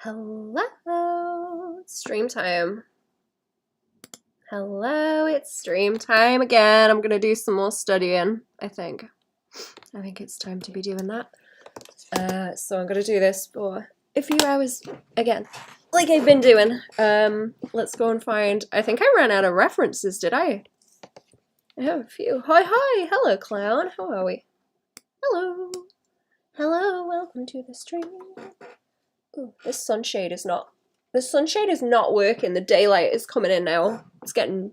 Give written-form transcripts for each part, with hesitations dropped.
Hello, it's stream time. Hello, it's stream time again. I'm gonna do some more studying, I think. I think it's time to be doing that. So I'm gonna do this for a few hours again, like I've been doing. Let's go and find, I think I ran out of references, did I? I have a few. Hi, hello clown, how are we? Hello, welcome to the stream. Ooh, this sunshade is not working. The daylight is coming in now. It's getting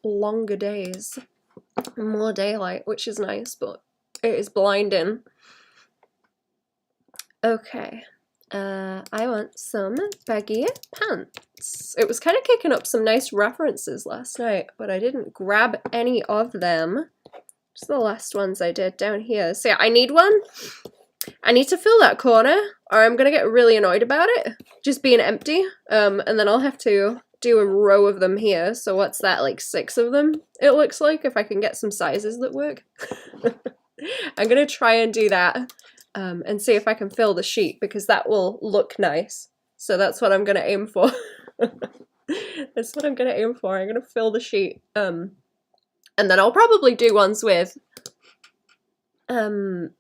longer days, more daylight, which is nice, but it is blinding. Okay, I want some baggy pants. It was kind of kicking up some nice references last night, but I didn't grab any of them. Just the last ones I did down here. So yeah, I need one. I need to fill that corner or I'm gonna get really annoyed about it just being empty, and then I'll have to do a row of them here. So what's that, like 6 of them it looks like, if I can get some sizes that work. I'm gonna try and do that and see if I can fill the sheet, because that will look nice. So that's what I'm gonna aim for. That's what I'm gonna aim for. I'm gonna fill the sheet, and then I'll probably do ones with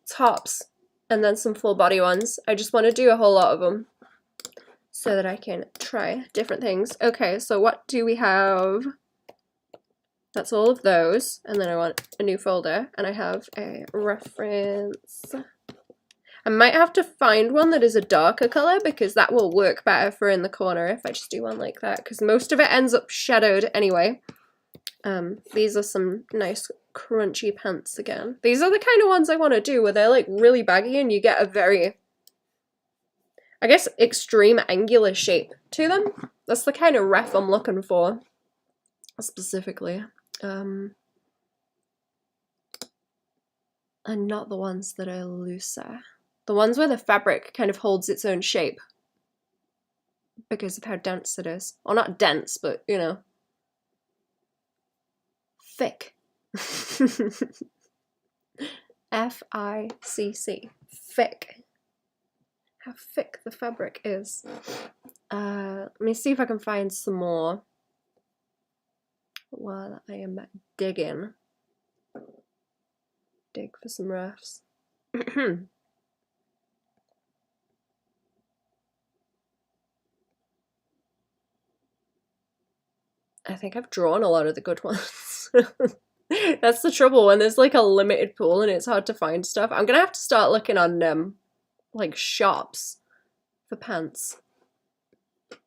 tops and then some full body ones. I just want to do a whole lot of them so that I can try different things. Okay, so what do we have? That's all of those, and then I want a new folder, and I have a reference. I might have to find one that is a darker color, because that will work better for in the corner if I just do one like that, because most of it ends up shadowed anyway. These are some nice crunchy pants again. These are the kind of ones I want to do where they're like really baggy and you get a very, I guess, extreme angular shape to them. That's the kind of ref I'm looking for specifically. And not the ones that are looser. The ones where the fabric kind of holds its own shape because of how dense it is. Or not dense, but you know, thick. F-I-C-C. Thick. How thick the fabric is. Let me see if I can find some more while I am digging. Dig for some refs. I think I've drawn a lot of the good ones. That's the trouble when there's like a limited pool and it's hard to find stuff. I'm gonna have to start looking on like shops for pants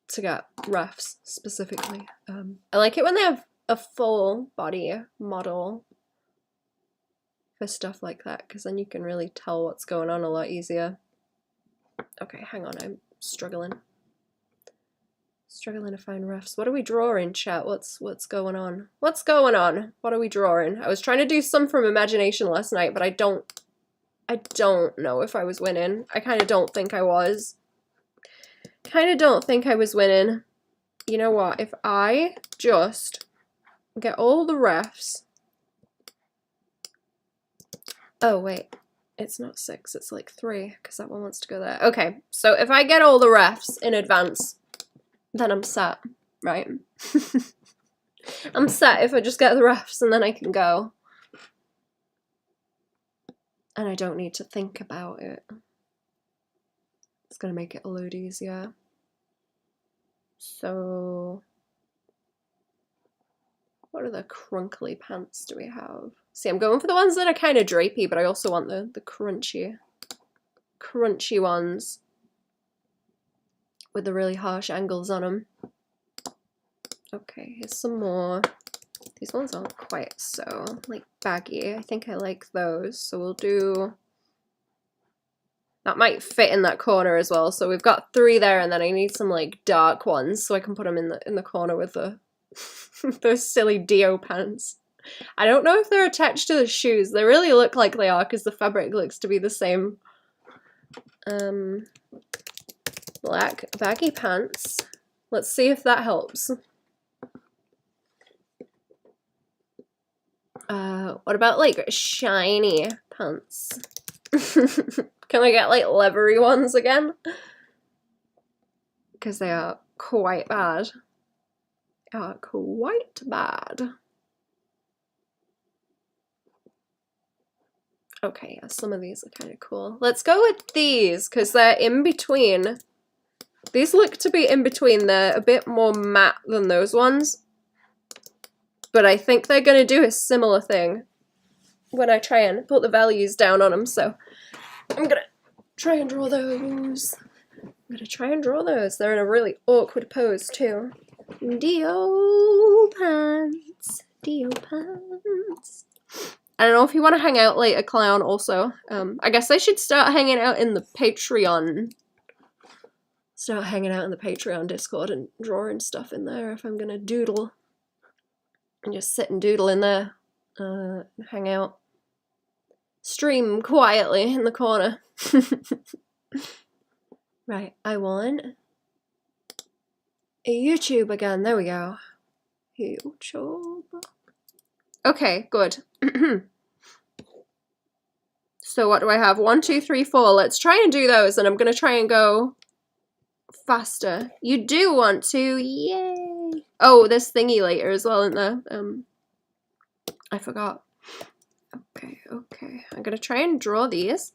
to get refs specifically. I like it when they have a full body model for stuff like that, because then you can really tell what's going on a lot easier. Okay, hang on, I'm struggling to find refs. What are we drawing, chat? What's going on? What's going on? What are we drawing? I was trying to do some from imagination last night, but I don't know if I was winning. I kind of don't think I was. You know what? If I just get all the refs. Oh, wait. It's not 6, it's like 3, because that one wants to go there. Okay, so if I get all the refs in advance, then I'm set, right? I'm set if I just get the refs and then I can go. And I don't need to think about it. It's gonna make it a load easier. So, what other crunkly pants do we have? See, I'm going for the ones that are kind of drapey, but I also want the crunchy ones with the really harsh angles on them. Okay, here's some more. These ones aren't quite so like baggy. I think I like those, so we'll do. That might fit in that corner as well. So we've got 3 there, and then I need some like dark ones so I can put them in the corner with the those silly Dio pants. I don't know if they're attached to the shoes. They really look like they are because the fabric looks to be the same. Black baggy pants. Let's see if that helps. What about like shiny pants? Can I get like leathery ones again? because they are quite bad. Quite bad. Okay, yeah, some of these are kind of cool. Let's go with these, because they're in between. These look to be in between. They're a bit more matte than those ones. But I think they're going to do a similar thing when I try and put the values down on them. So I'm going to try and draw those. They're in a really awkward pose, too. Dio pants. I don't know if you want to hang out later, Clown, also. I guess I should start hanging out in the Patreon. Start hanging out in the Patreon Discord and drawing stuff in there if I'm gonna doodle. And just sit and doodle in there. Hang out. Stream quietly in the corner. Right, I want a YouTube again. There we go. YouTube. Okay, good. So what do I have? 1, 2, 3, 4. Let's try and do those, and I'm gonna try and go faster. You do want to, yay! Oh, there's thingy later as well, isn't there? I forgot. Okay. I'm gonna try and draw these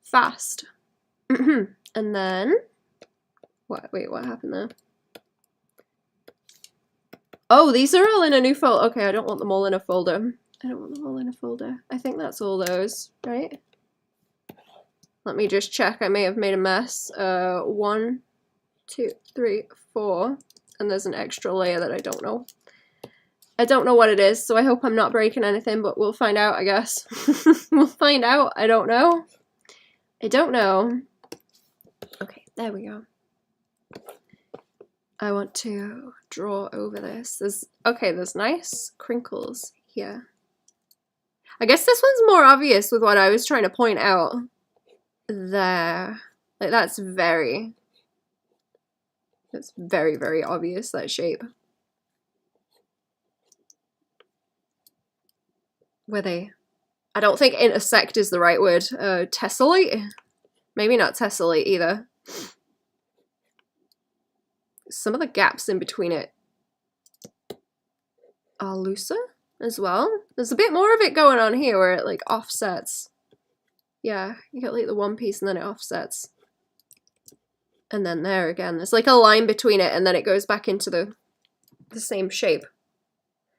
fast. And then what? Wait, what happened there? Oh, these are all in a new folder. Okay, I don't want them all in a folder. I think that's all those, right? Let me just check. I may have made a mess. 1, 2, 3, 4. And there's an extra layer that I don't know. I don't know what it is, so I hope I'm not breaking anything, but we'll find out, I guess. We'll find out. I don't know. Okay, there we go. I want to draw over this. There's nice crinkles here. I guess this one's more obvious with what I was trying to point out there. Like, that's very, very obvious, that shape. Were they? I don't think intersect is the right word. Tessellate? Maybe not tessellate either. Some of the gaps in between it are looser as well. There's a bit more of it going on here where it like offsets. Yeah, you get like the one piece and then it offsets. And then there again, there's like a line between it and then it goes back into the same shape.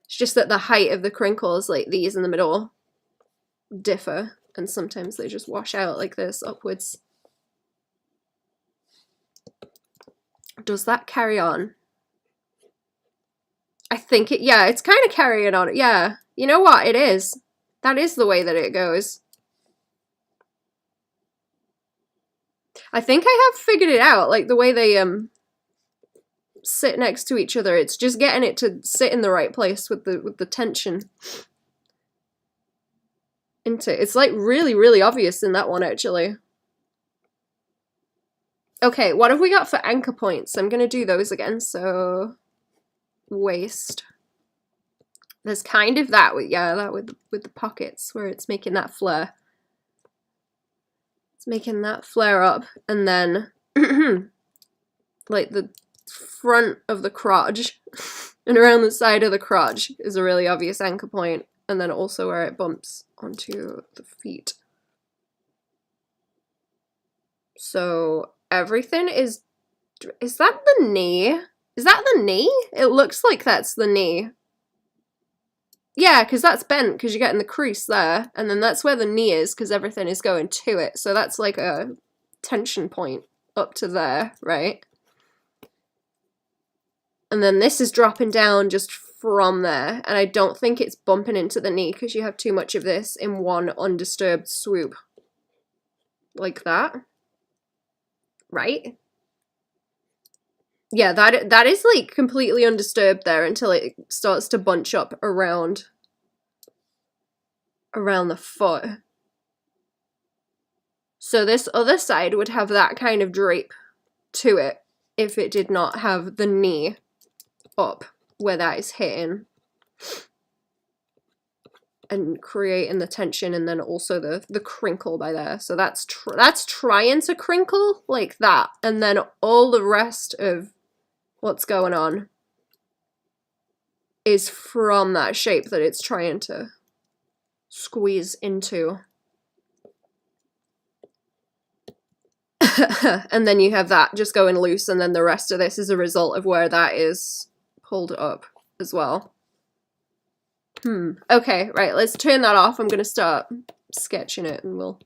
It's just that the height of the crinkles, like these in the middle, differ. And sometimes they just wash out like this upwards. Does that carry on? I think it, yeah, it's kind of carrying on. Yeah, you know what? It is. That is the way that it goes. I think I have figured it out, like the way they sit next to each other. It's just getting it to sit in the right place with the tension. It's like really obvious in that one actually. Okay, what have we got for anchor points? I'm gonna do those again. So waist. There's kind of that with with the pockets where it's making that flare. It's making that flare up, and then like the front of the crotch and around the side of the crotch is a really obvious anchor point, and then also where it bumps onto the feet. So everything is that the knee? Is that the knee? It looks like that's the knee. Yeah, because that's bent because you're getting the crease there, and then that's where the knee is because everything is going to it. So that's like a tension point up to there, right? And then this is dropping down just from there, and I don't think it's bumping into the knee because you have too much of this in one undisturbed swoop. Like that. Right? Yeah, that is like completely undisturbed there until it starts to bunch up around the foot. So this other side would have that kind of drape to it if it did not have the knee up where that is hitting. and creating the tension, and then also the crinkle by there. So that's trying to crinkle like that, and then all the rest of what's going on is from that shape that it's trying to squeeze into. And then you have that just going loose, and then the rest of this is a result of where that is pulled up as well. Okay, right, let's turn that off. I'm gonna start sketching it and we'll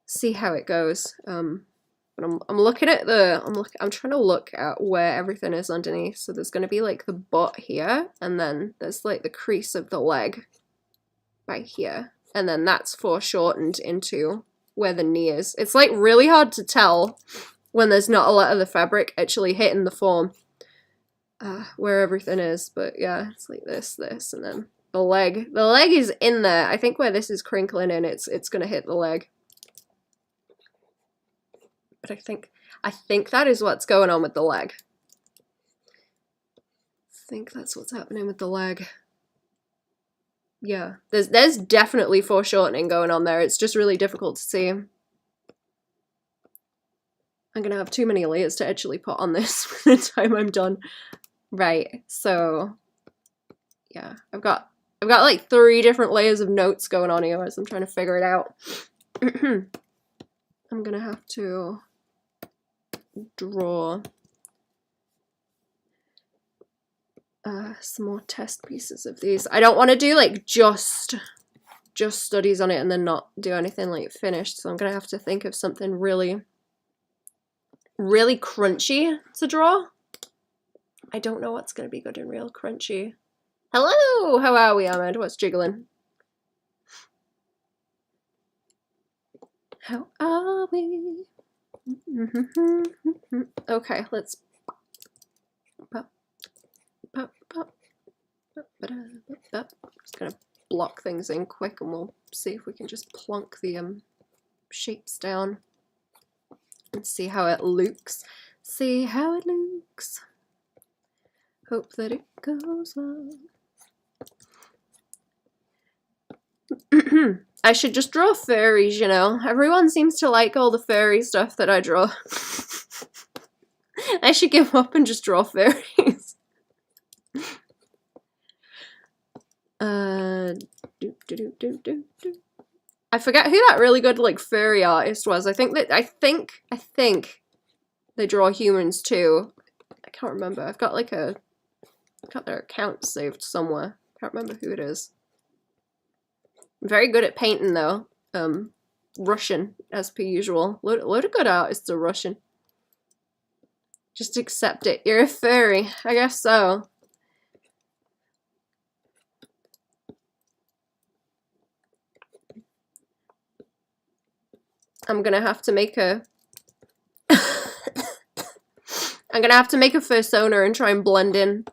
see how it goes. But I'm looking at I'm trying to look at where everything is underneath. So there's gonna be like the butt here, and then there's like the crease of the leg right here, and then that's foreshortened into where the knee is. It's like really hard to tell when there's not a lot of the fabric actually hitting the form. Where everything is, but yeah, it's like this, and then the leg. The leg is in there. I think where this is crinkling in, it's gonna hit the leg. But I think that is what's going on with the leg. I think that's what's happening with the leg. Yeah, there's definitely foreshortening going on there. It's just really difficult to see. I'm gonna have too many layers to actually put on this by the time I'm done. Right, so yeah, I've got like 3 different layers of notes going on here as I'm trying to figure it out. I'm gonna have to draw some more test pieces of these. I don't want to do like just studies on it and then not do anything like finished, so I'm gonna have to think of something really crunchy to draw. I don't know what's gonna be good and real crunchy. Hello! How are we, Ahmed? What's jiggling? How are we? Okay, let's pop. Just gonna block things in quick and we'll see if we can just plonk the shapes down and see how it looks. See how it looks. Hope that it goes well. I should just draw fairies, you know. Everyone seems to like all the fairy stuff that I draw. I should give up and just draw fairies. I forget who that really good like fairy artist was. I think they draw humans too. I can't remember. I've got like got their account saved somewhere. Can't remember who it is. I'm very good at painting though. Russian, as per usual. Load of good artists are Russian. Just accept it. You're a fairy. I guess so. I'm gonna have to make a I'm gonna have to make a persona and try and blend in.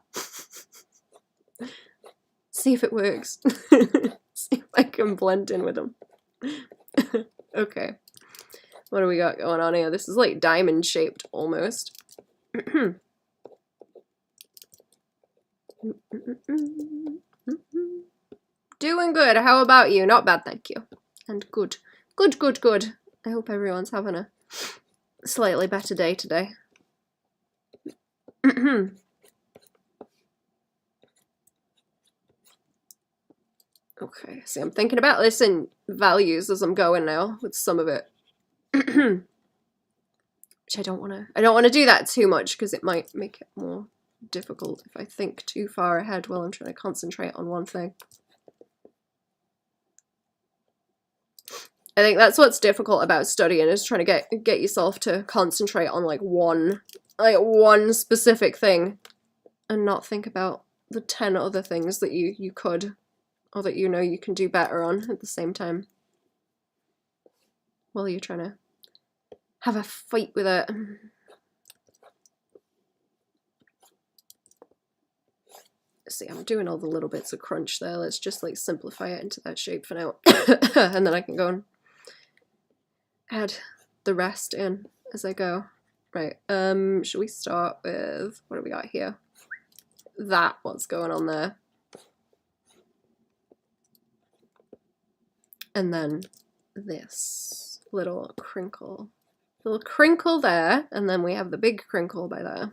See if it works. See if I can blend in with them. Okay. What do we got going on here? This is like diamond shaped almost. Doing good. How about you? Not bad, thank you. And good. Good. I hope everyone's having a slightly better day today. Okay, see, I'm thinking about this in values as I'm going now with some of it. Which I don't want to do that too much because it might make it more difficult if I think too far ahead while I'm trying to concentrate on one thing. I think that's what's difficult about studying, is trying to get yourself to concentrate on like one specific thing and not think about the 10 other things that you could, or that you know you can do better on at the same time while you're trying to have a fight with it. See, I'm doing all the little bits of crunch there. Let's just like simplify it into that shape for now. And then I can go and add the rest in as I go. Right, should we start with, what do we got here? What's going on there? And then this little crinkle there, and then we have the big crinkle by there.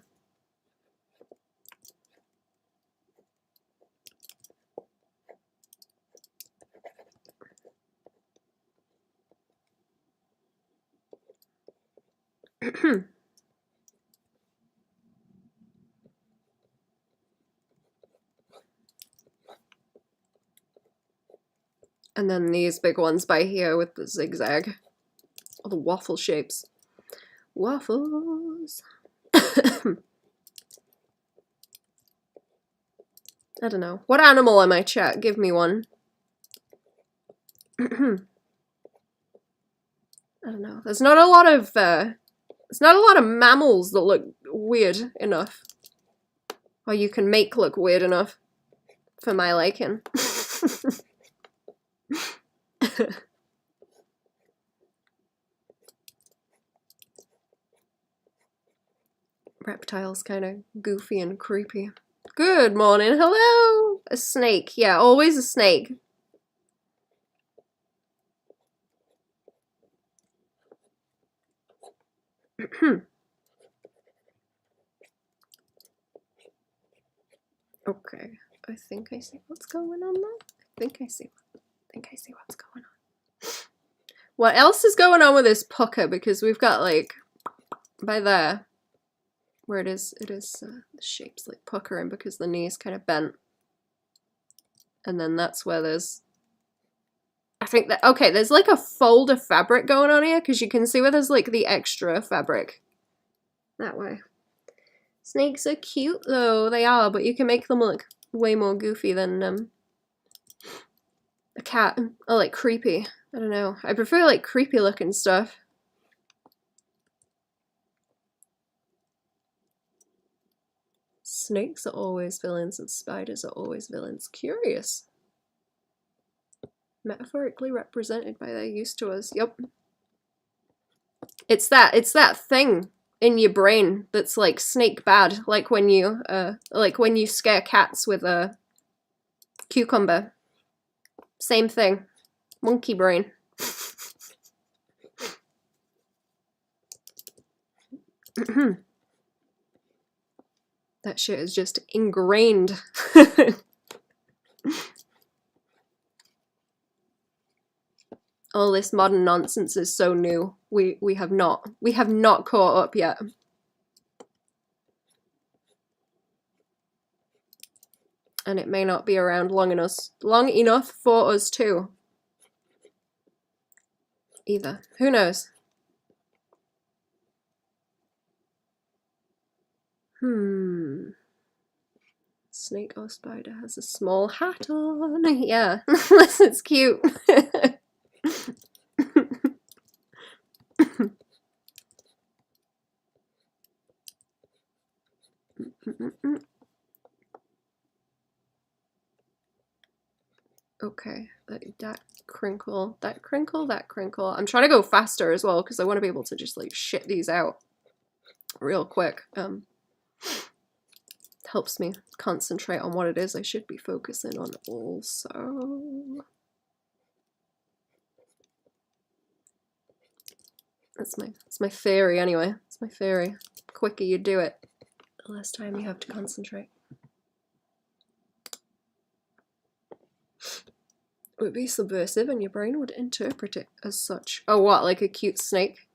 And then these big ones by here with the zigzag. All the waffle shapes. Waffles. I don't know. What animal am I, chat? Give me one. I don't know. There's not a lot of mammals that look weird enough. Or you can make look weird enough for my liking. Reptile's kind of goofy and creepy. Good morning, hello! A snake, yeah, always a snake. Okay, I think I see what's going on there. I think I see what's going on. What else is going on with this pucker? Because we've got like by there where it is the shape's like puckering because the knee's kind of bent, and then that's where there's, I think that, okay, there's like a fold of fabric going on here because you can see where there's like the extra fabric that way. Snakes are cute though, they are, but you can make them look way more goofy than a cat, or like creepy. I don't know. I prefer like creepy looking stuff. Snakes are always villains and spiders are always villains. Curious. Metaphorically represented by their use to us. Yep. It's that thing in your brain that's like snake bad, like when you scare cats with a cucumber. Same thing. Monkey brain. That shit is just ingrained. All this modern nonsense is so new. We have not caught up yet. And it may not be around long enough for us too. Either. Who knows? Snake or spider has a small hat on. Yeah, unless it's cute. Okay, that crinkle, that crinkle, that crinkle. I'm trying to go faster as well because I want to be able to just like shit these out real quick. Helps me concentrate on what it is I should be focusing on also. That's my theory anyway. It's my theory. The quicker you do it, the less time you have to concentrate. It would be subversive and your brain would interpret it as such. Oh, what, like a cute snake?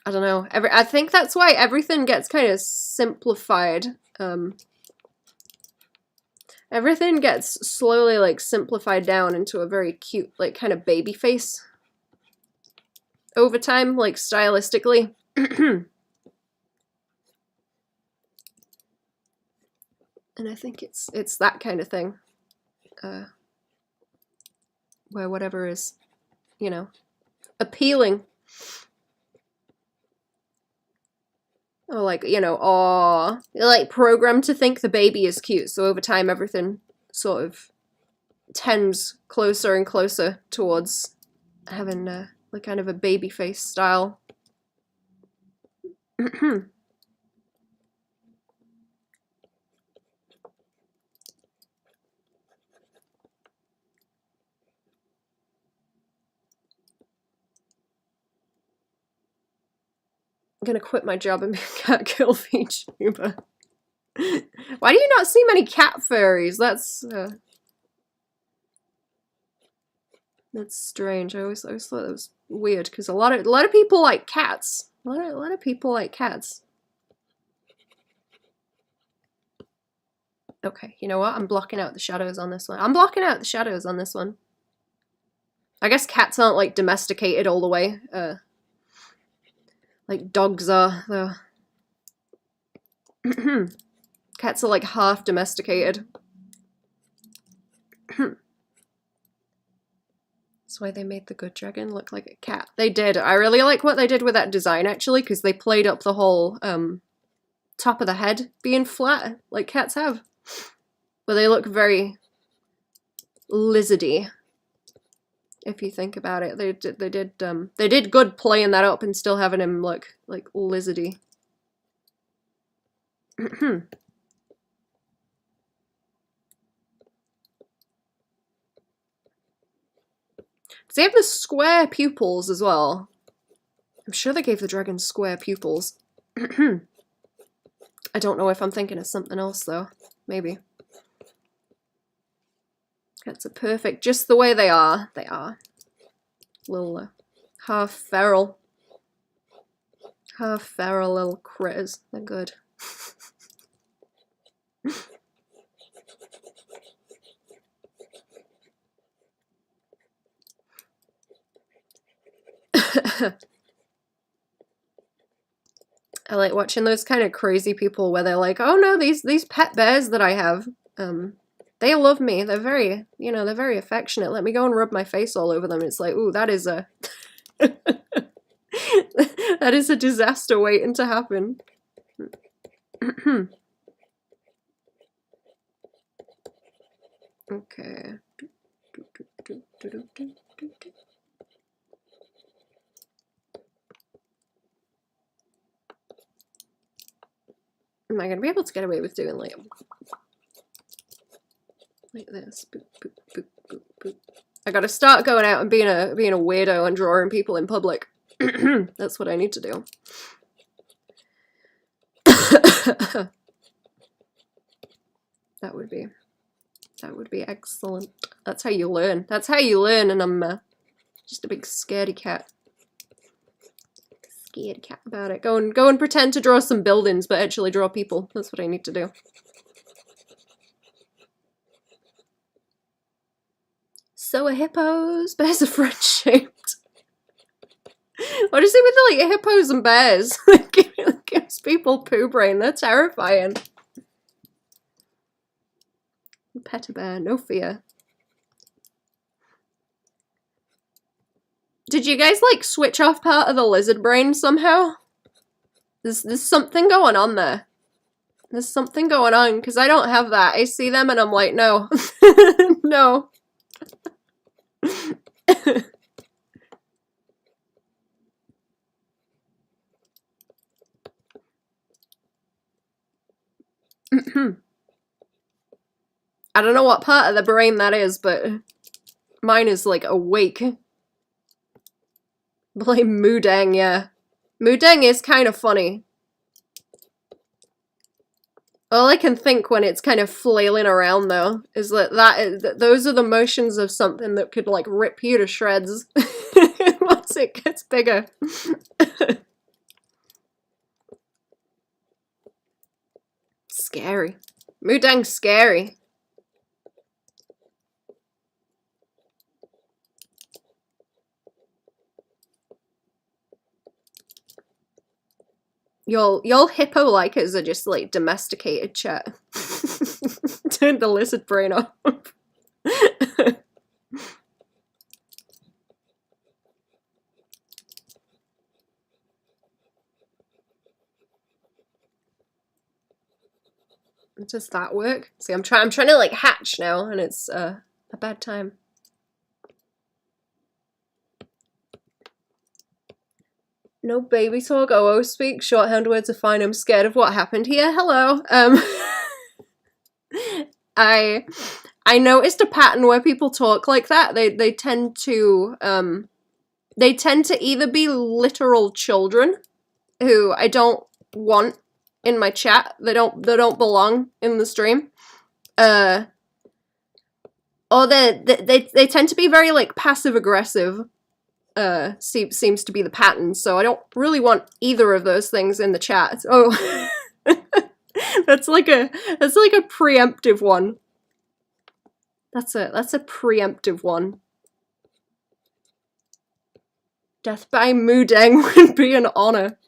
I don't know. I think that's why everything gets kind of simplified. Everything gets slowly like simplified down into a very cute, like kind of baby face over time, like stylistically. And I think it's that kind of thing, where whatever is, you know, appealing. Or like, you know, you're like programmed to think the baby is cute, so over time everything sort of tends closer and closer towards having like kind of a baby face style. gonna quit my job and be a cat girl VTuber. Why do you not see many cat furries? That's strange. I always thought that was weird because a lot of people like cats. A lot of people like cats. Okay, you know what? I'm blocking out the shadows on this one. I'm blocking out the shadows on this one. I guess cats aren't like domesticated all the way. Like dogs are though. Cats are like half domesticated. That's why they made the good dragon look like a cat. They did. I really like what they did with that design actually, because they played up the whole top of the head being flat, like cats have. But they look very lizardy, if you think about it. They did good playing that up and still having him look like lizardy. Does he have the square pupils as well? I'm sure they gave the dragon square pupils. I don't know if I'm thinking of something else though. Maybe. Cats are perfect just the way they are. They are. Little half feral. Half feral little critters. They're good. I like watching those kind of crazy people where they're like, oh no, these pet bears that I have, they love me. They're very, you know, they're very affectionate. Let me go and rub my face all over them. It's like, ooh, that is a that is a disaster waiting to happen. Okay. Am I gonna be able to get away with doing like this? Boop, boop, boop, boop, boop. I gotta start going out and being a weirdo and drawing people in public. That's what I need to do. That would be excellent. That's how you learn. That's how you learn, and I'm just a big scaredy cat. Scared cat about it. Go and pretend to draw some buildings, but actually draw people. That's what I need to do. So are hippos. Bears are French-shaped. What is it with the, like, hippos and bears? It gives people poo brain. They're terrifying. Pet a bear, no fear. Did you guys like switch off part of the lizard brain somehow? There's something going on there. There's something going on because I don't have that. I see them and I'm like, no, no. I don't know what part of the brain that is, but mine is like awake. Blame Moodang, yeah. Moodang is kind of funny. All I can think when it's kind of flailing around though is that those are the motions of something that could like rip you to shreds once it gets bigger. Scary. Moodang's scary. Y'all hippo likers are just like domesticated, chat. Turn the lizard brain off. Does that work? See, I'm trying to like hatch now, and it's a bad time. No baby talk. Oh, speak. Shorthand words are fine. I'm scared of what happened here. Hello. I noticed a pattern where people talk like that. They tend to either be literal children, who I don't want in my chat. They don't belong in the stream. Or they tend to be very like passive aggressive. Seems to be the pattern. So I don't really want either of those things in the chat. Oh, that's like a preemptive one. That's a preemptive one. Death by Moodang would be an honor.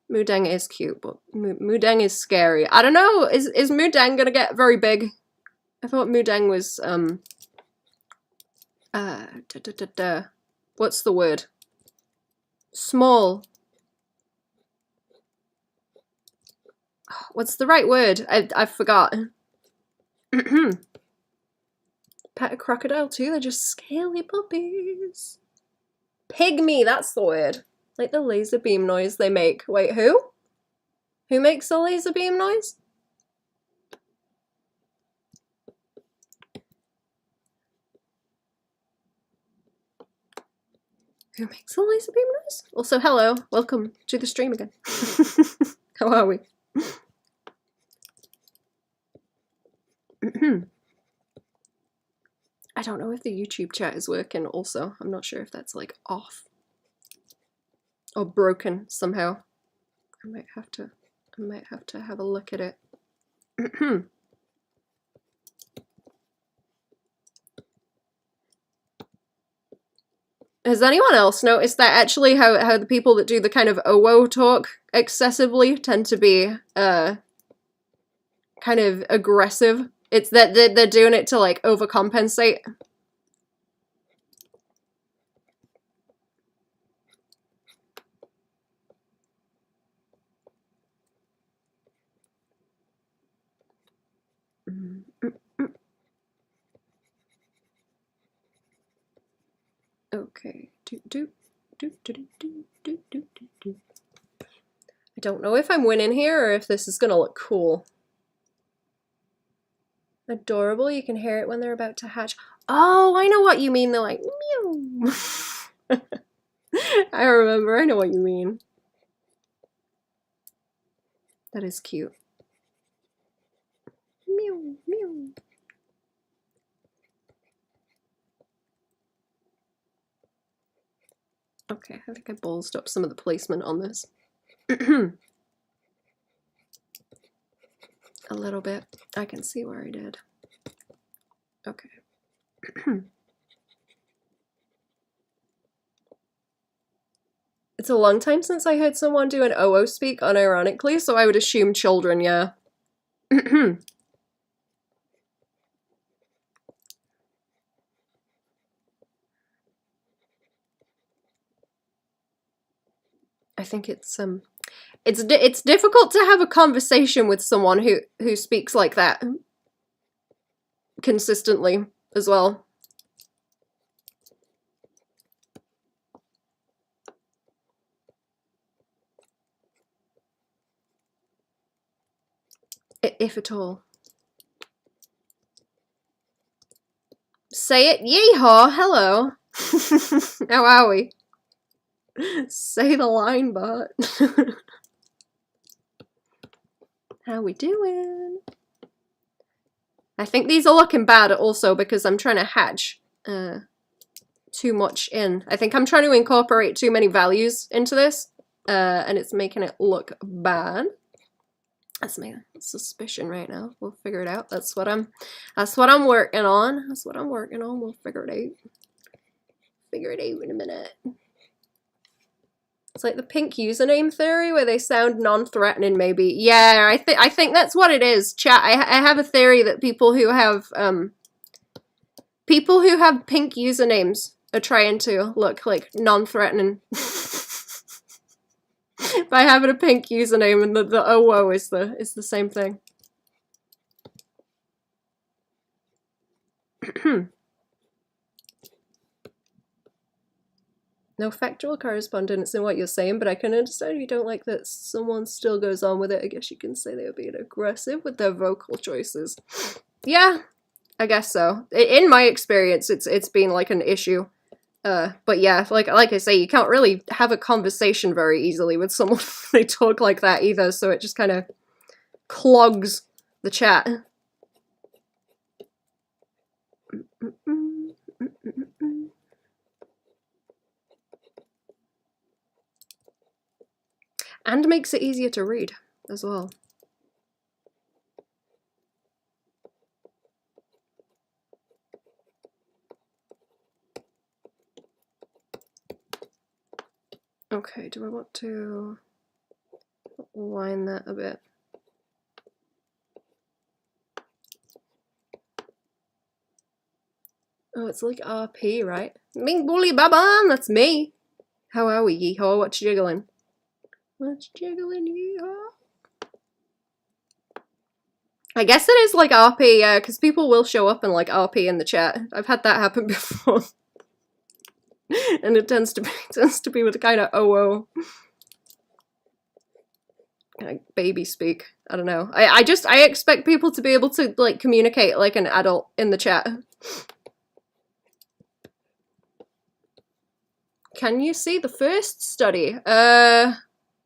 Moodang is cute, but Moodang is scary. I don't know, is Moodang gonna get very big? I thought Moodang was, what's the word? Small. What's the right word? I forgot. Pet a crocodile too, they're just scaly puppies. Pygmy, that's the word. Like the laser beam noise they make. Wait, who? Who makes the laser beam noise? Who makes the laser beam noise? Also, hello. Welcome to the stream again. How are we? I don't know if the YouTube chat is working also. I'm not sure if that's like off. Or broken somehow. I might have to have a look at it. Has anyone else noticed that actually how the people that do the kind of OWO talk excessively tend to be kind of aggressive? It's that they're doing it to like overcompensate. Okay. I don't know if I'm winning here or if this is gonna look cool. Adorable, you can hear it when they're about to hatch. Oh, I know what you mean. They're like, meow. I remember, I know what you mean. That is cute. Meow, meow. Okay, I think I ballsed up some of the placement on this. A little bit. I can see where I did. Okay. It's a long time since I heard someone do an OO speak unironically, so I would assume children, yeah. I think it's difficult to have a conversation with someone who speaks like that consistently as well. If at all. Say it, yeehaw, hello. How are we? Say the line, bot. How we doing? I think these are looking bad also because I'm trying to hatch too much in. I think I'm trying to incorporate too many values into this and it's making it look bad. That's my suspicion right now. We'll figure it out. That's what I'm working on. That's what I'm working on. We'll figure it out. Figure it out in a minute. It's like the pink username theory where they sound non-threatening maybe. Yeah, I think that's what it is. Chat, I have a theory that people who have pink usernames are trying to look like non-threatening. By having a pink username and the OWO is the same thing. No factual correspondence in what you're saying, but I can understand you don't like that someone still goes on with it. I guess you can say they were being aggressive with their vocal choices. Yeah, I guess so. In my experience, it's been like an issue. But yeah, like I say, you can't really have a conversation very easily with someone if they talk like that either, so it just kind of clogs the chat. And makes it easier to read as well. Okay, do I want to line that a bit? Oh, it's like RP, right? Ming Bully Baban, that's me. How are we, yeehaw? What's jiggling? What's jiggling, yeehaw? I guess it is like RP, yeah, because people will show up and like RP in the chat. I've had that happen before. And it tends to be with kind of OO. Like baby speak. I don't know. I expect people to be able to like communicate like an adult in the chat. Can you see the first study? Oh,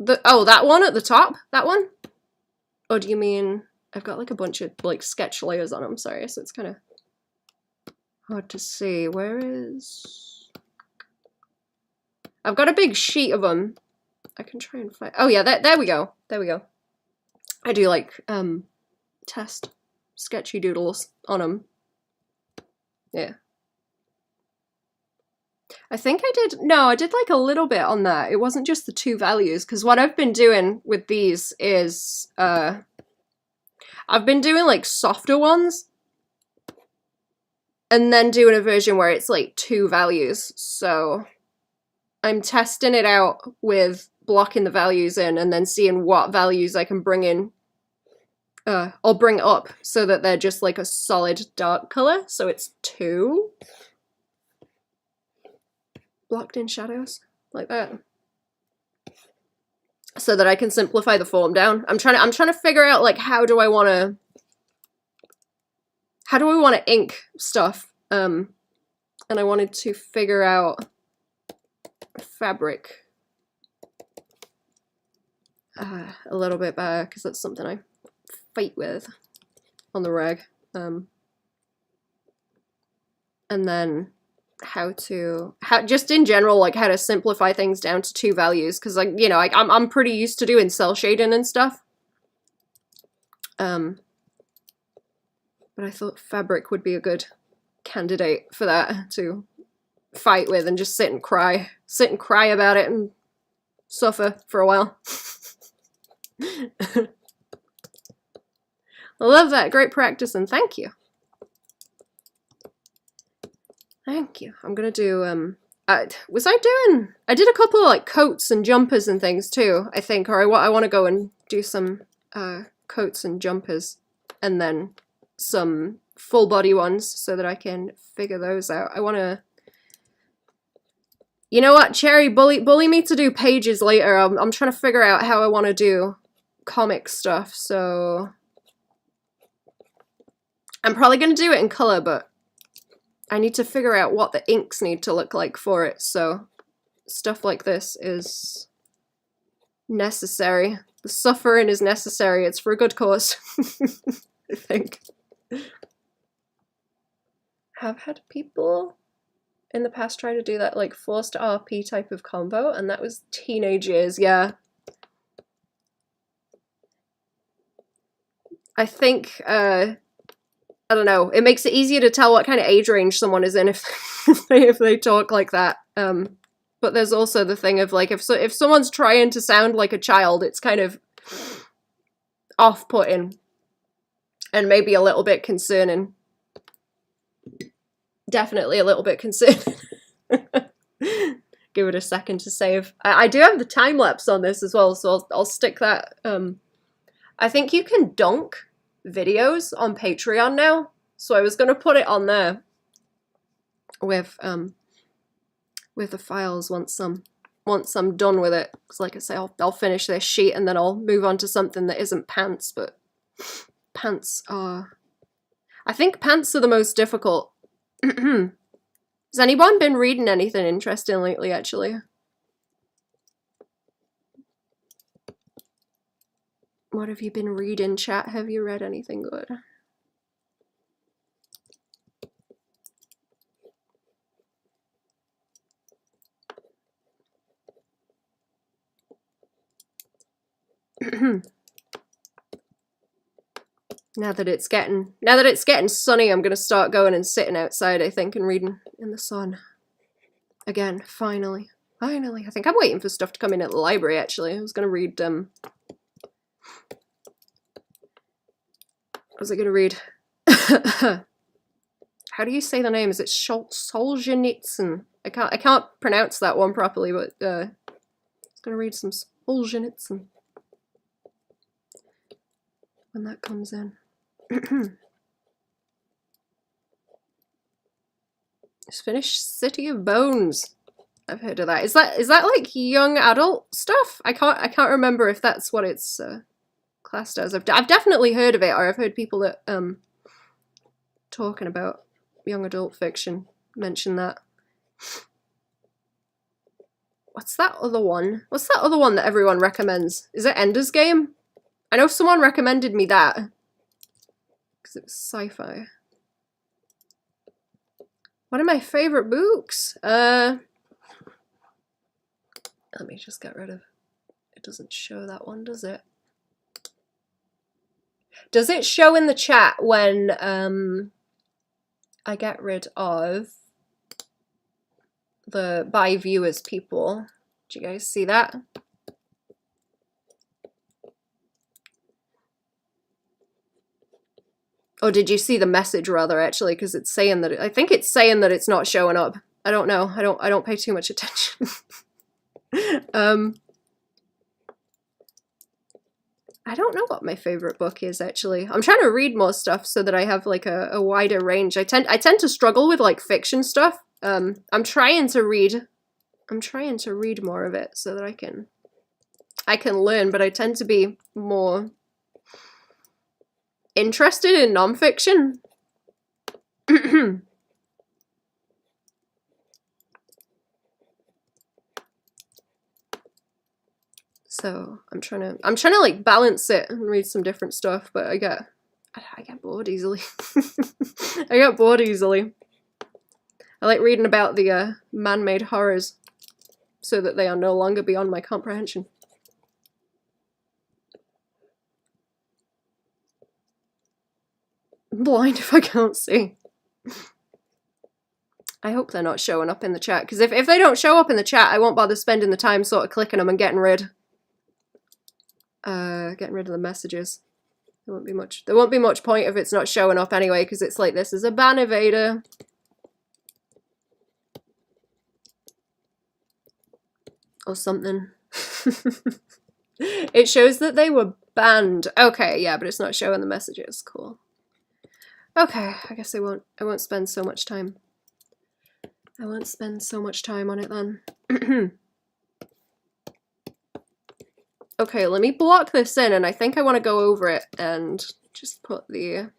that one at the top? That one? Or do you mean... I've got like a bunch of like sketch layers on them, sorry, so it's kind of hard to see. Where is... I've got a big sheet of them. I can try and find... Oh yeah, there we go. There we go. I do like test sketchy doodles on them. Yeah. I think I did, no, I did like a little bit on that. It wasn't just the 2 values, because what I've been doing with these is, I've been doing like softer ones, and then doing a version where it's like 2 values. So I'm testing it out with blocking the values in, and then seeing what values I can bring in, or bring up, so that they're just like a solid dark color. So it's 2. Blocked in shadows like that, so that I can simplify the form down. I'm trying to figure out like how do I want to ink stuff, and I wanted to figure out fabric a little bit better, because that's something I fight with on the reg, and then how just in general, like how to simplify things down to 2 values, because like, you know, I'm pretty used to doing cell shading and stuff, but I thought fabric would be a good candidate for that to fight with and just sit and cry about it and suffer for a while. I love that. Great practice, and thank you. Thank you. I'm gonna do, I did a couple of like coats and jumpers and things too, I think, or I want to go and do some coats and jumpers, and then some full body ones, so that I can figure those out. I want to, you know what, Cherry, bully me to do pages later. I'm trying to figure out how I want to do comic stuff, so I'm probably gonna do it in color, but I need to figure out what the inks need to look like for it, so stuff like this is necessary. The suffering is necessary. It's for a good cause, I think. Have had people in the past try to do that like forced RP type of combo, and that was teenage years, yeah. I think, I don't know, it makes it easier to tell what kind of age range someone is in if they talk like that. But there's also the thing of like, if someone's trying to sound like a child, it's kind of off-putting and maybe a little bit concerning. Definitely a little bit concerning. Give it a second to save. I do have the time lapse on this as well, so I'll stick that. I think you can dunk videos on Patreon now, so I was gonna put it on there with the files once I'm done with it, because like I say, I'll finish this sheet and then I'll move on to something that isn't pants. But pants are, I think pants are the most difficult Has anyone been reading anything interesting lately, actually? What have you been reading, chat? Have you read anything good? Now that it's getting sunny, I'm gonna start going and sitting outside, I think, and reading in the sun. Again, finally. Finally. I think I'm waiting for stuff to come in at the library, actually. I was gonna read, what was I gonna read? How do you say the name? Is it Solzhenitsyn? I can't pronounce that one properly, but I was gonna read some Solzhenitsyn when that comes in. Just finished City of Bones. I've heard of that. Is that like young adult stuff? I can't remember if that's what it's classed as. I've definitely heard of it, or I've heard people that talking about young adult fiction mention that. What's that other one? What's that other one that everyone recommends? Is it Ender's Game? I know someone recommended me that because it was sci-fi. One of my favorite books. Let me just get rid of. It doesn't show that one, does it? Does it show in the chat when I get rid of the by viewers people? Do you guys see that? Or did you see the message rather, actually? Because it's saying that I think it's saying that it's not showing up. I don't know. I don't pay too much attention. I don't know what my favorite book is, actually. I'm trying to read more stuff so that I have like a wider range. I tend to struggle with like fiction stuff. I'm trying to read more of it so that I can learn, but I tend to be more interested in nonfiction. So I'm trying to like balance it and read some different stuff, but I get bored easily. I get bored easily. I like reading about the man-made horrors so that they are no longer beyond my comprehension. I'm blind if I can't see. I hope they're not showing up in the chat, because if they don't show up in the chat, I won't bother spending the time sort of clicking them and getting rid of the messages. There won't be much point if it's not showing up anyway, because it's like, this is a ban evader. Or something. It shows that they were banned. Okay, yeah, but it's not showing the messages. Cool. Okay, I guess I won't spend so much time. I won't spend so much time on it then. Okay, let me block this in, and I think I want to go over it and just put the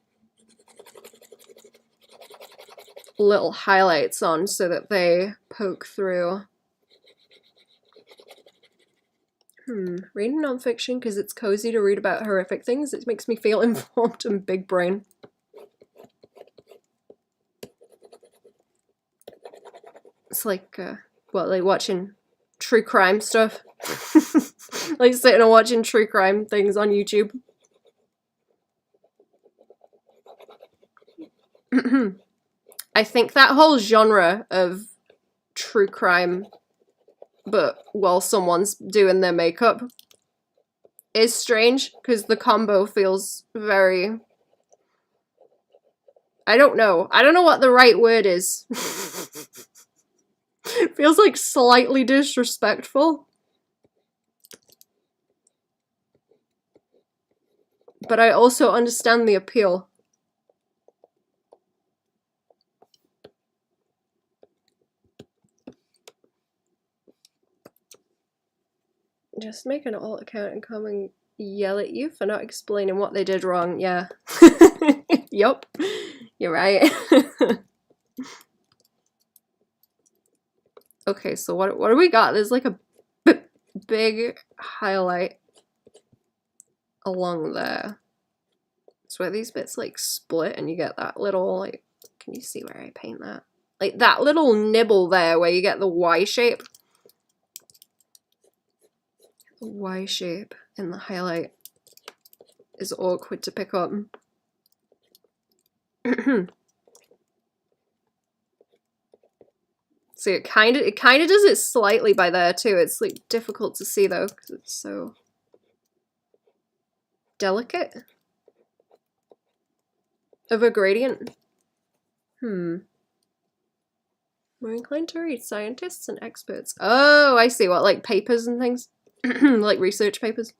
little highlights on so that they poke through. Reading nonfiction because it's cozy to read about horrific things. It makes me feel informed and big brain. It's like, like watching true crime stuff. Like sitting and watching true crime things on YouTube. I think that whole genre of true crime, but while someone's doing their makeup, is strange, because the combo feels very... I don't know what the right word is. It feels like slightly disrespectful. But I also understand the appeal. Just make an alt account and come and yell at you for not explaining what they did wrong. Yeah. Yup. You're right. Okay, so what do we got? There's like a big highlight along there. It's where these bits like split and you get that little like, can you see where I paint that? Like that little nibble there where you get the Y shape. The Y shape in the highlight is awkward to pick up. See, it kind of does it slightly by there too. It's like difficult to see though because it's so delicate of a gradient. We're inclined to read scientists and experts. Oh, I see. What, like papers and things? Like research papers?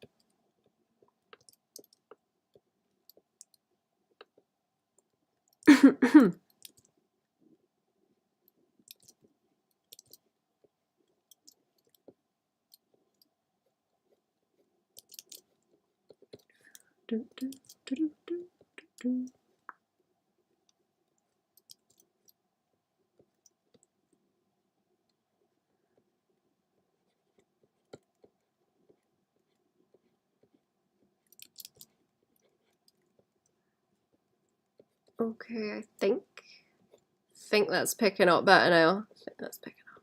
Okay, I think that's picking up better now. I think that's picking up.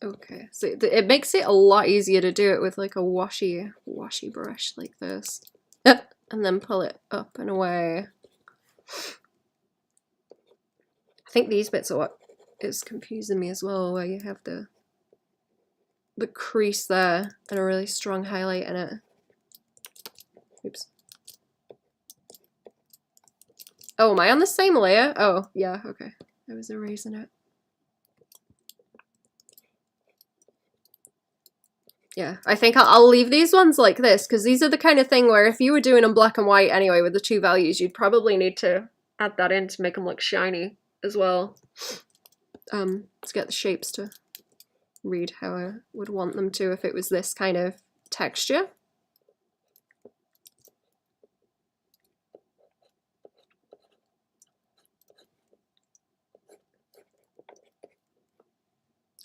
Okay, so it makes it a lot easier to do it with like a washy brush like this. And then pull it up and away. I think these bits are what is confusing me as well, where you have the crease there and a really strong highlight in it. Oops. Oh, am I on the same layer? Oh, yeah, okay. I was erasing it. Yeah, I think I'll leave these ones like this, because these are the kind of thing where if you were doing them black and white anyway with the two values, you'd probably need to add that in to make them look shiny as well. To get the shapes to read how I would want them to if it was this kind of texture.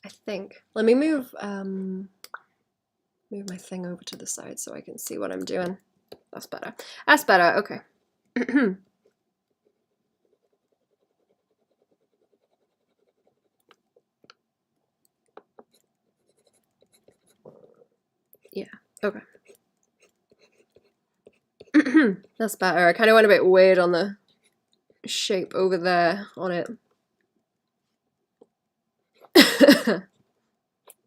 I think. Let me move my thing over to the side so I can see what I'm doing. That's better. That's better, okay. Yeah, okay. That's better. I kind of went a bit weird on the shape over there on it.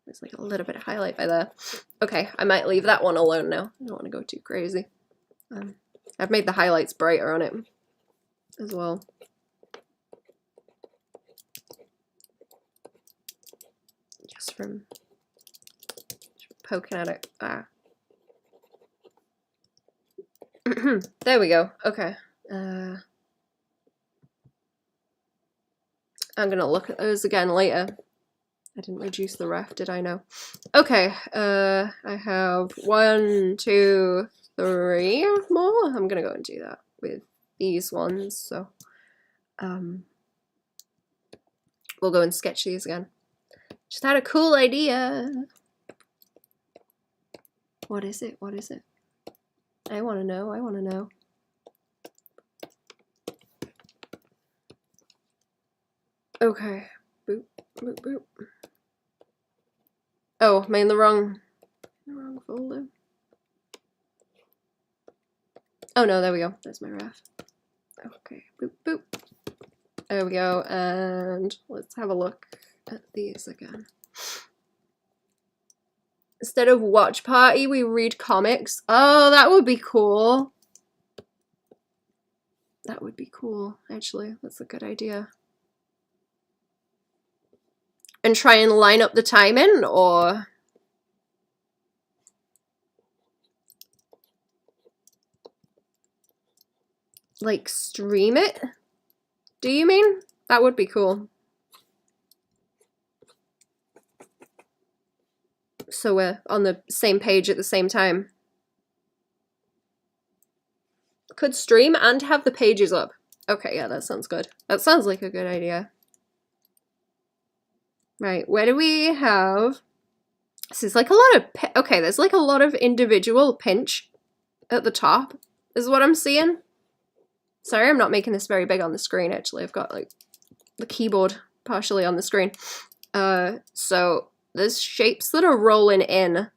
There's like a little bit of highlight by there. Okay, I might leave that one alone now. I don't want to go too crazy. I've made the highlights brighter on it as well. Just from poking at it. Ah. There we go. Okay. I'm gonna look at those again later. I didn't reduce the ref, did I? No. Okay. I have 1, 2, 3 more. I'm gonna go and do that with these ones. So, we'll go and sketch these again. Just had a cool idea. What is it? What is it? I want to know. I want to know. Okay. Boop, boop, boop. Oh, I'm in the wrong folder. Oh no, there we go. There's my ref. Okay. Boop, boop. There we go. And let's have a look at these again. Instead of watch party, we read comics. Oh, that would be cool. That would be cool, actually. That's a good idea. And try and line up the timing, or... like stream it? Do you mean? That would be cool. So we're on the same page at the same time. Could stream and have the pages up. Okay, yeah, that sounds good. That sounds like a good idea. Right, where do we have... This is like a lot of... Okay, there's like a lot of individual pinch at the top, is what I'm seeing. Sorry, I'm not making this very big on the screen, actually. I've got like the keyboard partially on the screen. So there's shapes that are rolling in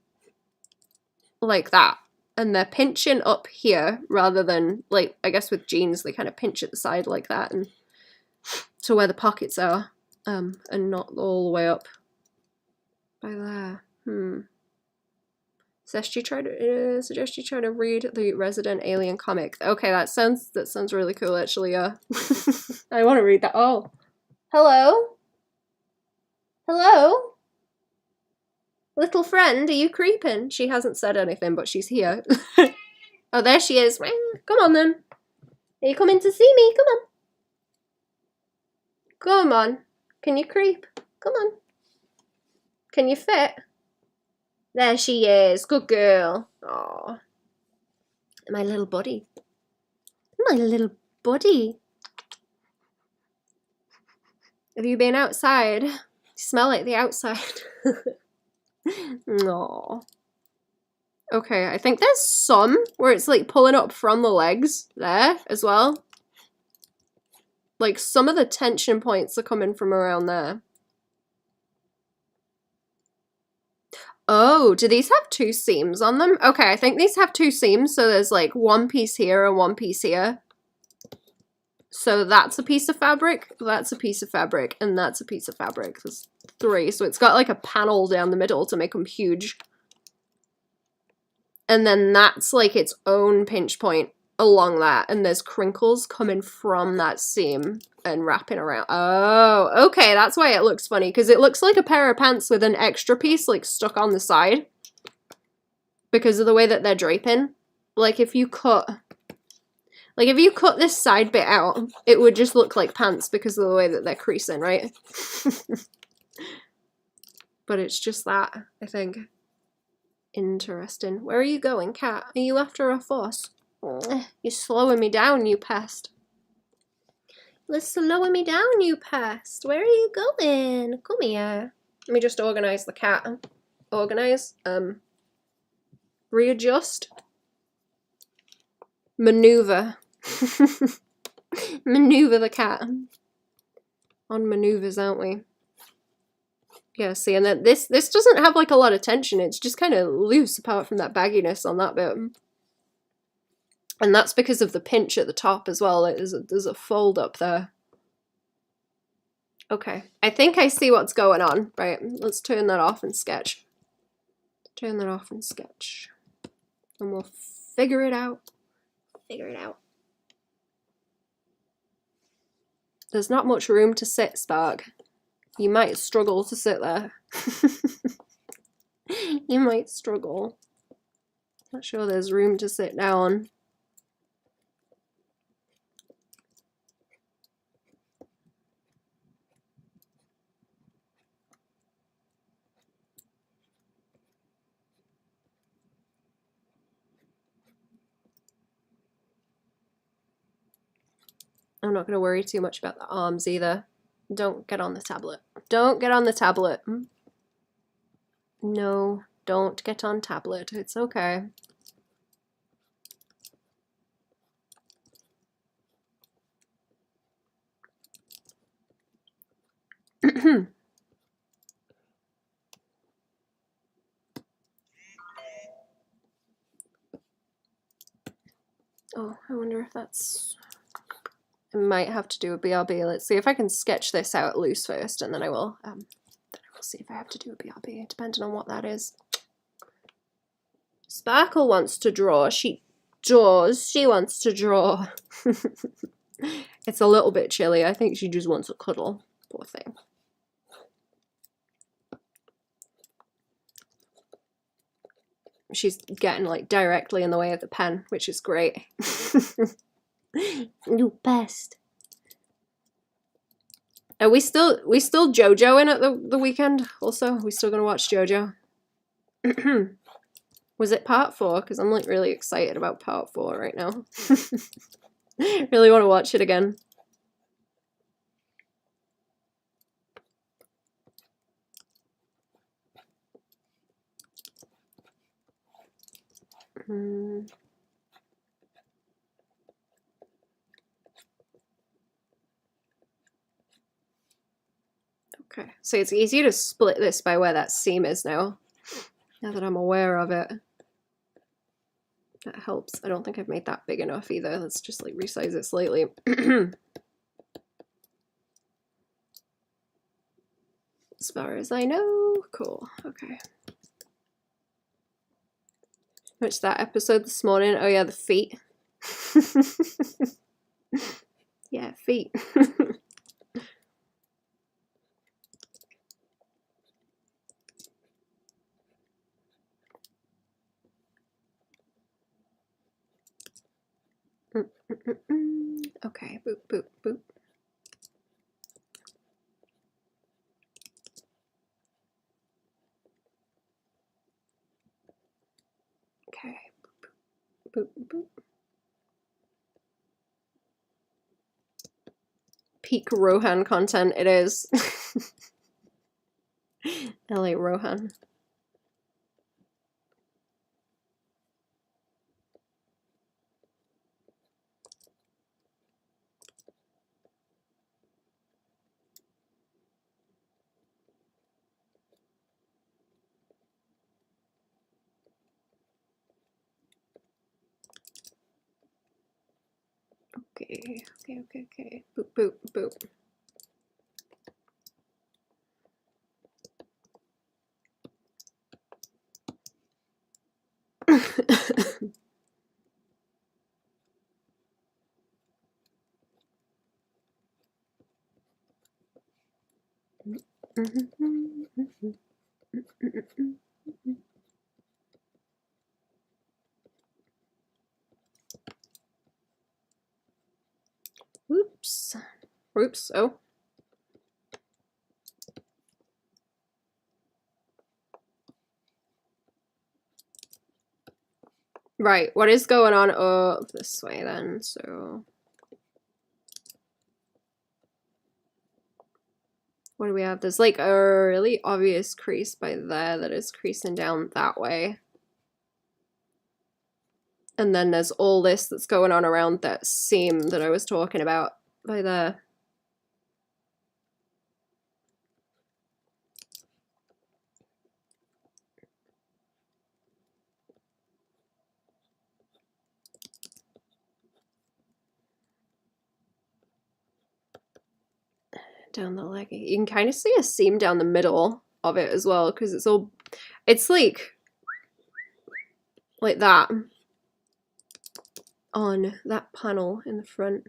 like that. And they're pinching up here rather than, like, I guess with jeans, they kind of pinch at the side like that. And to where the pockets are, and not all the way up by there. Suggest you try to read the Resident Alien comic. Okay, that sounds really cool, actually. I want to read that. Oh, hello, hello, little friend. Are you creeping? She hasn't said anything, but she's here. Oh, there she is. Come on then. Are you coming to see me? Come on. Come on. Can you creep? Come on. Can you fit? There she is. Good girl. Aww. My little buddy. My little buddy. Have you been outside? You smell like the outside. Aww. Okay, I think there's some where it's like pulling up from the legs there as well. Like some of the tension points are coming from around there. Oh, do these have two seams on them? Okay, I think these have two seams, so there's like one piece here and one piece here. So that's a piece of fabric, that's a piece of fabric, and that's a piece of fabric. There's three, so it's got like a panel down the middle to make them huge. And then that's like its own pinch point along that, and there's crinkles coming from that seam and wrapping around. Oh, okay, that's why it looks funny, because it looks like a pair of pants with an extra piece like stuck on the side because of the way that they're draping. Like if you cut this side bit out, it would just look like pants because of the way that they're creasing, right? But it's just that, I think. Interesting. Where are you going, cat? Are you after a fuss? You're slowing me down, you pest. You're slowing me down, you pest. Where are you going? Come here. Let me just organize the cat. Organize. Readjust. Maneuver. Maneuver the cat. On maneuvers, aren't we? Yeah, see, and then this doesn't have like a lot of tension. It's just kind of loose apart from that bagginess on that bit. And that's because of the pinch at the top as well. Like, there's a fold up there. Okay, I think I see what's going on. Right, let's turn that off and sketch. Turn that off and sketch. And we'll figure it out. Figure it out. There's not much room to sit, Spark. You might struggle to sit there. You might struggle. Not sure there's room to sit down. I'm not going to worry too much about the arms either. Don't get on the tablet. Don't get on the tablet. No, don't get on tablet. It's okay. Oh, I wonder if that's... I might have to do a BRB. Let's see if I can sketch this out loose first, and then I will see if I have to do a BRB, depending on what that is. Sparkle wants to draw. She does. She wants to draw. It's a little bit chilly. I think she just wants a cuddle. Poor thing. She's getting like directly in the way of the pen, which is great. You best. Are we still JoJo in at the weekend? Also, are we still gonna watch JoJo? Was it part 4? Because I'm like really excited about part 4 right now. Really want to watch it again. Okay, so it's easy to split this by where that seam is now that I'm aware of it. That helps. I don't think I've made that big enough either. Let's just like resize it slightly. As far as I know. Cool. Okay. Watched that episode this morning. Oh yeah, the feet. Yeah, feet. Okay, boop, boop, boop. Okay, boop, boop, boop. Peak Rohan content it is. LA Rohan. Okay, okay, okay, okay. Boop, boop, boop. Whoops. Whoops. Oh. Right. What is going on up this way then? So. What do we have? There's like a really obvious crease by there that is creasing down that way. And then there's all this that's going on around that seam that I was talking about by there. Down the leg. You can kind of see a seam down the middle of it as well, because it's like that on that panel in the front.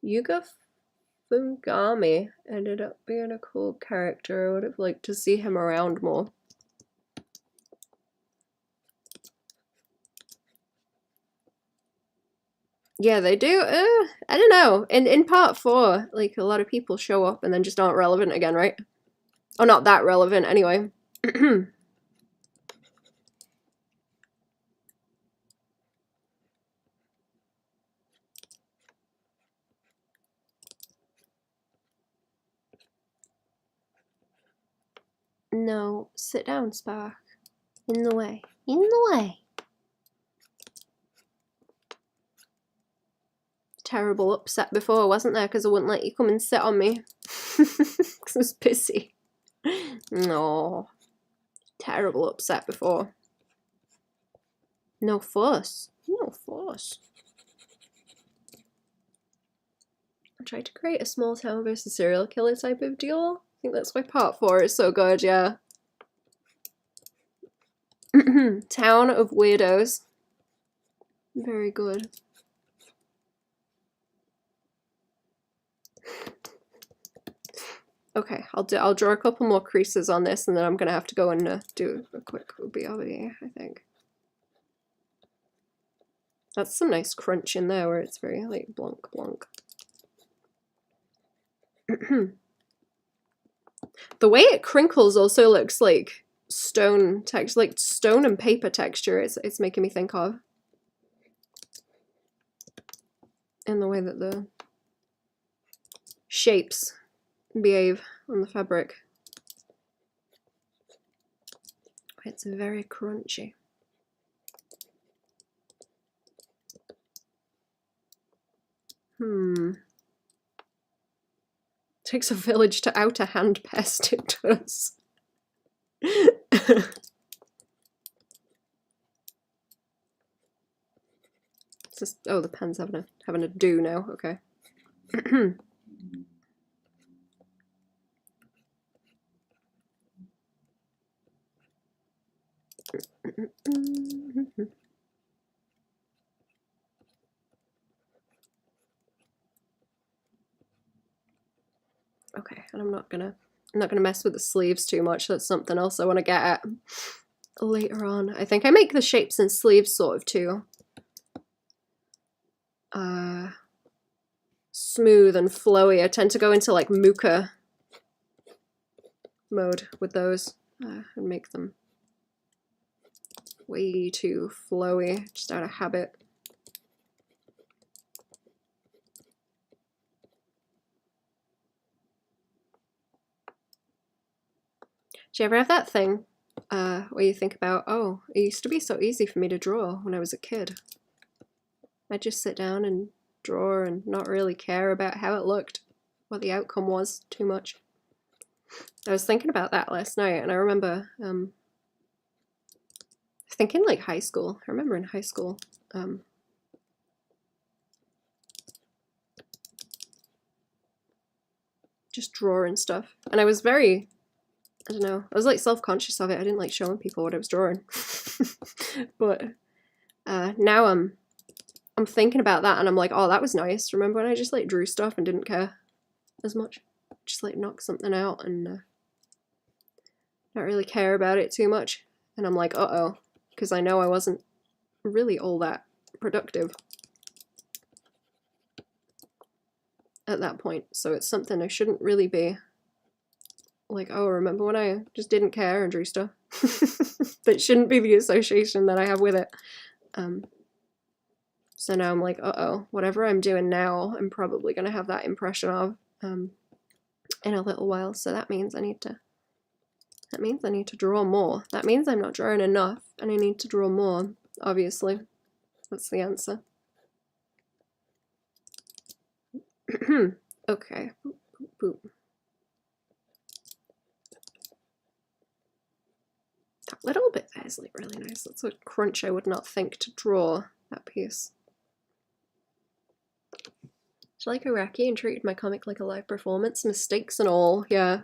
Yuga Fungami ended up being a cool character. I would have liked to see him around more. Yeah, they do. I don't know. In part 4, like a lot of people show up and then just aren't relevant again, right? Oh, not that relevant anyway. No, sit down, Spark. In the way. In the way. Terrible upset before, wasn't there? Because I wouldn't let you come and sit on me. Because I was pissy. No. Terrible upset before. No fuss. No fuss. I tried to create a small town versus serial killer type of deal. I think that's why part 4 is so good, yeah. Town of weirdos. Very good. Okay, I'll draw a couple more creases on this, and then I'm gonna have to go and do a quick BRB, I think. That's some nice crunch in there where it's very like blonk blonk. The way it crinkles also looks like stone texture, like stone and paper texture. It's making me think of, in the way that the shapes behave on the fabric. It's very crunchy. Takes a village to out a hand pest, it does. It's just, oh, the pen's having a do now, okay. Okay, and I'm not gonna mess with the sleeves too much. That's something else I want to get at later on. I think I make the shapes and sleeves sort of too smooth and flowy. I tend to go into like muka mode with those and make them way too flowy, just out of habit. Do you ever have that thing where you think about, oh, it used to be so easy for me to draw when I was a kid. I'd just sit down and draw and not really care about how it looked, what the outcome was too much. I was thinking about that last night, and I remember thinking like high school. I remember in high school just drawing stuff, and I was very, I don't know, I was like self-conscious of it. I didn't like showing people what I was drawing. But now I'm thinking about that and I'm like, oh, that was nice. Remember when I just like drew stuff and didn't care as much? Just like knock something out and not really care about it too much. And I'm like, uh-oh, because I know I wasn't really all that productive at that point. So it's something I shouldn't really be like, oh, remember when I just didn't care and drew stuff? That shouldn't be the association that I have with it. So now I'm like, uh-oh, whatever I'm doing now, I'm probably going to have that impression of in a little while. So that means I need to draw more. That means I'm not drawing enough and I need to draw more, obviously. That's the answer. Okay. Boop, boop, boop. That little bit there is like really nice. That's a crunch I would not think to draw, that piece. I like Iraqi and treated my comic like a live performance, mistakes and all. Yeah.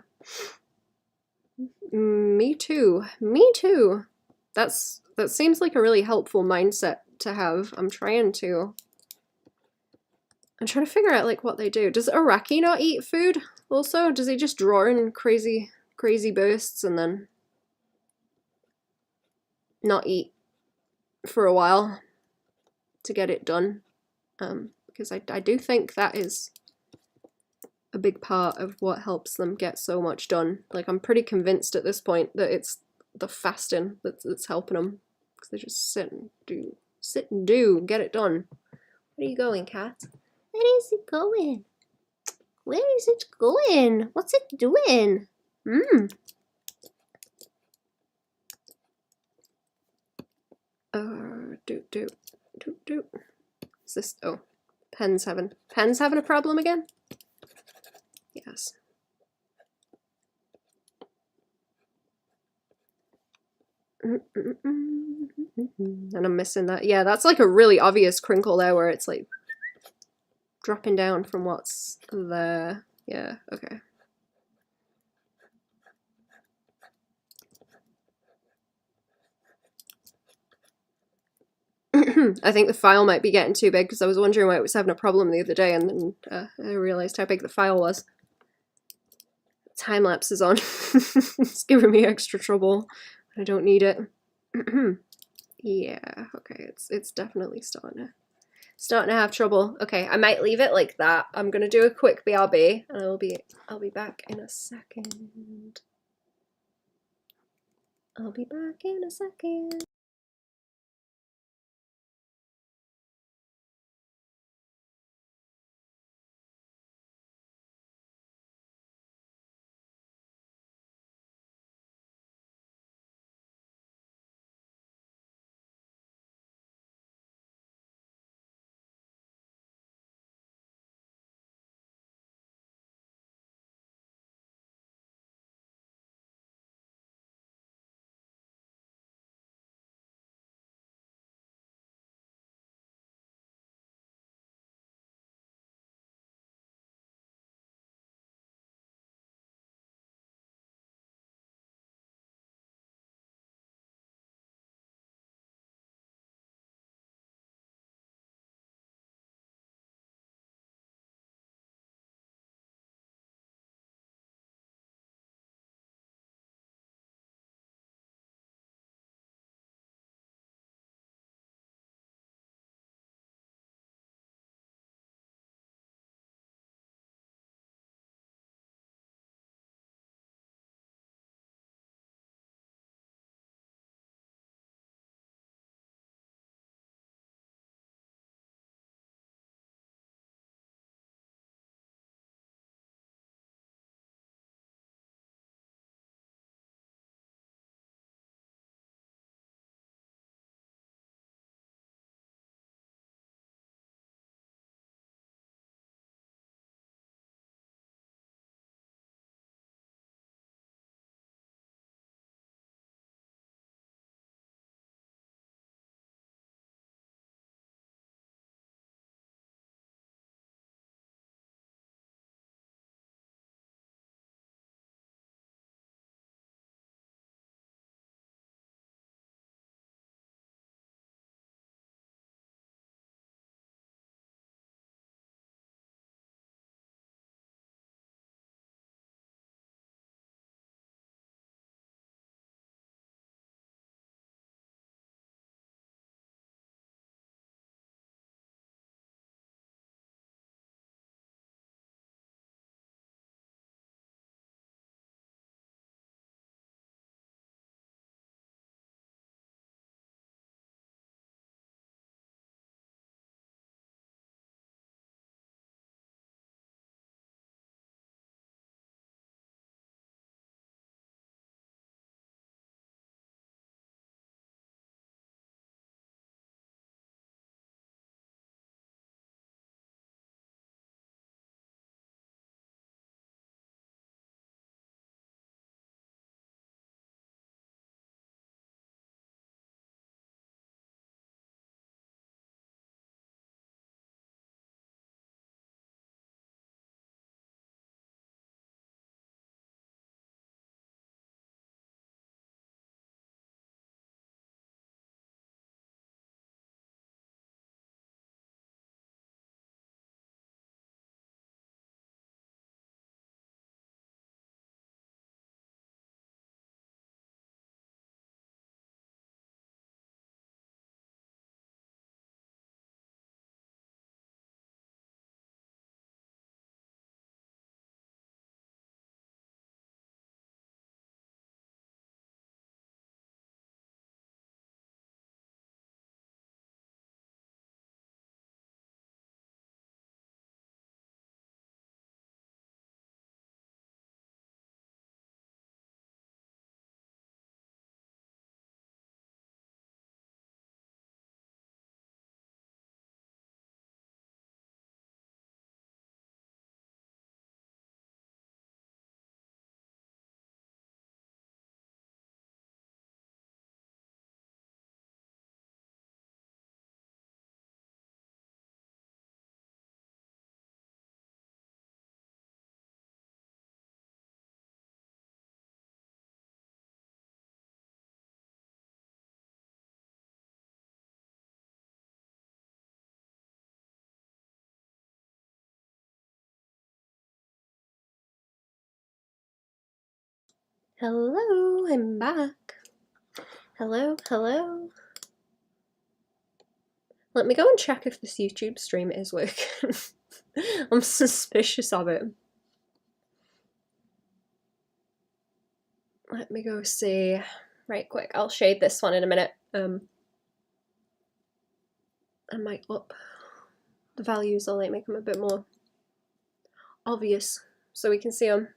Me too. Me too. That seems like a really helpful mindset to have. I'm trying to figure out like what they do. Does Iraqi not eat food also? Does he just draw in crazy bursts and then not eat for a while to get it done? Because I do think that is a big part of what helps them get so much done. Like, I'm pretty convinced at this point that it's the fasting that's helping them, because they just sit and do, get it done. Where are you going, cat? Where is it going? Where is it going? What's it doing? Do. Is this, oh, pen's having a problem again? Yes. And I'm missing that. Yeah, that's like a really obvious crinkle there where it's like dropping down from what's there. Yeah, okay. I think the file might be getting too big because I was wondering why it was having a problem the other day, and then I realized how big the file was. Time lapse is on. It's giving me extra trouble. I don't need it. Yeah, okay, it's definitely starting to have trouble. Okay, I might leave it like that. I'm gonna do a quick BRB and I'll be back in a second. I'll be back in a second. Hello, I'm back. Hello, hello. Let me go and check if this YouTube stream is working. I'm suspicious of it. Let me go see right quick. I'll shade this one in a minute. I might up the values. I'll like make them a bit more obvious so we can see them.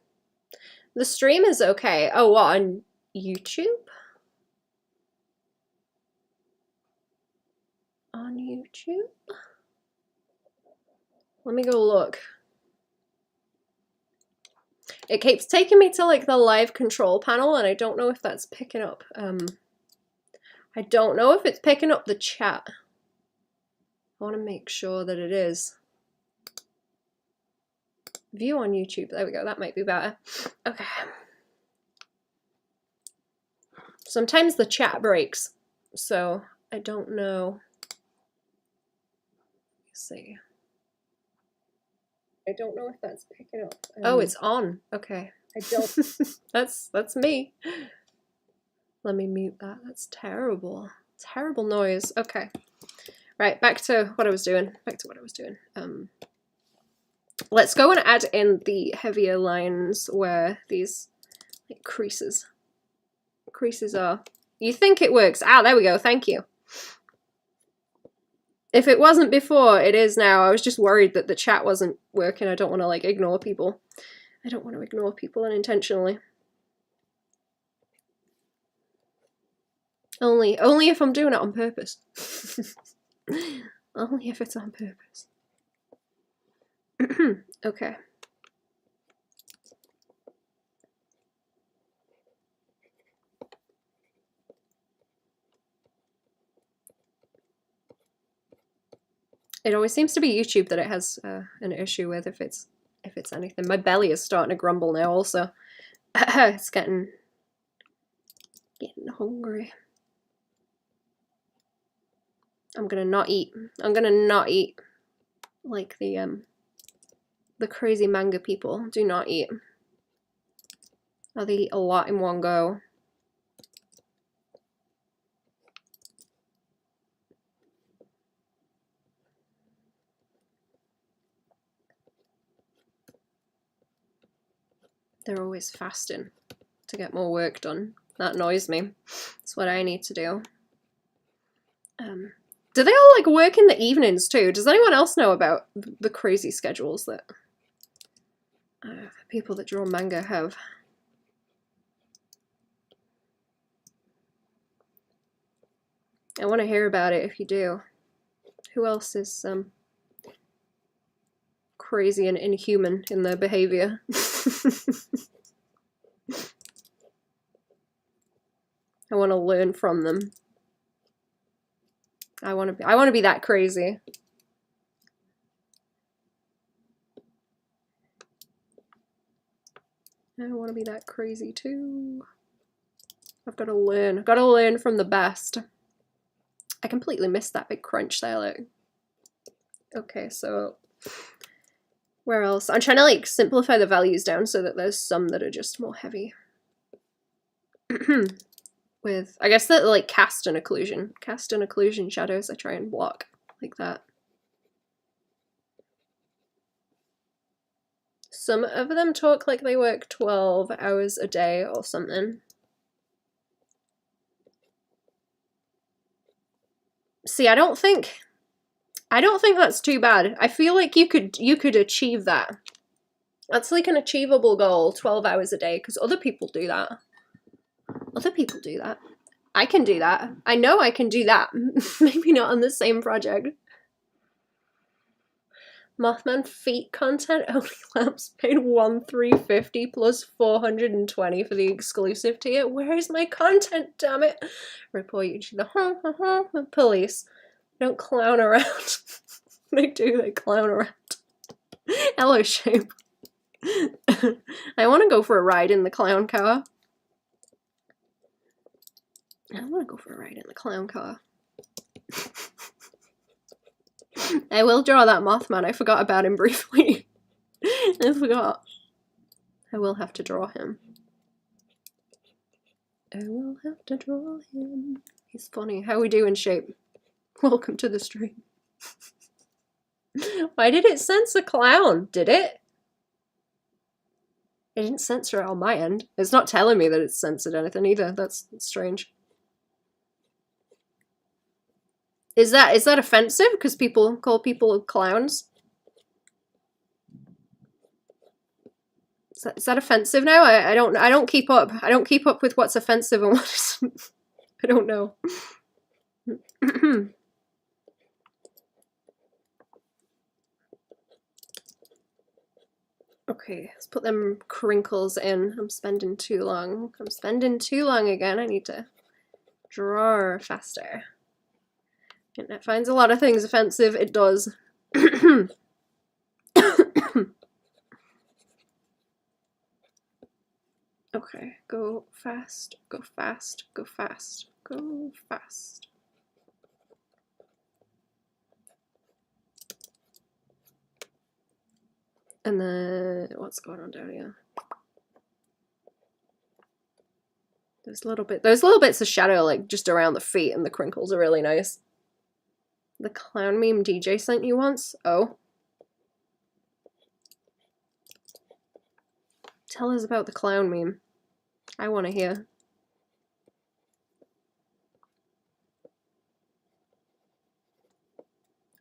The stream is okay. Oh, what, on YouTube? On YouTube? Let me go look. It keeps taking me to like the live control panel and I don't know if that's picking up. I don't know if it's picking up the chat. I want to make sure that it is. View on YouTube. There we go. That might be better. Okay. Sometimes the chat breaks, so I don't know. Let's see. I don't know if that's picking up. Oh, it's on. Okay. I don't. That's me. Let me mute that. That's terrible. Terrible noise. Okay. Right, back to what I was doing. Let's go and add in the heavier lines where these like, creases are. You think it works. Ah, there we go. Thank you. If it wasn't before, it is now. I was just worried that the chat wasn't working. I don't want to like ignore people. I don't want to ignore people unintentionally. Only if I'm doing it on purpose. Only if it's on purpose. Okay. It always seems to be YouTube that it has an issue with if it's anything. My belly is starting to grumble now also. It's getting hungry. I'm gonna not eat. I'm gonna not eat like the crazy manga people do not eat. Oh, they eat a lot in one go. They're always fasting to get more work done. That annoys me. That's what I need to do. Do they all like work in the evenings too? Does anyone else know about the crazy schedules that people that draw manga have? I want to hear about it if you do. Who else is crazy and inhuman in their behavior? I want to learn from them. I want to be that crazy. I want to be that crazy too. I've got to learn. I've got to learn from the best. I completely missed that big crunch there. Like. Okay, so where else? I'm trying to like simplify the values down so that there's some that are just more heavy. With, I guess that like cast and occlusion shadows I try and block like that. Some of them talk like they work 12 hours a day or something. See, I don't think that's too bad. I feel like you could achieve that. That's like an achievable goal, 12 hours a day, because other people do that. Other people do that. I can do that. I know I can do that. Maybe not on the same project. Mothman feet content only lamps paid $1,350 plus $420 for the exclusive tier. Where is my content, damn it? Report you to the police. Don't clown around. They do, they clown around. Hello, Shape. I want to go for a ride in the clown car. I want to go for a ride in the clown car. I will draw that Mothman. I forgot about him briefly. I forgot. I will have to draw him. I will have to draw him. He's funny. How we doing, Shape? Welcome to the stream. Why did it censor clown? Did it? It didn't censor it on my end. It's not telling me that it's censored anything either. That's strange. Is that offensive? Because people call people clowns? Is that offensive now? I don't keep up. I don't keep up with what's offensive and what isn't. I don't know. Okay, let's put them crinkles in. I'm spending too long. I'm spending too long again. I need to draw faster. Internet finds a lot of things offensive. It does. Okay, go fast, go fast, go fast, go fast. And then, what's going on down here? Those little bits of shadow, like, just around the feet, and the crinkles are really nice. The clown meme DJ sent you once? Oh. Tell us about the clown meme. I want to hear.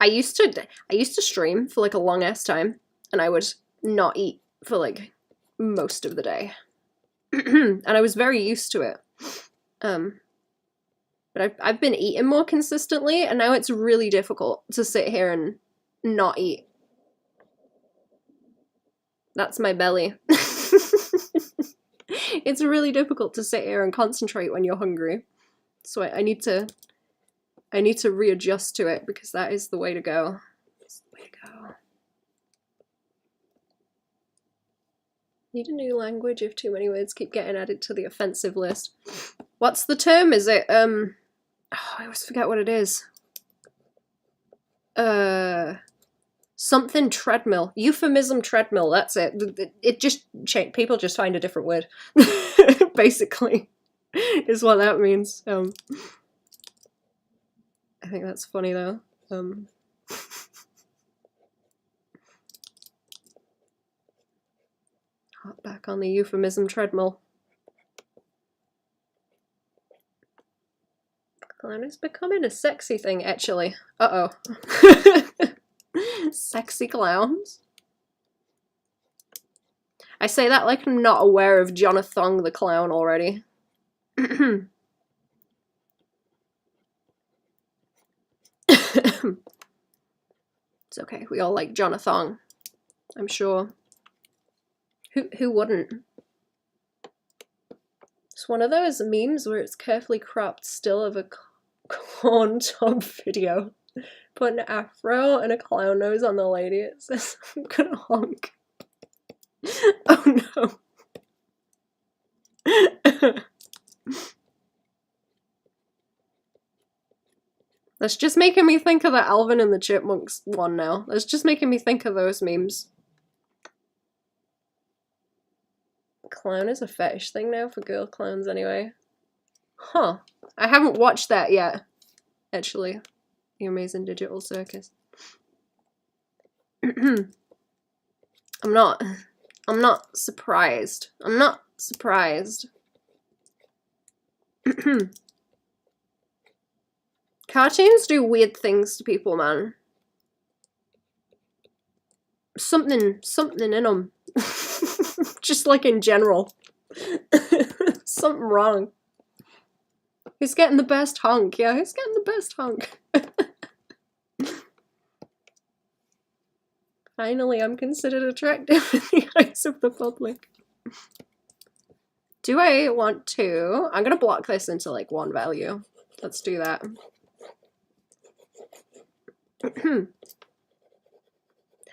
I used to stream for like a long ass time, and I would not eat for like most of the day. And I was very used to it. But I've been eating more consistently, and now it's really difficult to sit here and not eat. That's my belly. It's really difficult to sit here and concentrate when you're hungry. So I need to readjust to it, because that is the way to go. That's the way to go. Need a new language if too many words keep getting added to the offensive list. What's the term? Is it, oh, I always forget what it is. Something treadmill. Euphemism treadmill, that's it. It just, people just find a different word. Basically, is what that means. I think that's funny though. Hop back on the euphemism treadmill. Clown is becoming a sexy thing, actually. Uh-oh. Sexy clowns? I say that like I'm not aware of Jonathan the Clown already. It's okay, we all like Jonathan, I'm sure. Who wouldn't? It's one of those memes where it's carefully cropped still of a corn top video. Put an afro and a clown nose on the lady. It says, I'm gonna honk. Oh no. That's just making me think of the Alvin and the Chipmunks one now. That's just making me think of those memes. Clown is a fetish thing now for girl clowns anyway. Huh. I haven't watched that yet, actually. The Amazing Digital Circus. I'm not surprised. I'm not surprised. Cartoons do weird things to people, man. Something in them. Just like in general. Something wrong. Who's getting the best honk? Yeah, who's getting the best honk? Finally, I'm considered attractive in the eyes of the public. Do I want to? I'm gonna block this into like one value. Let's do that.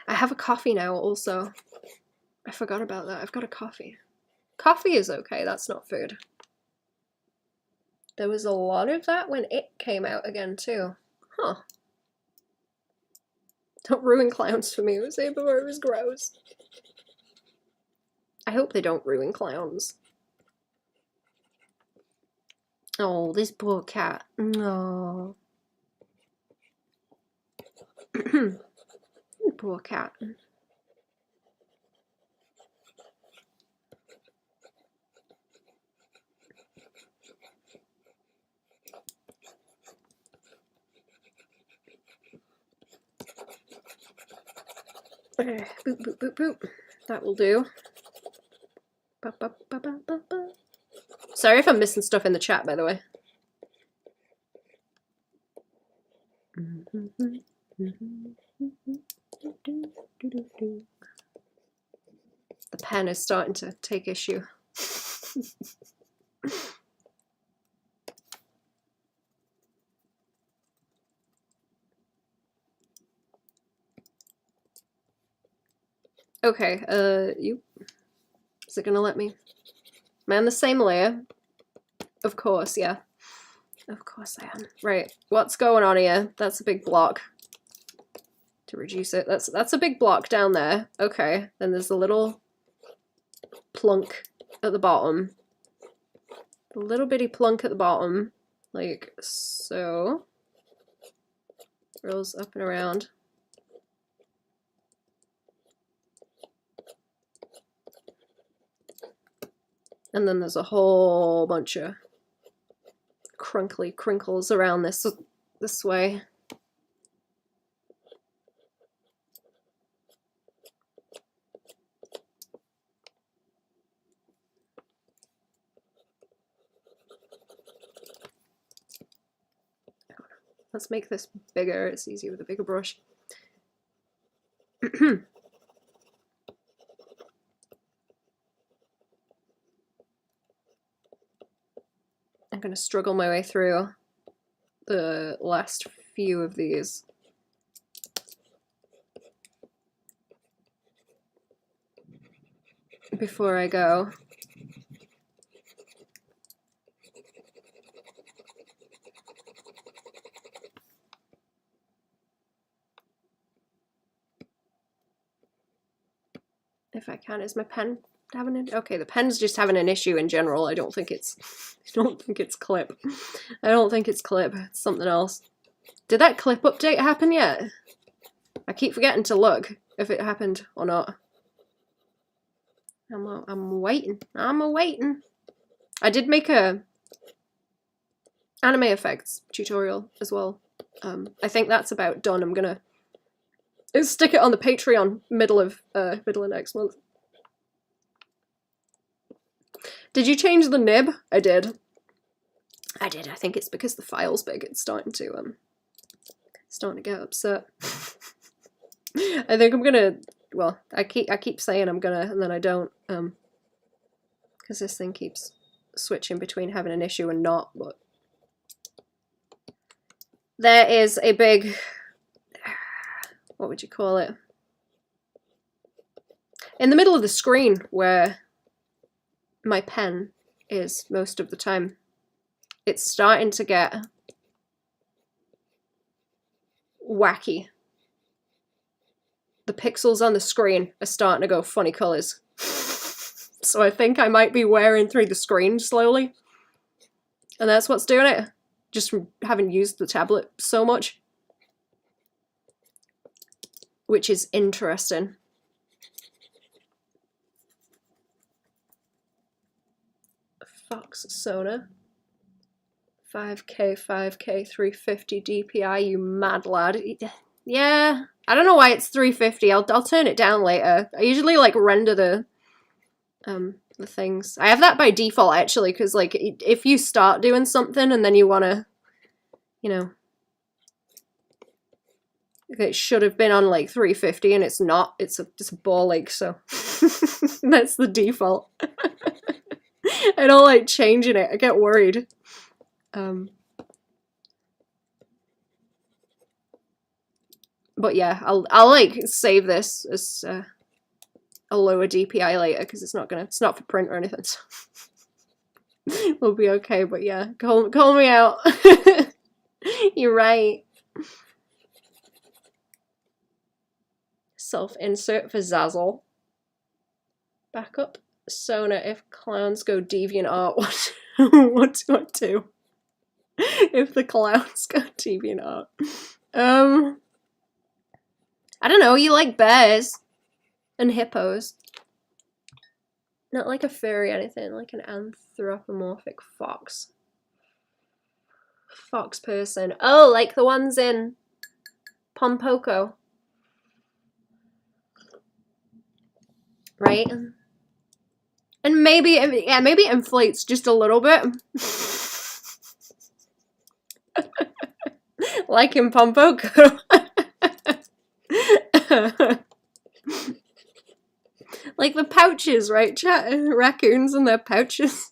I have a coffee now also. I forgot about that. I've got a coffee. Coffee is okay, that's not food. There was a lot of that when it came out again too. Huh. Don't ruin clowns for me. It was before it was gross. I hope they don't ruin clowns. Oh, this poor cat. No. Poor cat. Boop, boop, boop, boop. That will do. Ba, ba, ba, ba, ba, ba. Sorry if I'm missing stuff in the chat, by the way. The pen is starting to take issue. Okay, is it gonna let me? Am I on the same layer? Of course, yeah. Of course I am. Right, what's going on here? That's a big block. To reduce it, that's a big block down there. Okay, then there's a little plunk at the bottom. A little bitty plunk at the bottom, like so. Rolls up and around. And then there's a whole bunch of crinkly crinkles around this way. Let's make this bigger. It's easier with a bigger brush. I'm going to struggle my way through the last few of these. Before I go. If I can, is my pen having it? Okay, the pen's just having an issue in general. I don't think it's clip. I don't think it's clip. It's something else. Did that clip update happen yet? I keep forgetting to look if it happened or not. I'm waiting. I'm waiting. I did make a anime effects tutorial as well. I think that's about done. I'm gonna stick it on the Patreon middle of next month. Did you change the nib? I did. I did. I think it's because the file's big. It's starting to get upset. I think I'm gonna. Well, I keep saying I'm gonna, and then I don't. Because this thing keeps switching between having an issue and not. But there is a big. What would you call it? In the middle of the screen where my pen is most of the time, it's starting to get wacky. The pixels on the screen are starting to go funny colours. So I think I might be wearing through the screen slowly. And that's what's doing it. Just from having used the tablet so much. Which is interesting. Fox Sona. 5K, 350 DPI, you mad lad. Yeah, I don't know why it's 350. I'll turn it down later. I usually like render the things. I have that by default actually, because like if you start doing something and then you want to, you know, it should have been on like 350 and it's not. It's a ball ache, so that's the default. I don't like changing it. I get worried. But yeah, I'll like save this as a lower DPI later because it's not for print or anything. So we'll be okay. But yeah, call me out. You're right. Self-insert for Zazzle. Backup. Sona, if clowns go DeviantArt, what do I do? If the clowns go DeviantArt. I don't know, you like bears and hippos. Not like a furry or anything, like an anthropomorphic fox. Fox person. Oh, like the ones in Pompoko. Right? And maybe, yeah, maybe it inflates just a little bit. Like in Pompoko. Like the pouches, right, chat? Raccoons and their pouches.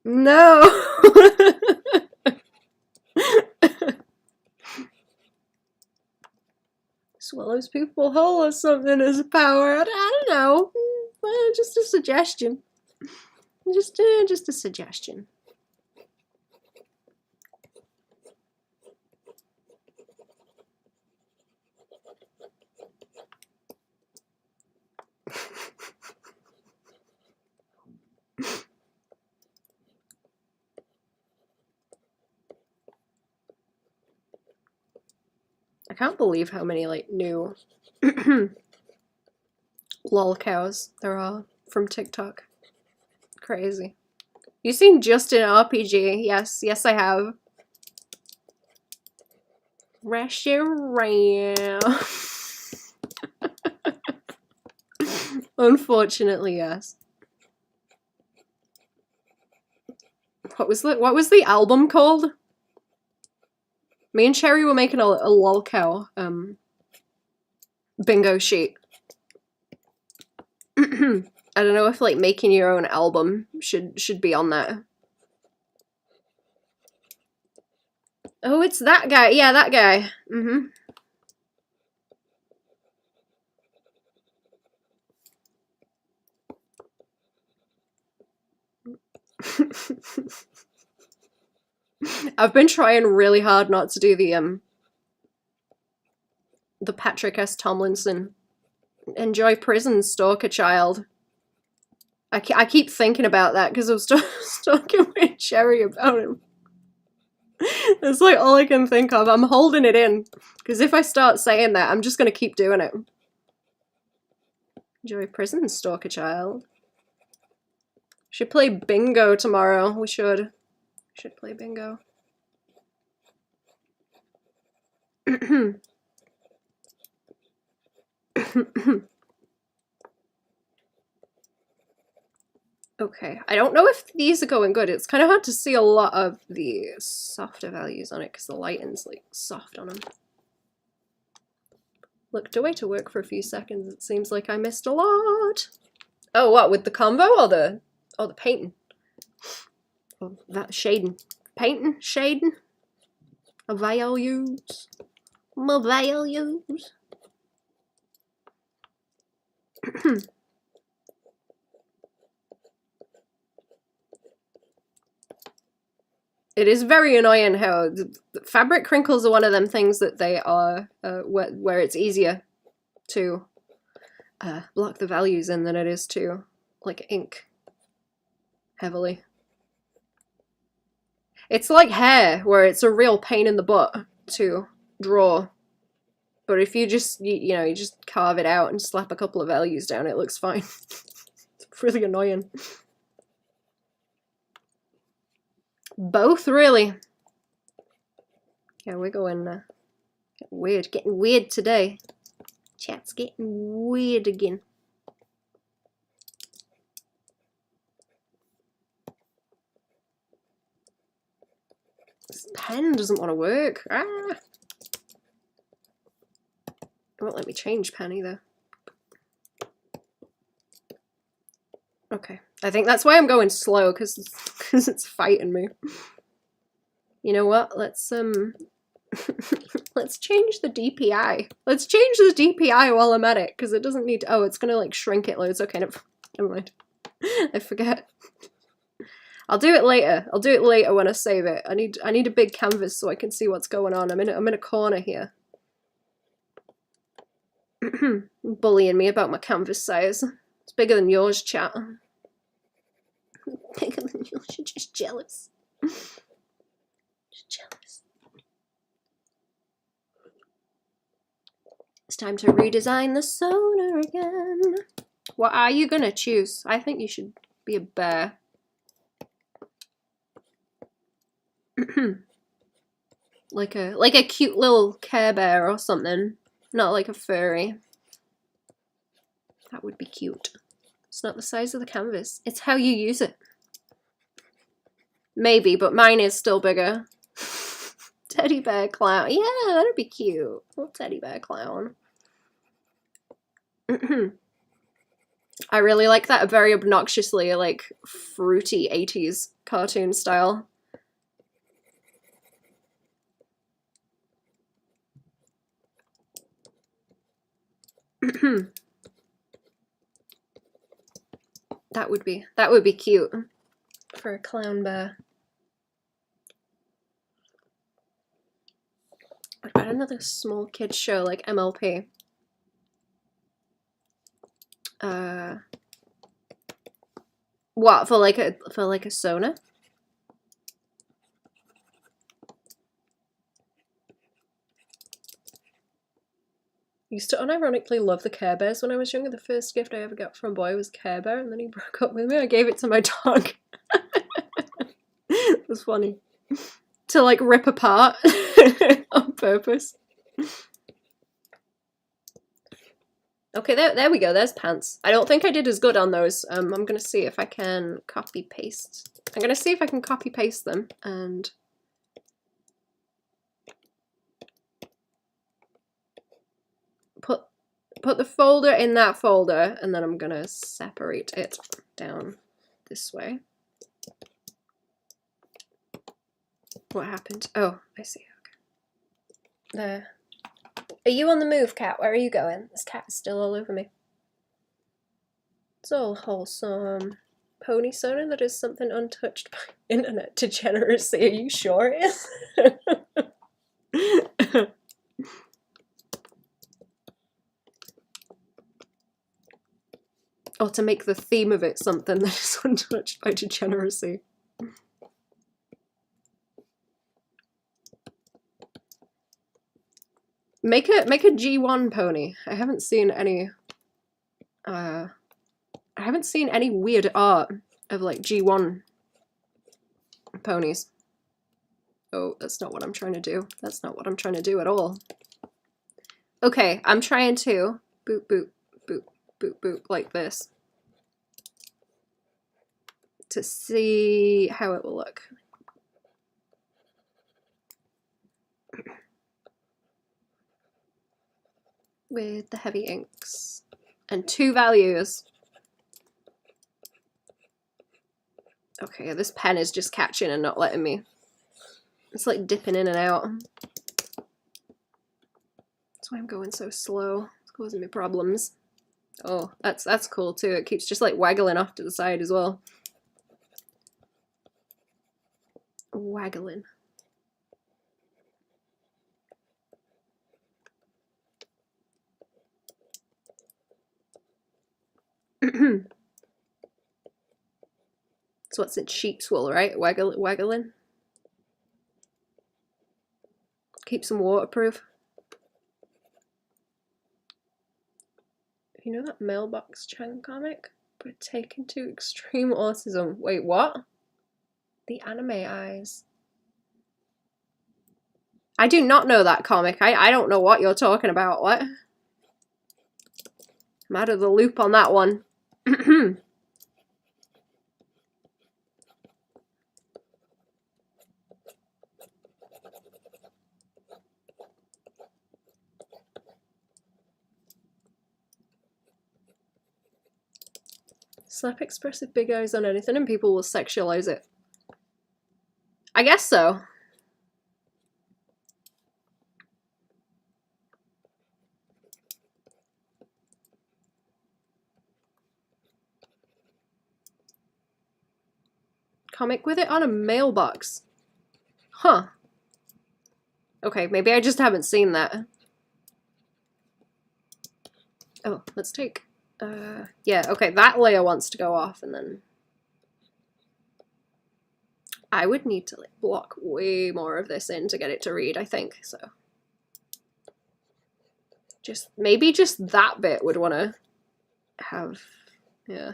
No! Swallows people whole or something as a power. I don't know. Just a suggestion. Just a suggestion. I can't believe how many like new lol cows there are from TikTok. Crazy. You seen Justin RPG? Yes, yes I have. Ram. Unfortunately, yes. What was the album called? Me and Cherry were making a lolcow bingo sheet. I don't know if like making your own album should be on that. Oh, it's that guy. Yeah, that guy. I've been trying really hard not to do the Patrick S. Tomlinson enjoy prison, stalk a child. I keep thinking about that because I was talking with Cherry about him. That's like all I can think of. I'm holding it in because if I start saying that, I'm just gonna keep doing it. Enjoy prison, stalk a child. Should play bingo tomorrow. We should play bingo. Okay, I don't know if these are going good. It's kind of hard to see a lot of the softer values on it because the lighting's like soft on them. Looked away to work for a few seconds. It seems like I missed a lot. Oh, what, with the combo or the painting? Oh, that shading. Painting? Shading? Values. My values. It is very annoying how the fabric crinkles are one of them things that they are where it's easier to block the values in than it is to like ink heavily. It's like hair where it's a real pain in the butt to draw, but if you just you know, you just carve it out and slap a couple of values down, it looks fine. It's really annoying. Both, really. Yeah, we're going getting weird today. Chat's getting weird again. This pen doesn't want to work. Ah! It won't let me change pen either. Okay, I think that's why I'm going slow, because it's fighting me. You know what? Let's let's change the DPI. Let's change the DPI while I'm at it, because it doesn't need to, oh, it's gonna like shrink it loads. Okay, never mind. I forget. I'll do it later. I'll do it later when I save it. I need a big canvas so I can see what's going on. I'm in a corner here. Bullying me about my canvas size. It's bigger than yours, chat. Bigger than yours, you're just jealous. Just jealous. It's time to redesign the sonar again. What are you gonna choose? I think you should be a bear. like a cute little Care Bear or something. Not like a furry. That would be cute. It's not the size of the canvas. It's how you use it. Maybe, but mine is still bigger. Teddy bear clown. Yeah, that'd be cute. Little teddy bear clown. I really like that very obnoxiously, like, fruity 80s cartoon style. That would be cute for a clown bear. What about another small kid show like MLP? What, for like a Sona? I used to unironically love the Care Bears when I was younger. The first gift I ever got from a boy was Care Bear, and then he broke up with me. I gave it to my dog. It was funny. To like rip apart on purpose. Okay, there we go. There's pants. I don't think I did as good on those. I'm gonna see if I can copy paste. I'm gonna see if I can copy paste them and put the folder in that folder, and then I'm gonna separate it down this way. What happened? Oh, I see. Okay. There. Are you on the move, cat? Where are you going? This cat is still all over me. It's all wholesome. Pony Sona, that is something untouched by internet degeneracy. Are you sure it is? Or to make the theme of it something that is untouched by degeneracy. Make a G1 pony. I haven't seen any weird art of like G1 ponies. Oh, that's not what I'm trying to do. That's not what I'm trying to do at all. Okay, I'm trying to boop boop boop boop boop like this to see how it will look. With the heavy inks and 2 values. Okay, this pen is just catching and not letting me. It's like dipping in and out. That's why I'm going so slow. It's causing me problems. Oh, that's cool too. It keeps just like waggling off to the side as well. Waggling. So what's in sheep's wool, right? Waggling. Keeps them waterproof. You know that Mailbox Chang comic? But taken to extreme autism. Wait, what? The anime eyes. I do not know that comic. I don't know what you're talking about. What? I'm out of the loop on that one. Slap expressive big eyes on anything and people will sexualize it. I guess so. Comic with it on a mailbox. Huh. Okay, maybe I just haven't seen that. Oh, let's take, yeah, okay, that layer wants to go off, and then I would need to like block way more of this in to get it to read, I think, so. Maybe just that bit would want to have, yeah,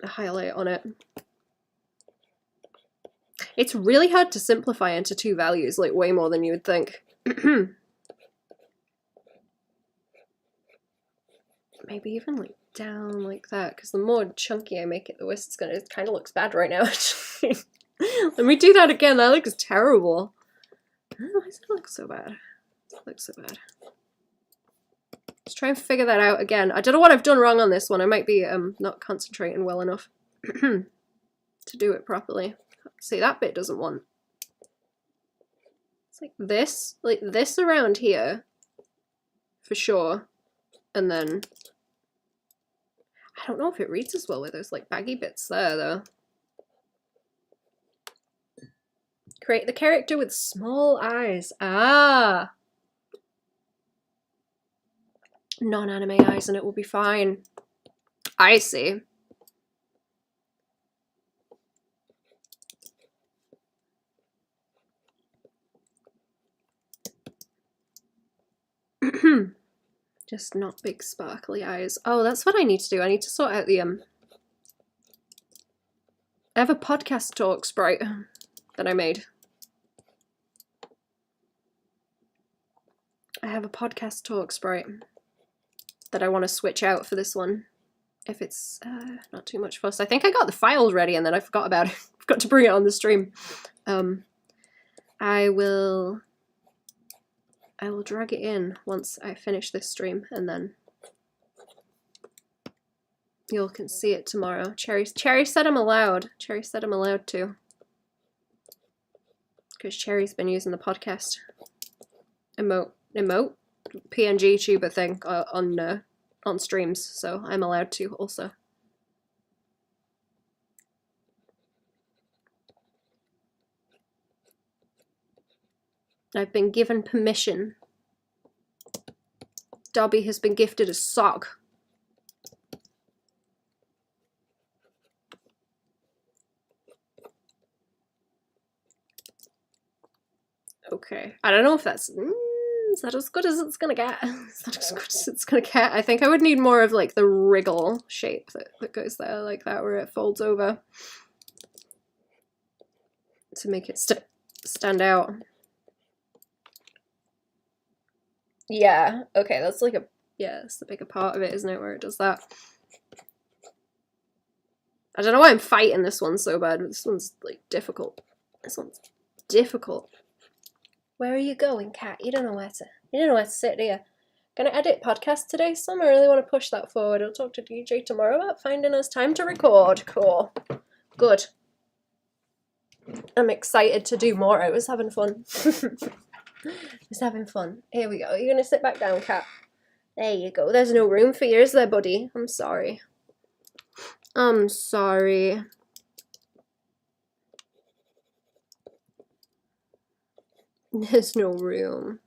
a highlight on it. It's really hard to simplify into 2 values, like way more than you would think. Maybe even like down like that, because the more chunky I make it, the worse it's gonna. It kind of looks bad right now, actually. Let me do that again. That looks terrible. Why does it look so bad? It looks so bad. Let's try and figure that out again. I don't know what I've done wrong on this one. I might be not concentrating well enough to do it properly. See, that bit doesn't want. It's like this around here, for sure, and then I don't know if it reads as well with those like baggy bits there though. Create the character with small eyes. Ah, non-anime eyes, and it will be fine. I see. Just not big sparkly eyes. Oh, that's what I need to do. I need to sort out the I have a podcast talk sprite that I made. I have a podcast talk sprite that I want to switch out for this one, if it's not too much fuss. I think I got the files ready and then I forgot about it. Forgot to bring it on the stream. I will drag it in once I finish this stream, and then you all can see it tomorrow. Cherry said I'm allowed. Cherry said I'm allowed to, because Cherry's been using the podcast emote PNG tuber thing on streams, so I'm allowed to also. I've been given permission. Dobby has been gifted a sock. Okay, I don't know if that's... is that as good as it's gonna get? Is that as good as it's gonna get? I think I would need more of like the wriggle shape that goes there like that, where it folds over, to make it stand out. Yeah, okay, that's like that's the bigger part of it, isn't it, where it does that. I don't know why I'm fighting this one so bad, but this one's like difficult. This one's difficult. Where are you going, cat? You don't know where to sit, do you? Gonna edit podcast today, Sam. I really want to push that forward. I'll talk to DJ tomorrow about finding us time to record. Cool. Good. I'm excited to do more. I was having fun. Just having fun. Here we go. You're gonna sit back down, cat. There you go. There's no room for you, is there, buddy? I'm sorry. I'm sorry. There's no room.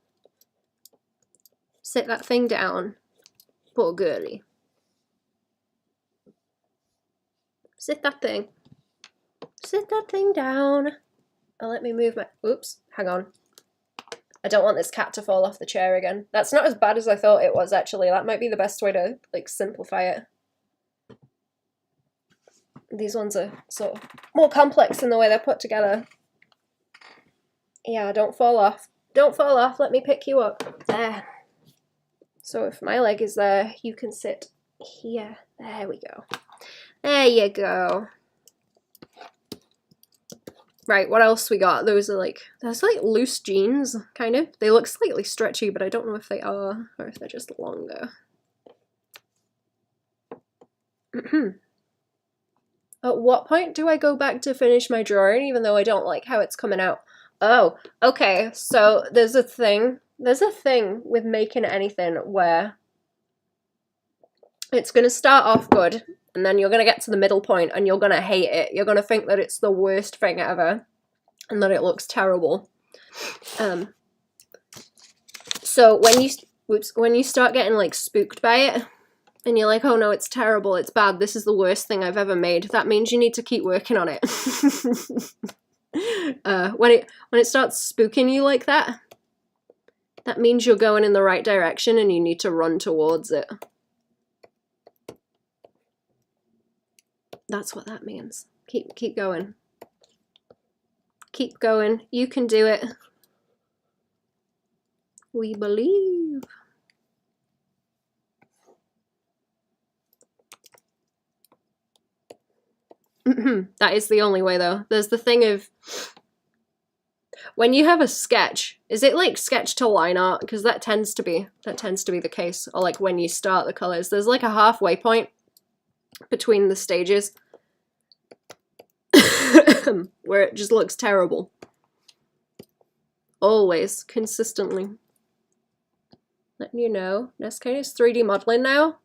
Sit that thing down. Poor girlie. Sit that thing. Sit that thing down. Oh, let me move my... Oops. Hang on. I don't want this cat to fall off the chair again. That's not as bad as I thought it was, actually. That might be the best way to, like, simplify it. These ones are sort of more complex in the way they're put together. Yeah, don't fall off. Don't fall off. Let me pick you up. There. So if my leg is there, you can sit here. There we go. There you go. Right, what else we got? Those are like, there's like loose jeans, kind of. They look slightly stretchy, but I don't know if they are, or if they're just longer. At what point do I go back to finish my drawing, even though I don't like how it's coming out? Oh, okay, so there's a thing with making anything where it's gonna start off good, and then you're going to get to the middle point and you're going to hate it. You're going to think that it's the worst thing ever and that it looks terrible. So when Whoops, when you start getting like spooked by it, and you're like, oh no, it's terrible, it's bad, this is the worst thing I've ever made, that means you need to keep working on it. When it starts spooking you like that, that means you're going in the right direction and you need to run towards it. That's what that means. Keep going. Keep going. You can do it. We believe. That is the only way though. There's the thing of when you have a sketch, is it like sketch to line art? Because that tends to be the case. Or like when you start the colors, there's like a halfway point between the stages where it just looks terrible. Always, consistently. Letting you know, Nescane is 3D modeling now.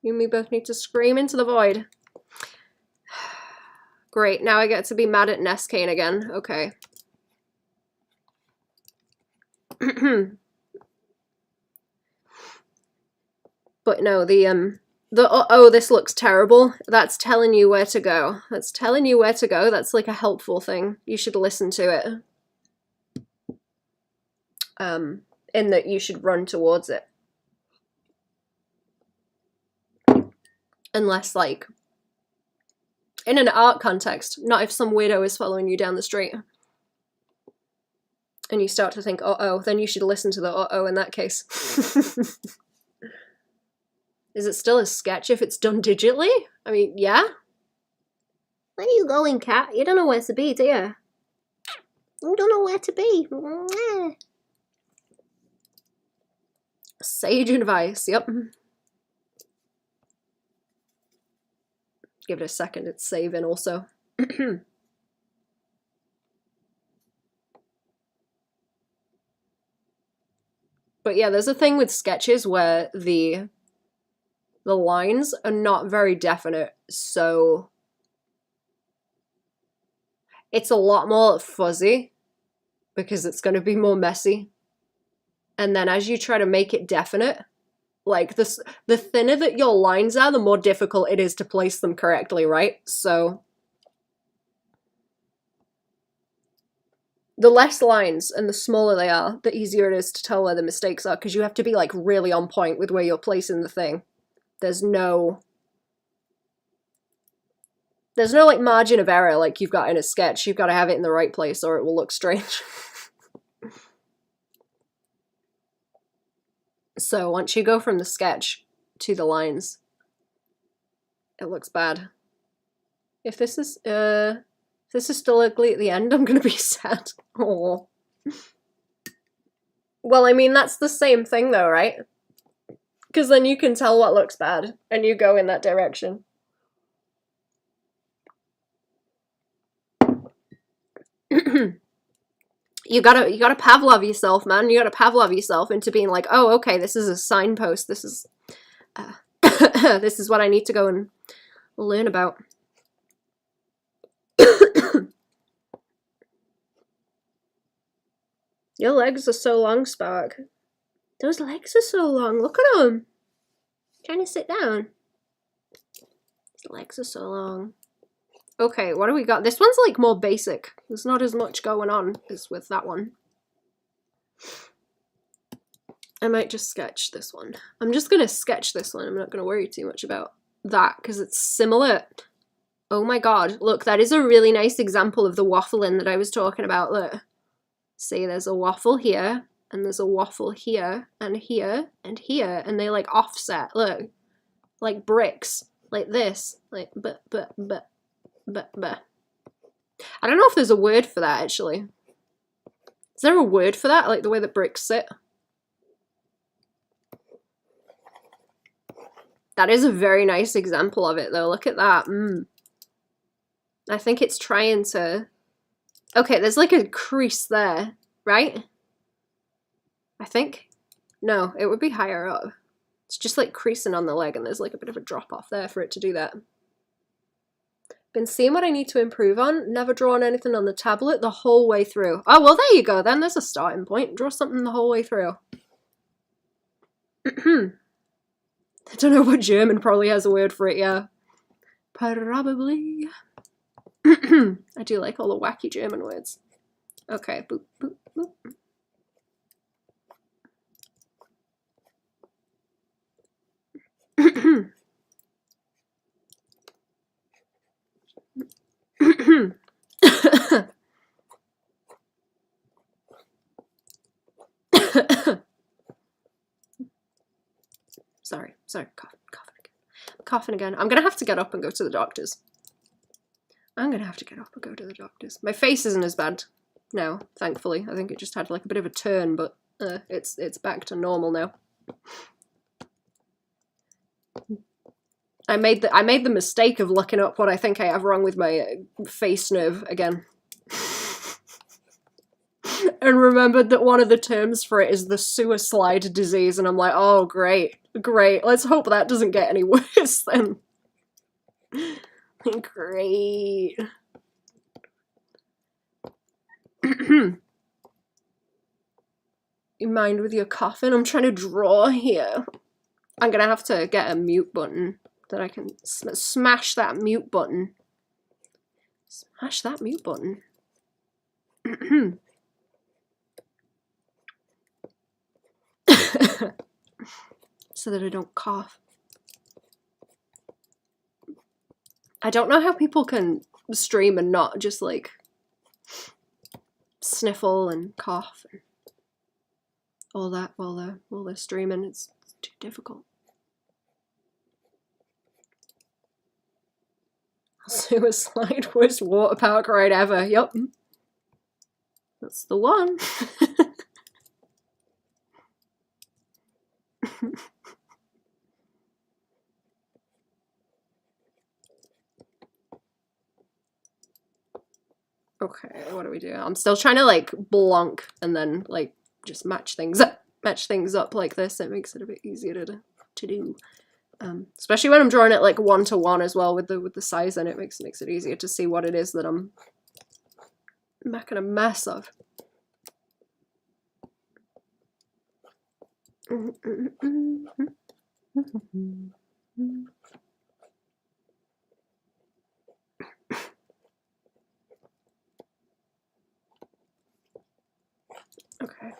You and me both need to scream into the void. Great, now I get to be mad at Nescane again. Okay. But no, oh, this looks terrible. That's telling you where to go. That's telling you where to go. That's like a helpful thing. You should listen to it. In that you should run towards it. Unless, like, in an art context, not if some weirdo is following you down the street. And you start to think, uh-oh, then you should listen to the uh-oh in that case. Is it still a sketch if it's done digitally? I mean, yeah? Where are you going, cat? You don't know where to be, do you? You don't know where to be. Sage advice, yep. Give it a second, it's saving also. But yeah, there's a thing with sketches where the lines are not very definite, so it's a lot more fuzzy because it's going to be more messy. And then as you try to make it definite, like the thinner that your lines are, the more difficult it is to place them correctly, right? So the less lines and the smaller they are, the easier it is to tell where the mistakes are, because you have to be like really on point with where you're placing the thing. There's no like margin of error like you've got in a sketch. You've got to have it in the right place or it will look strange. So once you go from the sketch to the lines, it looks bad. If this is still ugly at the end, I'm gonna be sad. Oh. Well, I mean, that's the same thing though, right? Because then you can tell what looks bad and you go in that direction. You gotta Pavlov yourself, man. You gotta Pavlov yourself into being like, oh, okay, this is a signpost. This is this is what I need to go and learn about. Your legs are so long, Spark. Those legs are so long. Look at them. Trying to sit down. His legs are so long. Okay, what do we got? This one's like more basic. There's not as much going on as with that one. I might just sketch this one. I'm just gonna sketch this one. I'm not gonna worry too much about that because it's similar. Oh my god, look, that is a really nice example of the waffling that I was talking about. Look. See, there's a waffle here, and there's a waffle here, and here, and here, and they like offset. Look. Like bricks. Like this. Like but. I don't know if there's a word for that, actually. Is there a word for that? Like the way that bricks sit? That is a very nice example of it, though. Look at that. I think it's trying to... Okay, there's like a crease there, right? I think? No, it would be higher up. It's just like creasing on the leg, and there's like a bit of a drop off there for it to do that. Been seeing what I need to improve on. Never drawn anything on the tablet the whole way through. Oh, well, there you go then. There's a starting point. Draw something the whole way through. I don't know what German probably has a word for it, yeah. Probably. I do like all the wacky German words. Okay, boop, boop, boop. Sorry, coughing again. I'm gonna have to get up and go to the doctors. My face isn't as bad now, thankfully. I think it just had like a bit of a turn, but it's back to normal now. I made the mistake of looking up what I think I have wrong with my face nerve again. And remembered that one of the terms for it is the suicide disease, and I'm like, oh great, let's hope that doesn't get any worse then. Great. You mind with your coughing? I'm trying to draw here. I'm gonna have to get a mute button that I can smash that mute button. Smash that mute button. So that I don't cough. I don't know how people can stream and not just like sniffle and cough and all that while they're streaming. It's too difficult. Suicide worst water park ride ever. Yup. That's the one. Okay, what do we do? I'm still trying to like blonk and then like just match things up like this. It makes it a bit easier to do. Especially when I'm drawing it like 1-to-1 as well with the size in it, makes it easier to see what it is that I'm making a mess of. Okay,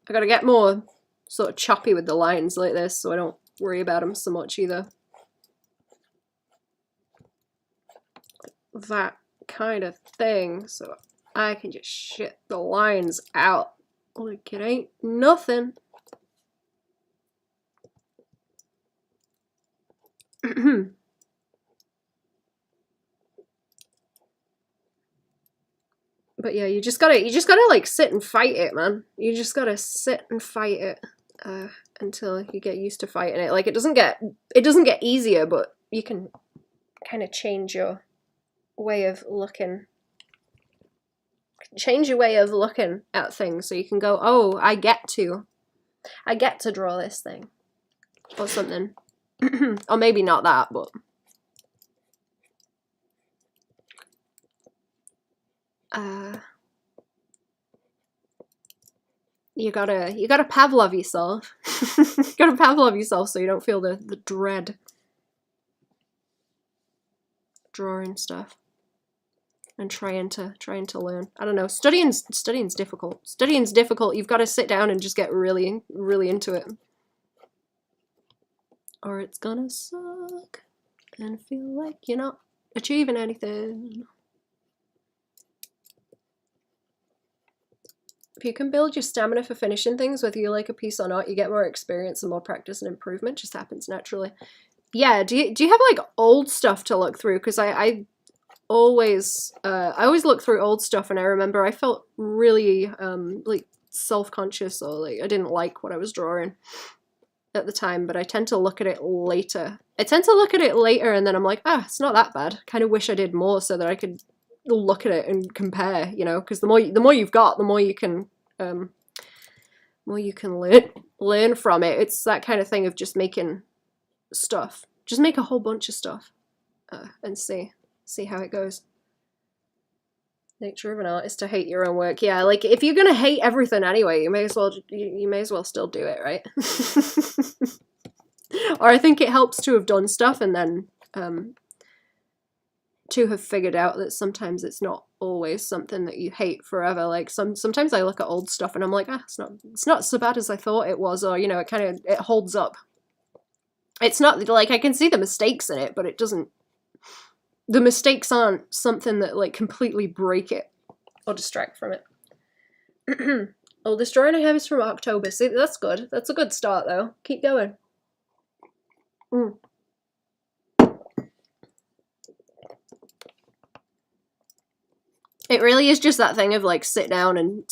I gotta get more sort of choppy with the lines like this so I don't worry about them so much either. That kind of thing, so I can just shit the lines out like it ain't nothing. But yeah, you just gotta like sit and fight it, man. You just gotta sit and fight it until you get used to fighting it. Like it doesn't get easier, but you can kind of change your way of looking. Change your way of looking at things so you can go, oh, I get to draw this thing or something. Or maybe not that, but you gotta Pavlov yourself. You gotta Pavlov yourself so you don't feel the dread drawing stuff and trying to learn. I don't know. Studying's difficult. Studying's difficult. You've got to sit down and just get really into it, or it's gonna suck and feel like you're not achieving anything. If you can build your stamina for finishing things, whether you like a piece or not, you get more experience and more practice and improvement. Just happens naturally. Yeah, do you have like old stuff to look through? Because I always look through old stuff, and I remember I felt really like self-conscious, or like I didn't like what I was drawing at the time, but I tend to look at it later. And then I'm like, it's not that bad. Kind of wish I did more so that I could look at it and compare, you know, because the more you've got, the more you can learn from it. It's that kind of thing of just making stuff. Just make a whole bunch of stuff and see how it goes. Nature of an artist to hate your own work. Yeah, like if you're gonna hate everything anyway, you may as well still do it, right? Or I think it helps to have done stuff and then to have figured out that sometimes it's not always something that you hate forever. Like sometimes I look at old stuff and I'm like, it's not so bad as I thought it was, or you know, it holds up. It's not like I can see the mistakes in it, but it doesn't. The mistakes aren't something that like completely break it or distract from it. Oldest drawing I have is from October. See, that's good. That's a good start though. Keep going. It really is just that thing of like sit down and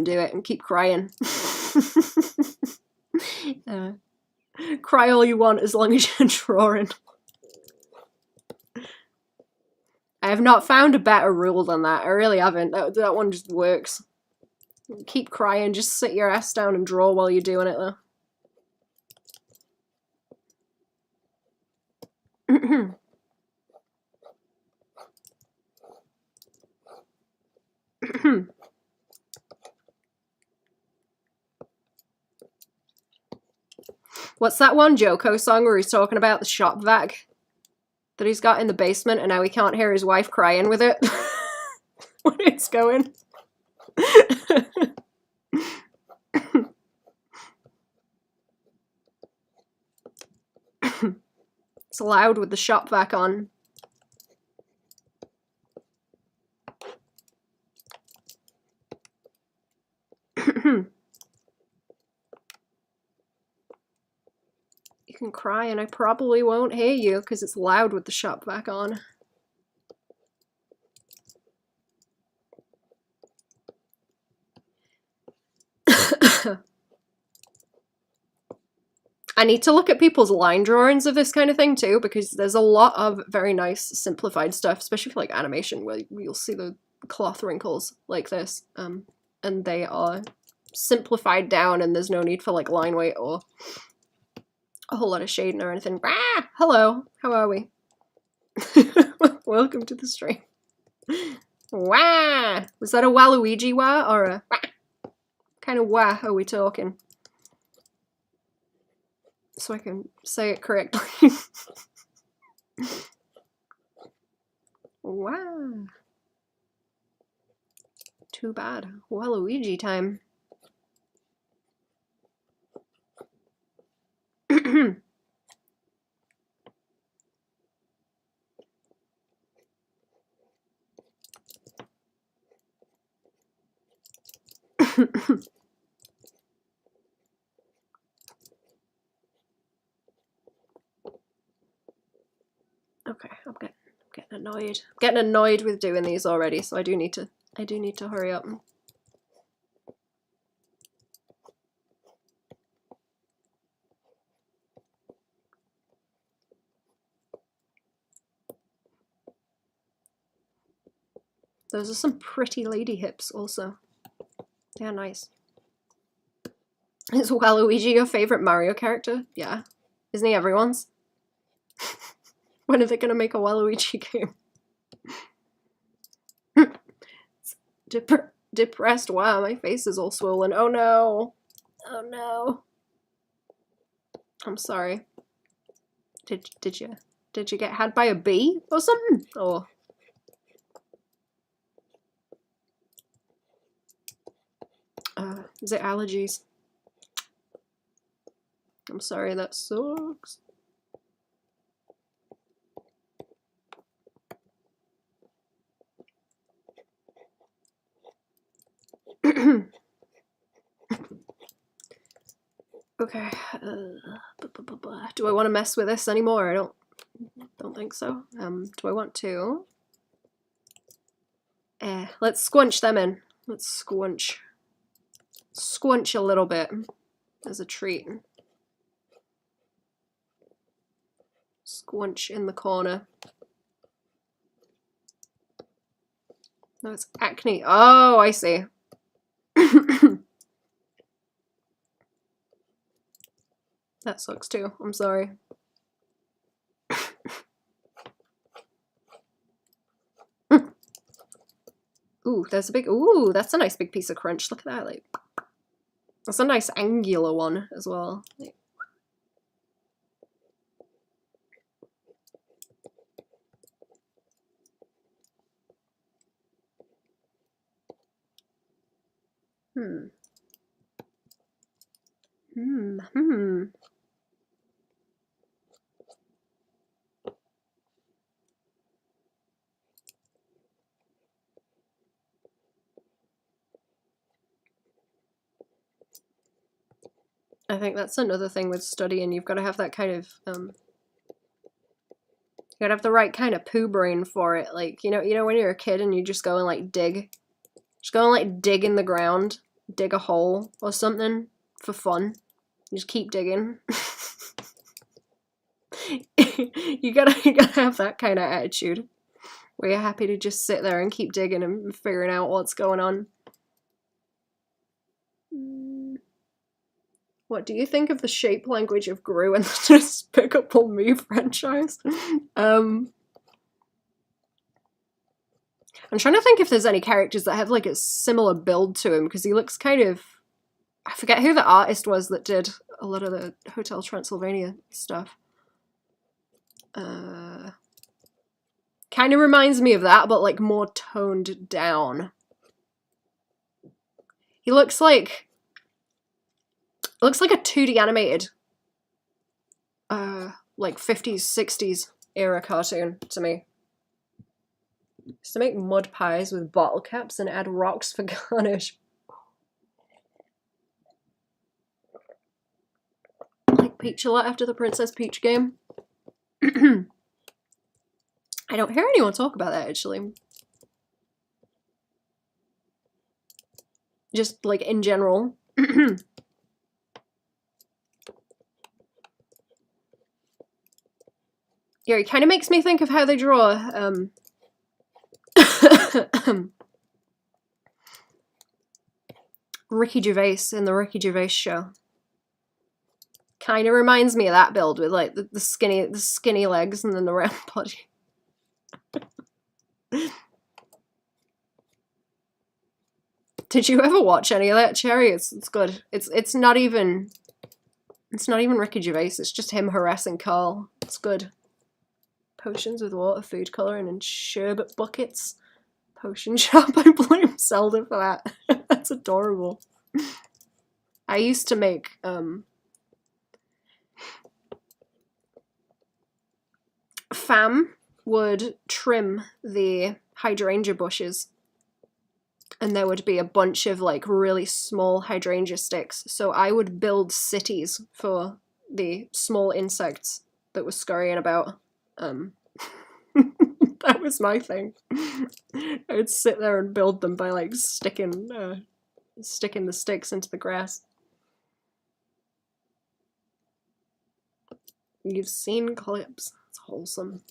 do it and keep crying. Cry all you want as long as you're drawing. I have not found a better rule than that. I really haven't. That one just works. Keep crying, just sit your ass down and draw while you're doing it though. What's that one Joko song where he's talking about the shop vac that he's got in the basement and now he can't hear his wife crying with it when it's going? It's loud with the shop vac on. You can cry and I probably won't hear you because it's loud with the shop vac on. I need to look at people's line drawings of this kind of thing too, because there's a lot of very nice simplified stuff, especially for like animation, where you'll see the cloth wrinkles like this, and they are simplified down and there's no need for like line weight or a whole lot of shading or anything. Ah, hello, how are we? Welcome to the stream. Wah! Was that a Waluigi wah or a wah? Kind of wah are we talking? So I can say it correctly. Wow. Too bad. Waluigi time. Okay, I'm getting annoyed. I'm getting annoyed with doing these already, so I do need to hurry up. Those are some pretty lady hips also. They're nice. Is Waluigi your favorite Mario character? Yeah. Isn't he everyone's? When are they gonna make a Waluigi game? Depressed. Wow, my face is all swollen. Oh no. Oh no. I'm sorry. Did you get had by a bee or something? Or is it allergies? I'm sorry, that sucks. Okay. Do I want to mess with this anymore? I don't think so. Do I want to? Let's squunch them in. Let's squunch a little bit as a treat. Squunch in the corner. No, it's acne. Oh, I see. That sucks too. I'm sorry. Ooh, there's a big, ooh, that's a nice big piece of crunch. Look at that, like, that's a nice angular one as well. Like, I think that's another thing with studying. You've got to have that kind of, you gotta have the right kind of poo brain for it. Like, you know when you're a kid and you just go and like dig? Just go and like dig in the ground, dig a hole or something for fun. You just keep digging. you gotta have that kind of attitude where you're happy to just sit there and keep digging and figuring out what's going on. What do you think of the shape language of Gru and the Despicable Me franchise? I'm trying to think if there's any characters that have like a similar build to him, because he looks kind of... I forget who the artist was that did a lot of the Hotel Transylvania stuff. Kind of reminds me of that, but like more toned down. He looks like... It looks like a 2D animated, like 50s, 60s era cartoon to me. Used to make mud pies with bottle caps and add rocks for garnish. Like Peach a lot after the Princess Peach game. I don't hear anyone talk about that, actually. Just, like, in general. Yeah, it kind of makes me think of how they draw, Ricky Gervais in the Ricky Gervais show. Kind of reminds me of that build with, like, the skinny legs and then the round body. Did you ever watch any of that, Cherry? It's good. It's not even Ricky Gervais. It's just him harassing Carl. It's good. Potions with water, food colouring, and sherbet buckets. Potion shop. I blame Zelda for that. That's adorable. I used to make Fam would trim the hydrangea bushes, and there would be a bunch of like really small hydrangea sticks, so I would build cities for the small insects that were scurrying about. That was my thing. I would sit there and build them by like sticking the sticks into the grass. You've seen clips. It's wholesome.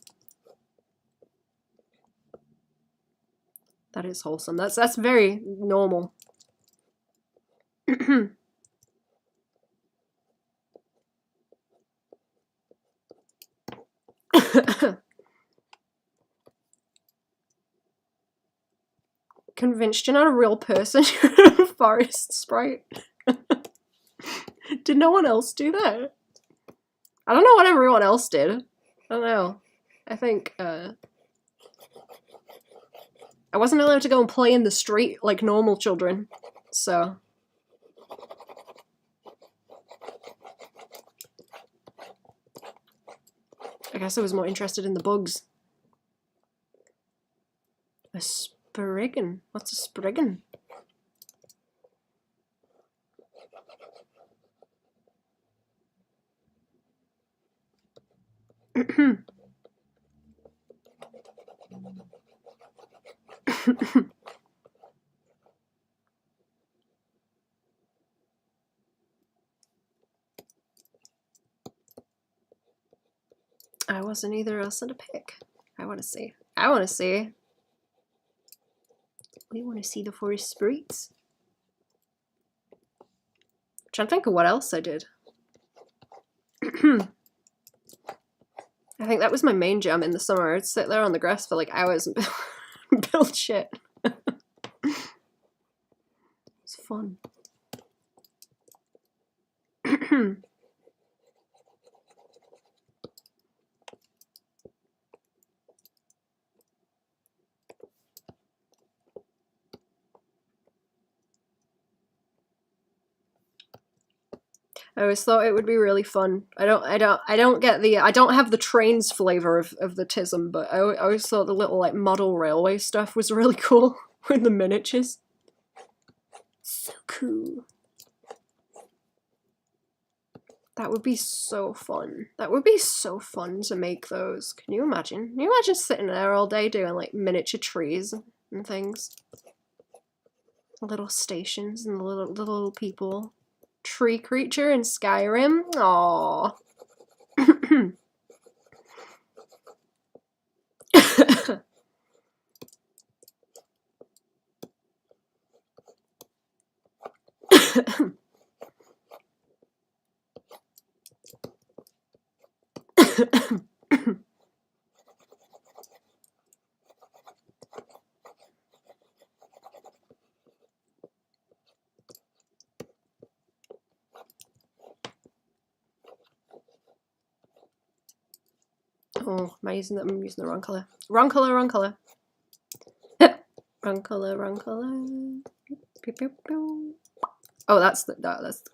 That is wholesome. That's very normal. Convinced you're not a real person, you're a forest sprite. Did no one else do that? I don't know what everyone else did. I don't know. I think, I wasn't allowed to go and play in the street like normal children, so... I guess I was more interested in the bugs. A spriggan? What's a spriggan? I wasn't either. I'll send a pic. I want to see. I want to see. We want to see the forest sprites. I'm trying to think of what else I did. I think that was my main jam in the summer. I'd sit there on the grass for like hours and build shit. fun. I always thought it would be really fun. I don't have the trains flavor of the TISM, but I always thought the little like model railway stuff was really cool with the miniatures. So cool. That would be so fun. That would be so fun to make those. Can you imagine? Can you imagine sitting there all day doing like miniature trees and things? Little stations and the little people. Tree creature in Skyrim. Aww. Oh, am I using that? I'm using the wrong color. Wrong color, wrong color. Wrong color, wrong color. Oh, that's the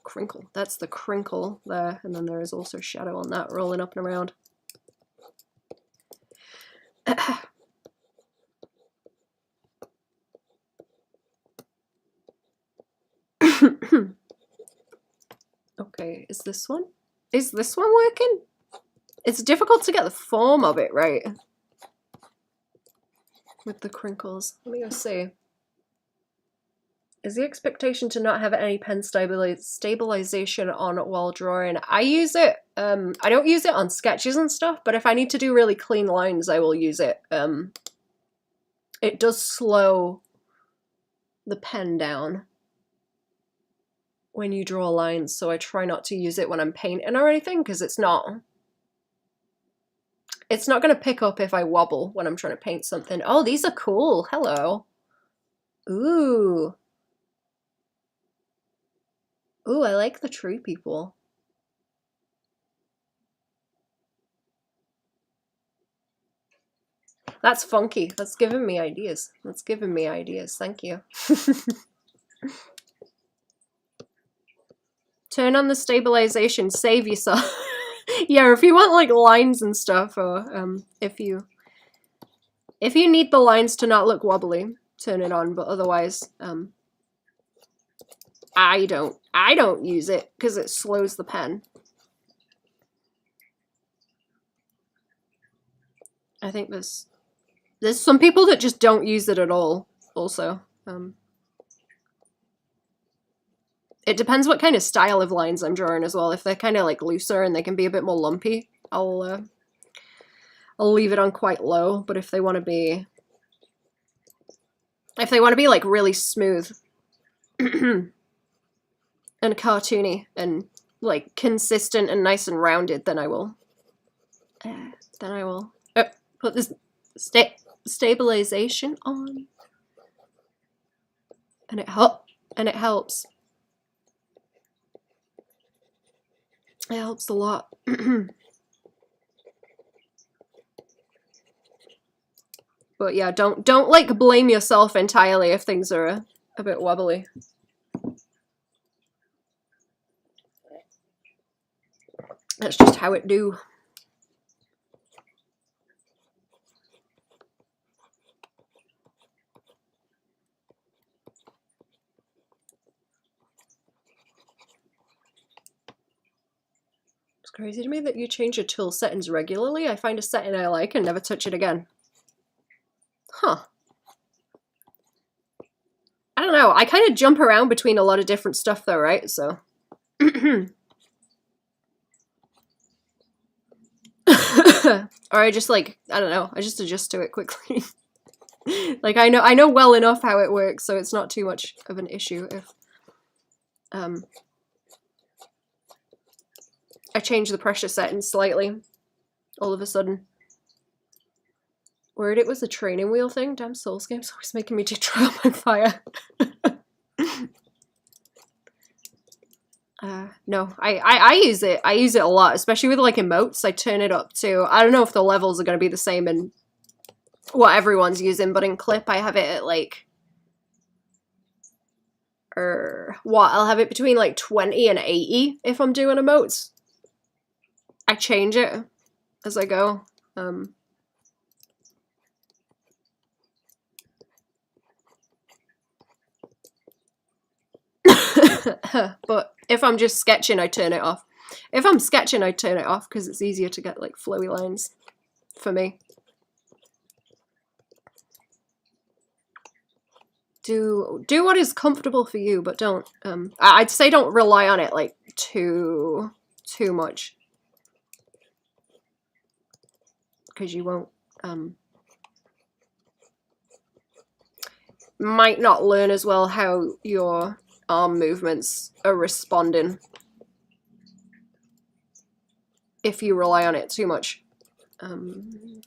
crinkle. That's the crinkle there, and then there is also shadow on that rolling up and around. Okay, is this one? Is this one working? It's difficult to get the form of it right. With the crinkles. Let me go see. Is the expectation to not have any pen stabilization on while drawing? I use it, I don't use it on sketches and stuff, but if I need to do really clean lines, I will use it. It does slow the pen down when you draw lines, so I try not to use it when I'm painting or anything, because it's not going to pick up if I wobble when I'm trying to paint something. Oh, these are cool. Hello. Ooh. Ooh, I like the tree people. That's funky. That's giving me ideas. That's giving me ideas. Thank you. Turn on the stabilization. Save yourself. Yeah, if you want like lines and stuff, or if you need the lines to not look wobbly, turn it on. But otherwise, I don't use it because it slows the pen. I think there's some people that just don't use it at all. Also, it depends what kind of style of lines I'm drawing as well. If they're kind of like looser and they can be a bit more lumpy, I'll leave it on quite low. But if they want to be like really smooth and cartoony and like consistent and nice and rounded, then I will put this stabilization on, and it helps. It helps a lot. But yeah, don't like blame yourself entirely if things are a bit wobbly. That's just how it do. It's crazy to me that you change your tool settings regularly. I find a setting I like and never touch it again. Huh. I don't know. I kind of jump around between a lot of different stuff though, right? So. Or I just like, I don't know, I just adjust to it quickly. Like I know well enough how it works, so it's not too much of an issue if I change the pressure setting slightly all of a sudden. Worried it was the training wheel thing? Damn Souls games always making me do trial by fire. No, I use it. I use it a lot, especially with like emotes. I turn it up to, I don't know if the levels are going to be the same in what everyone's using, but in Clip I have it at like, I'll have it between like 20 and 80 if I'm doing emotes. I change it as I go. But if I'm just sketching, I turn it off. If I'm sketching, I turn it off because it's easier to get like flowy lines for me. Do what is comfortable for you, but don't, I'd say don't rely on it like too much. Because you won't, might not learn as well how your arm movements are responding if you rely on it too much. Am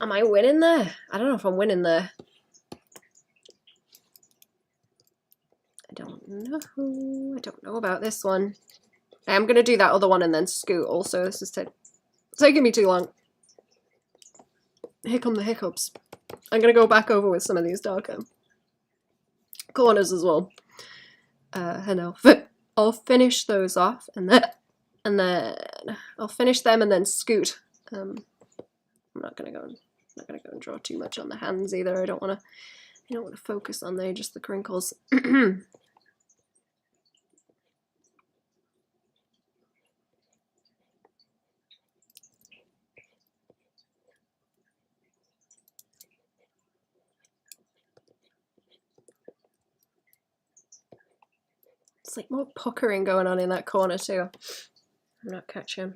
I winning there? I don't know if I'm winning there. I don't know about this one. I am going to do that other one and then scoot also. This is taking me too long. Here come the hiccups. I'm going to go back over with some of these darker corners as well. And I'll finish those off and then I'll finish them and then scoot. I'm not going to go and draw too much on the hands either. I don't want to focus on there, just the crinkles. It's like more puckering going on in that corner too. I'm not catching.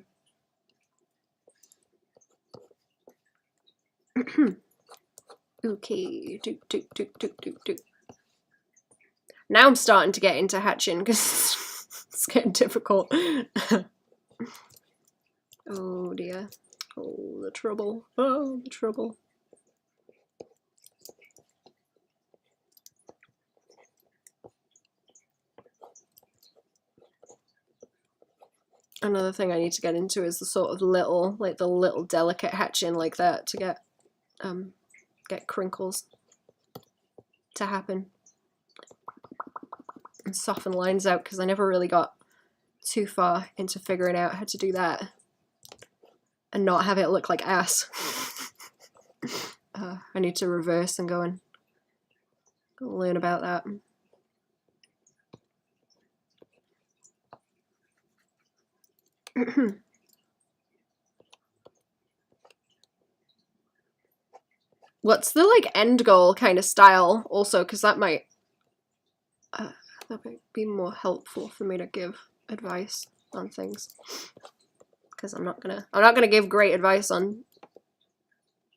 Okay, do. Now I'm starting to get into hatching because it's getting difficult. Oh dear. Oh, the trouble. Oh, the trouble. Another thing I need to get into is the sort of little, like the little delicate hatching like that to get crinkles to happen and soften lines out, because I never really got too far into figuring out how to do that and not have it look like ass. I need to reverse and go and learn about that. What's the like end goal kind of style also, because that might be more helpful for me to give advice on things, because I'm not gonna give great advice on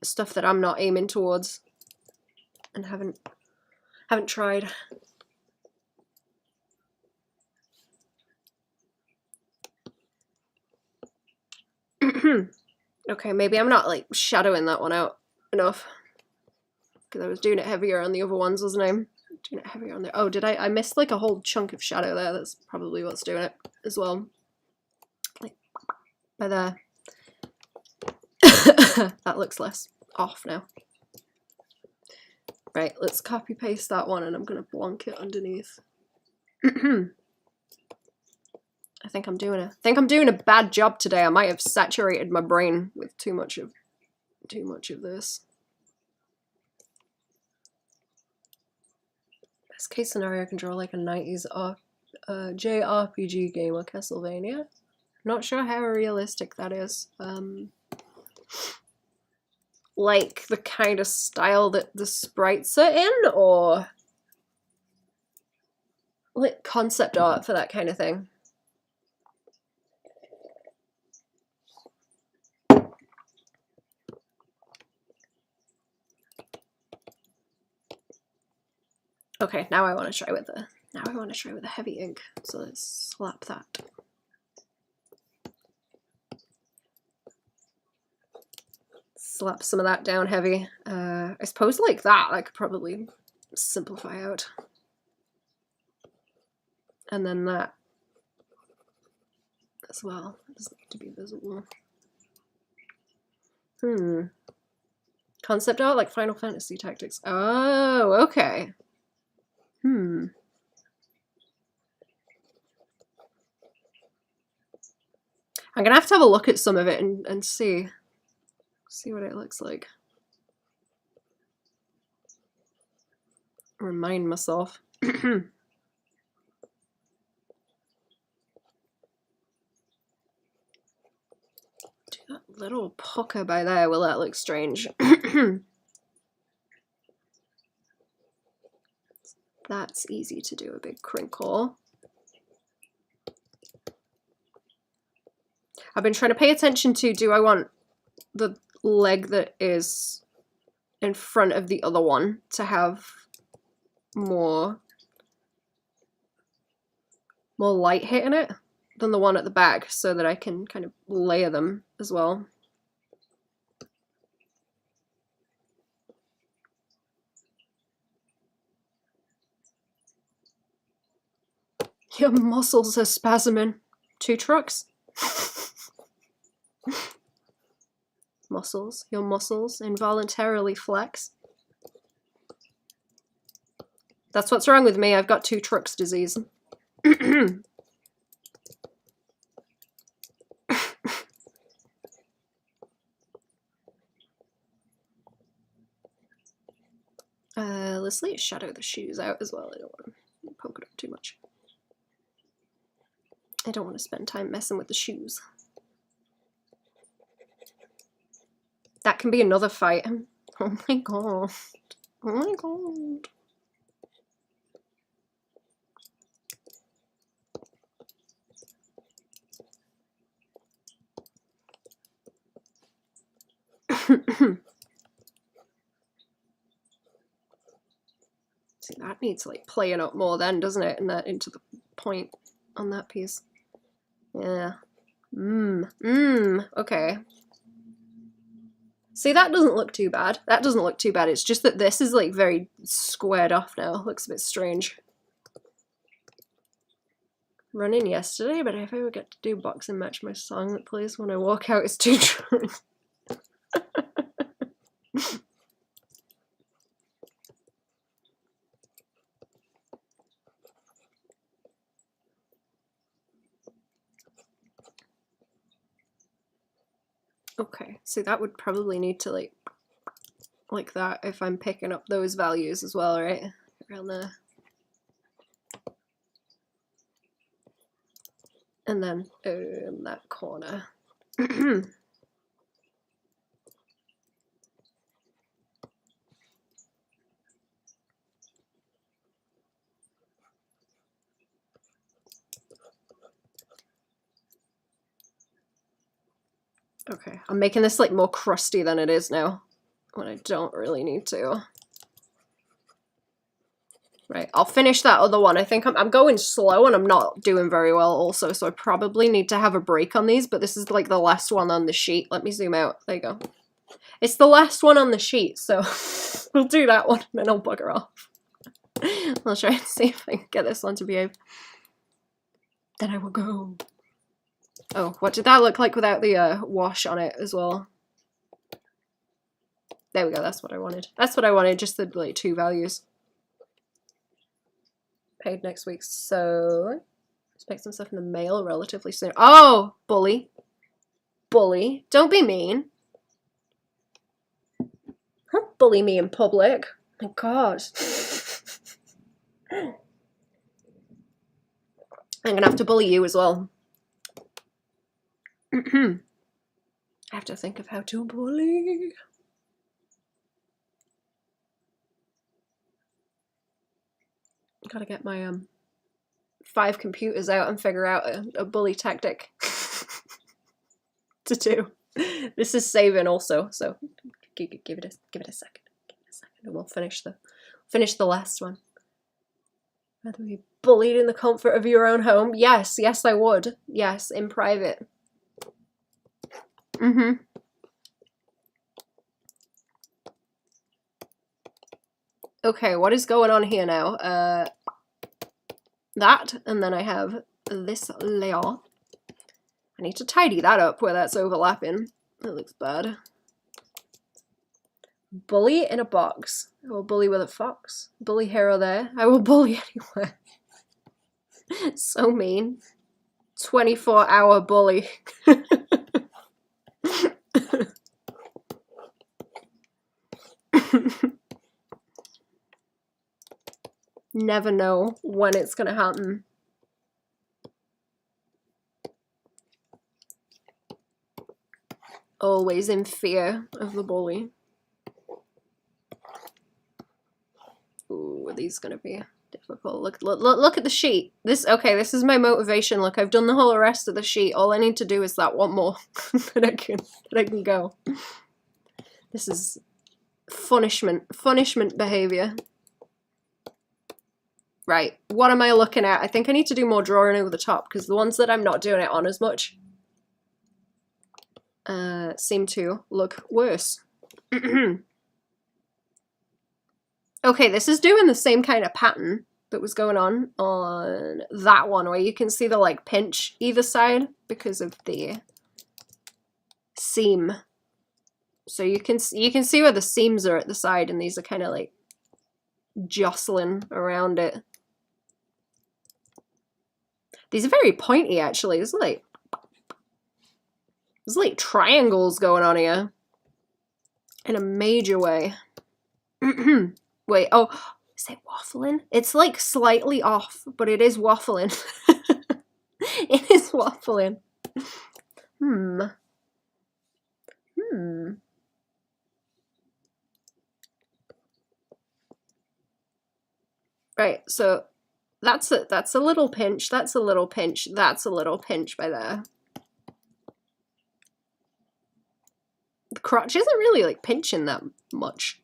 stuff that I'm not aiming towards and haven't tried. Okay, maybe I'm not like shadowing that one out enough, because I was doing it heavier on the other ones, wasn't I? Doing it heavier on the, oh, did I missed like a whole chunk of shadow there. That's probably what's doing it as well. Like by there. That looks less off now. Right, let's copy paste that one and I'm gonna blank it underneath. I think I'm doing a bad job today. I might have saturated my brain with too much of this. Best case scenario, I can draw like a 90s JRPG game or Castlevania. Not sure how realistic that is. Like the kind of style that the sprites are in, or like concept art for that kind of thing. Okay, now I want to try with Now I want to try with a heavy ink, so let's slap that. Slap some of that down heavy. I suppose like that I could probably simplify out. And then that as well. It doesn't need to be visible. Concept art like Final Fantasy Tactics. Oh, okay. I'm gonna have to have a look at some of it and see what it looks like. Remind myself. Do that little pucker by there, will that look strange? That's easy to do, a big crinkle. I've been trying to pay attention to, do I want the leg that is in front of the other one to have more light hitting it than the one at the back, so that I can kind of layer them as well. Your muscles are spasming. 2 trucks? Muscles. Your muscles involuntarily flex. That's what's wrong with me. I've got 2 trucks disease. Let's shadow the shoes out as well. I don't want to poke it up too much. I don't want to spend time messing with the shoes. That can be another fight. Oh my god. Oh my god. See, that needs like playing up more then, doesn't it? And that into the point on that piece. Yeah. Okay. See, that doesn't look too bad. That doesn't look too bad. It's just that this is like very squared off now. Looks a bit strange. Running yesterday, but if I ever get to do boxing match, my song that plays when I walk out is too true. Okay, so that would probably need to like that if I'm picking up those values as well, right? Around there. And then that corner. Okay, I'm making this like more crusty than it is now, when I don't really need to. Right, I'll finish that other one. I think I'm going slow and I'm not doing very well also, so I probably need to have a break on these, but this is like the last one on the sheet. Let me zoom out. There you go. It's the last one on the sheet, so we'll do that one and then I'll bugger off. I'll try and see if I can get this one to behave. Then I will go. Oh, what did that look like without the wash on it as well? There we go, that's what I wanted. That's what I wanted, just the like 2 values. Paid next week, so expect some stuff in the mail relatively soon. Oh, bully. Bully. Don't be mean. Don't bully me in public. Oh my god. I'm gonna have to bully you as well. I have to think of how to bully. Gotta get my 5 computers out and figure out a bully tactic to do. This is saving also, so give it a second. Give it a second, and we'll finish the last one. How do we bullied in the comfort of your own home? Yes, yes I would. Yes, in private. Okay, what is going on here now? That, and then I have this layer. I need to tidy that up where that's overlapping. That looks bad. Bully in a box. I will bully with a fox. Bully here or there. I will bully anywhere. So mean. 24-hour bully. Never know when it's gonna happen. Always in fear of the bully. Ooh, are these gonna be difficult? Look at the sheet. This is my motivation. Look, I've done the whole rest of the sheet. All I need to do is that one more that I can go. This is punishment behavior. Right, what am I looking at? I think I need to do more drawing over the top because the ones that I'm not doing it on as much seem to look worse. Okay, this is doing the same kind of pattern that was going on that one, where you can see the like pinch either side because of the seam. So you can see where the seams are at the side, and these are kind of like jostling around it. These are very pointy, actually. There's like triangles going on here in a major way. Wait, oh, is it waffling? It's like slightly off, but it is waffling. It is waffling. Right, so that's a little pinch, that's a little pinch, that's a little pinch by there. The crotch isn't really like pinching that much.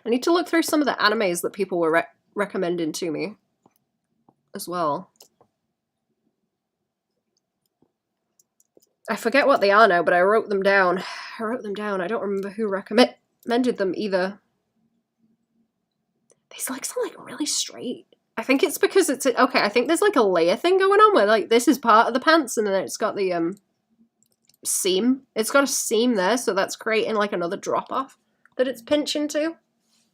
I need to look through some of the animes that people were recommending to me as well. I forget what they are now, but I wrote them down. I don't remember who recommended them either. These legs are like really straight. I think it's because it's okay. I think there's like a layer thing going on where like this is part of the pants, and then it's got the seam. It's got a seam there, so that's creating like another drop off that it's pinching to.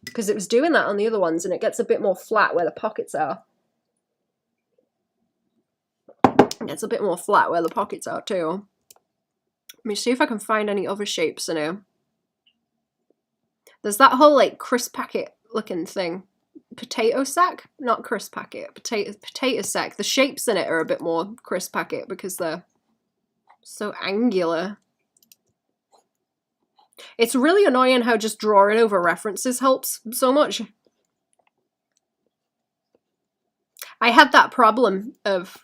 Because it was doing that on the other ones, and it gets a bit more flat where the pockets are. It gets a bit more flat where the pockets are too. Let me see if I can find any other shapes in here. There's that whole like crisp packet looking thing. Potato sack? Not crisp packet. Potato sack. The shapes in it are a bit more crisp packet because they're so angular. It's really annoying how just drawing over references helps so much. I had that problem of,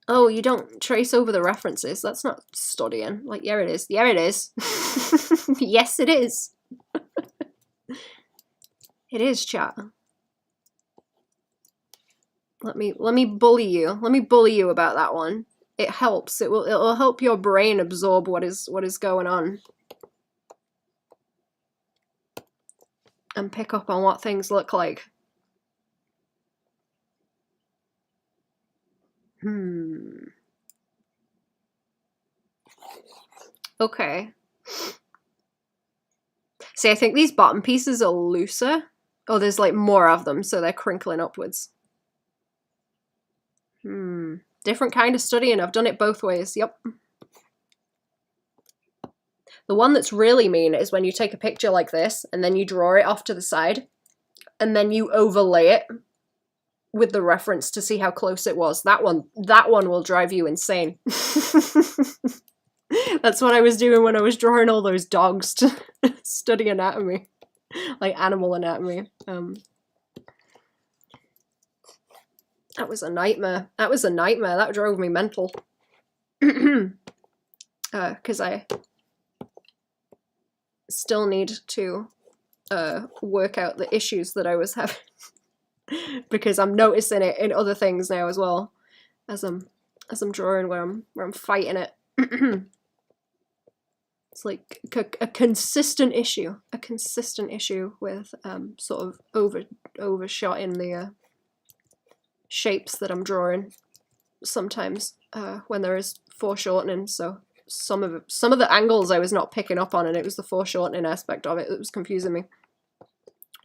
oh, you don't trace over the references. That's not studying. Like, yeah, it is. Yeah, it is. Yes, it is. It is, chat. Let me bully you. Let me bully you about that one. It helps. It'll help your brain absorb what is going on. And pick up on what things look like. Okay. See, I think these bottom pieces are looser. Oh, there's like more of them, so they're crinkling upwards. Different kind of studying. I've done it both ways. Yep. The one that's really mean is when you take a picture like this and then you draw it off to the side and then you overlay it with the reference to see how close it was. That one will drive you insane. That's what I was doing when I was drawing all those dogs to study anatomy, like animal anatomy. That was a nightmare. That was a nightmare. That drove me mental. Because I still need to work out the issues that I was having. because I'm noticing it in other things now as well, as I'm drawing where I'm fighting it. It's like a consistent issue with sort of overshot in the shapes that I'm drawing sometimes when there is foreshortening. So some of the angles I was not picking up on, and it was the foreshortening aspect of it that was confusing me.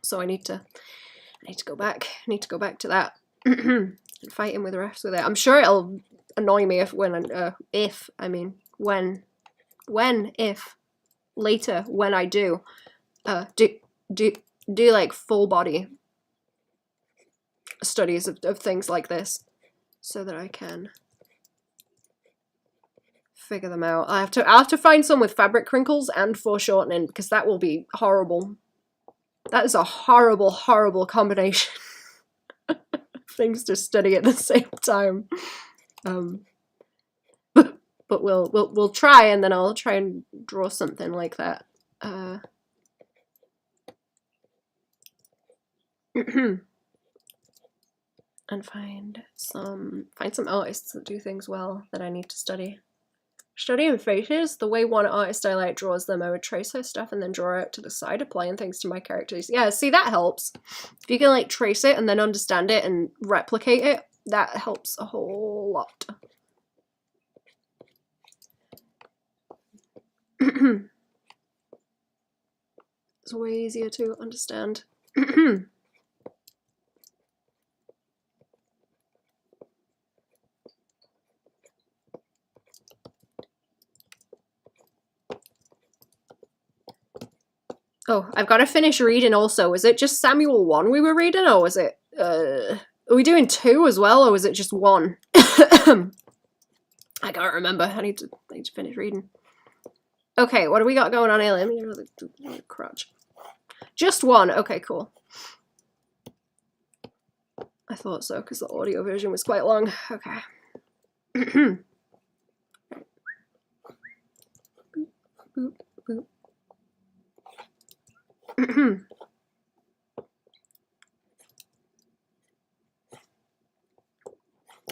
So I need to go back. I need to go back to that and fighting with refs with it. I'm sure it'll annoy me if later when I do like full body studies of things like this, so that I can figure them out. I'll have to find some with fabric crinkles and foreshortening, because that will be horrible. That is a horrible, horrible combination of things to study at the same time. But we'll try, and then I'll try and draw something like that. And find some artists that do things well that I need to study. Studying faces, the way one artist I like draws them, I would trace her stuff and then draw it to the side, applying things to my characters. Yeah, see, that helps. If you can like trace it and then understand it and replicate it, that helps a whole lot. It's way easier to understand. Oh, I've got to finish reading also. Is it just Samuel 1 we were reading, or was it, are we doing 2 as well, or was it just 1? I can't remember. I need to finish reading. Okay, what do we got going on here? Let me really crutch. Just 1. Okay, cool. I thought so, because the audio version was quite long. Okay. Boop, boop, boop.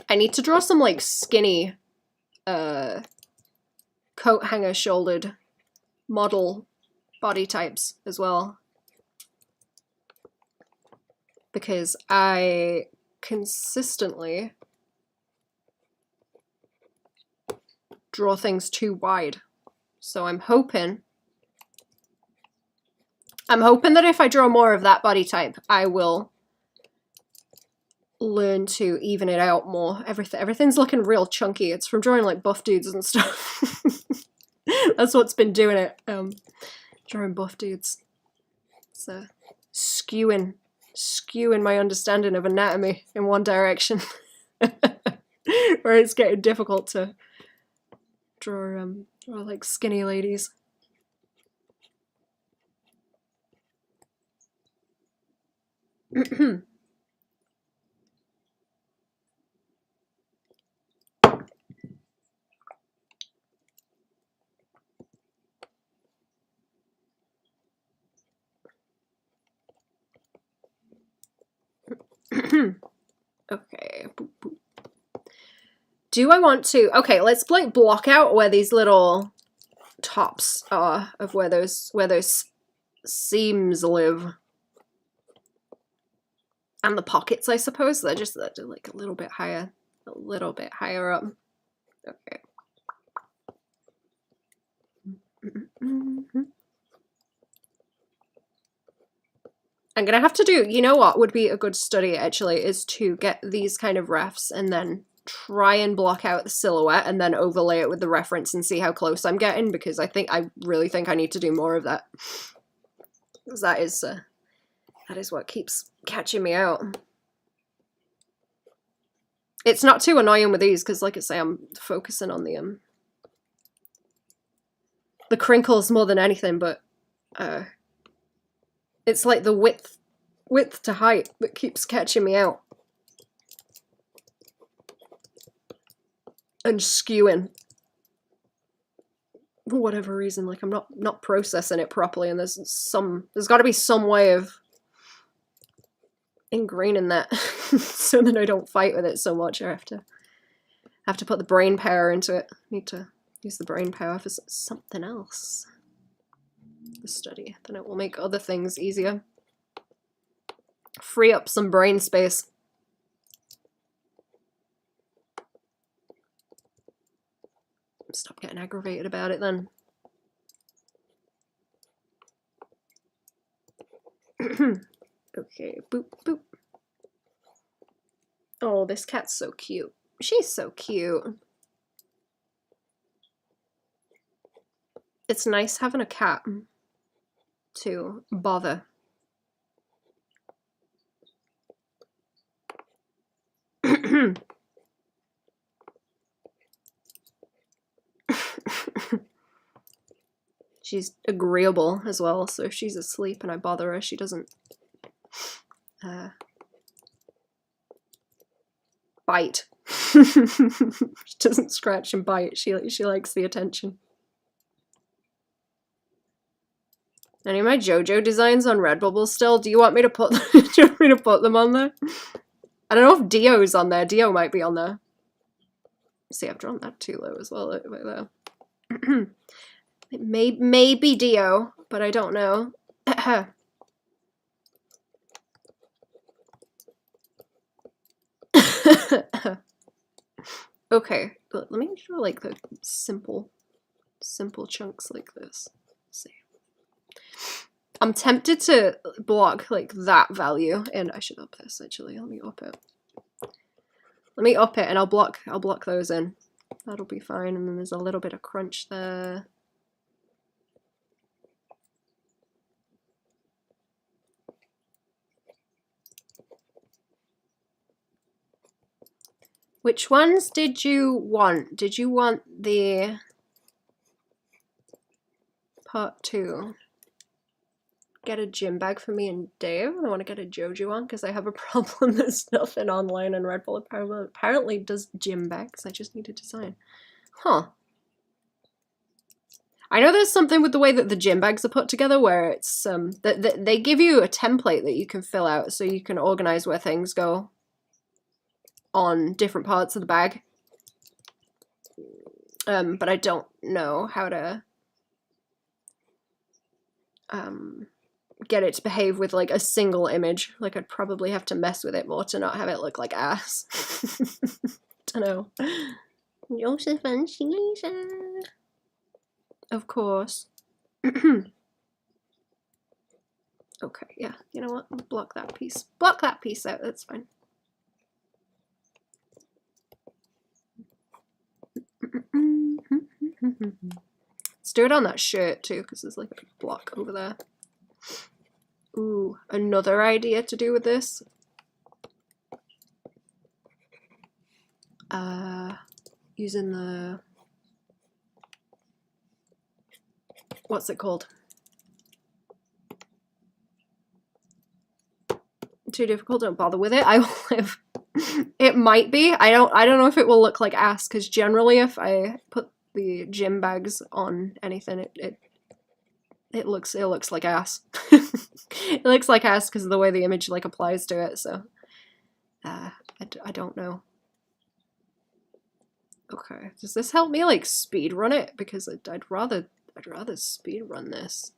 I need to draw some like skinny coat hanger shouldered model body types as well, because I consistently draw things too wide. So I'm hoping that if I draw more of that body type, I will learn to even it out more. Everything's looking real chunky. It's from drawing like buff dudes and stuff. That's what's been doing it. Drawing buff dudes. It's skewing my understanding of anatomy in one direction, where it's getting difficult to draw like skinny ladies. Okay. Boop, boop. Do I want to? Okay, let's like block out where these little tops are of where those seams live, and the pockets. I suppose they're just like a little bit higher up. Okay. I'm gonna have to do, you know what would be a good study actually, is to get these kind of refs and then try and block out the silhouette and then overlay it with the reference and see how close I'm getting, because I really think I need to do more of that. Because that is what keeps catching me out. It's not too annoying with these, because like I say, I'm focusing on the crinkles more than anything, but it's like the width to height that keeps catching me out and skewing for whatever reason. Like I'm not processing it properly, and there's got to be some way of ingraining that so that I don't fight with it so much. I have to put the brain power into it. I need to use the brain power for something else. The study. Then it will make other things easier. Free up some brain space. Stop getting aggravated about it then. Okay, boop, boop. Oh, this cat's so cute. She's so cute. It's nice having a cat to bother. She's agreeable as well, so if she's asleep and I bother her, she doesn't bite. She doesn't scratch and bite. She likes the attention. Any of my JoJo designs on Redbubble still? Do you want me to put do you want me to put them on there? I don't know if Dio's on there. Dio might be on there. See, I've drawn that too low as well, like that. Maybe Dio, but I don't know. Okay, but let me draw like the simple chunks like this. Let's see. I'm tempted to block like that value, and I should up this actually. Let me up it. Let me up it, and I'll block those in. That'll be fine. And then there's a little bit of crunch there. Which ones did you want? Did you want the part 2? Get a gym bag for me and Dave. I want to get a JoJo one because I have a problem. There's nothing online on Redbubble apparently does gym bags. I just need a design. Huh. I know there's something with the way that the gym bags are put together where it's they give you a template that you can fill out so you can organize where things go on different parts of the bag. But I don't know how to get it to behave with like a single image. Like I'd probably have to mess with it more to not have it look like ass. Don't know. Joseph and Caesar. Of course. Okay, yeah. You know what? Block that piece. Block that piece out. That's fine. Let's do it on that shirt too, because there's like a big block over there. Ooh, another idea to do with this. Using the... What's it called? Too difficult, don't bother with it. I will live. It might be. I don't know if it will look like ass, because generally if I put the gym bags on anything, it looks like ass. It looks like ass because of the way the image like applies to it, so I don't know. Okay, does this help me like speed run it? Because I'd rather speed run this.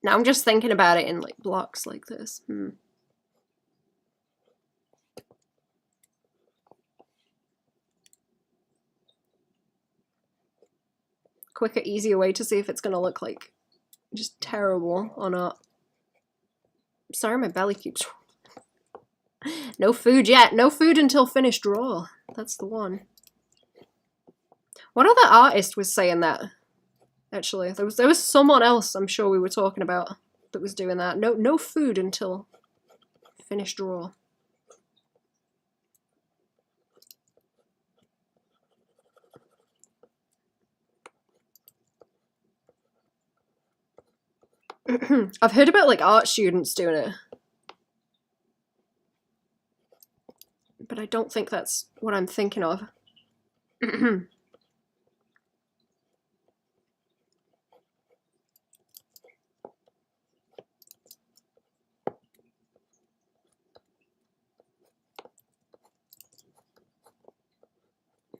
Now I'm just thinking about it in like blocks like this. Quicker, easier way to see if it's gonna look like just terrible or not. Sorry, my belly keeps... No food yet. No food until finished draw. That's the one. What other artist was saying that? Actually, there was someone else I'm sure we were talking about that was doing that. No food until finished draw. I've heard about like art students doing it. But I don't think that's what I'm thinking of.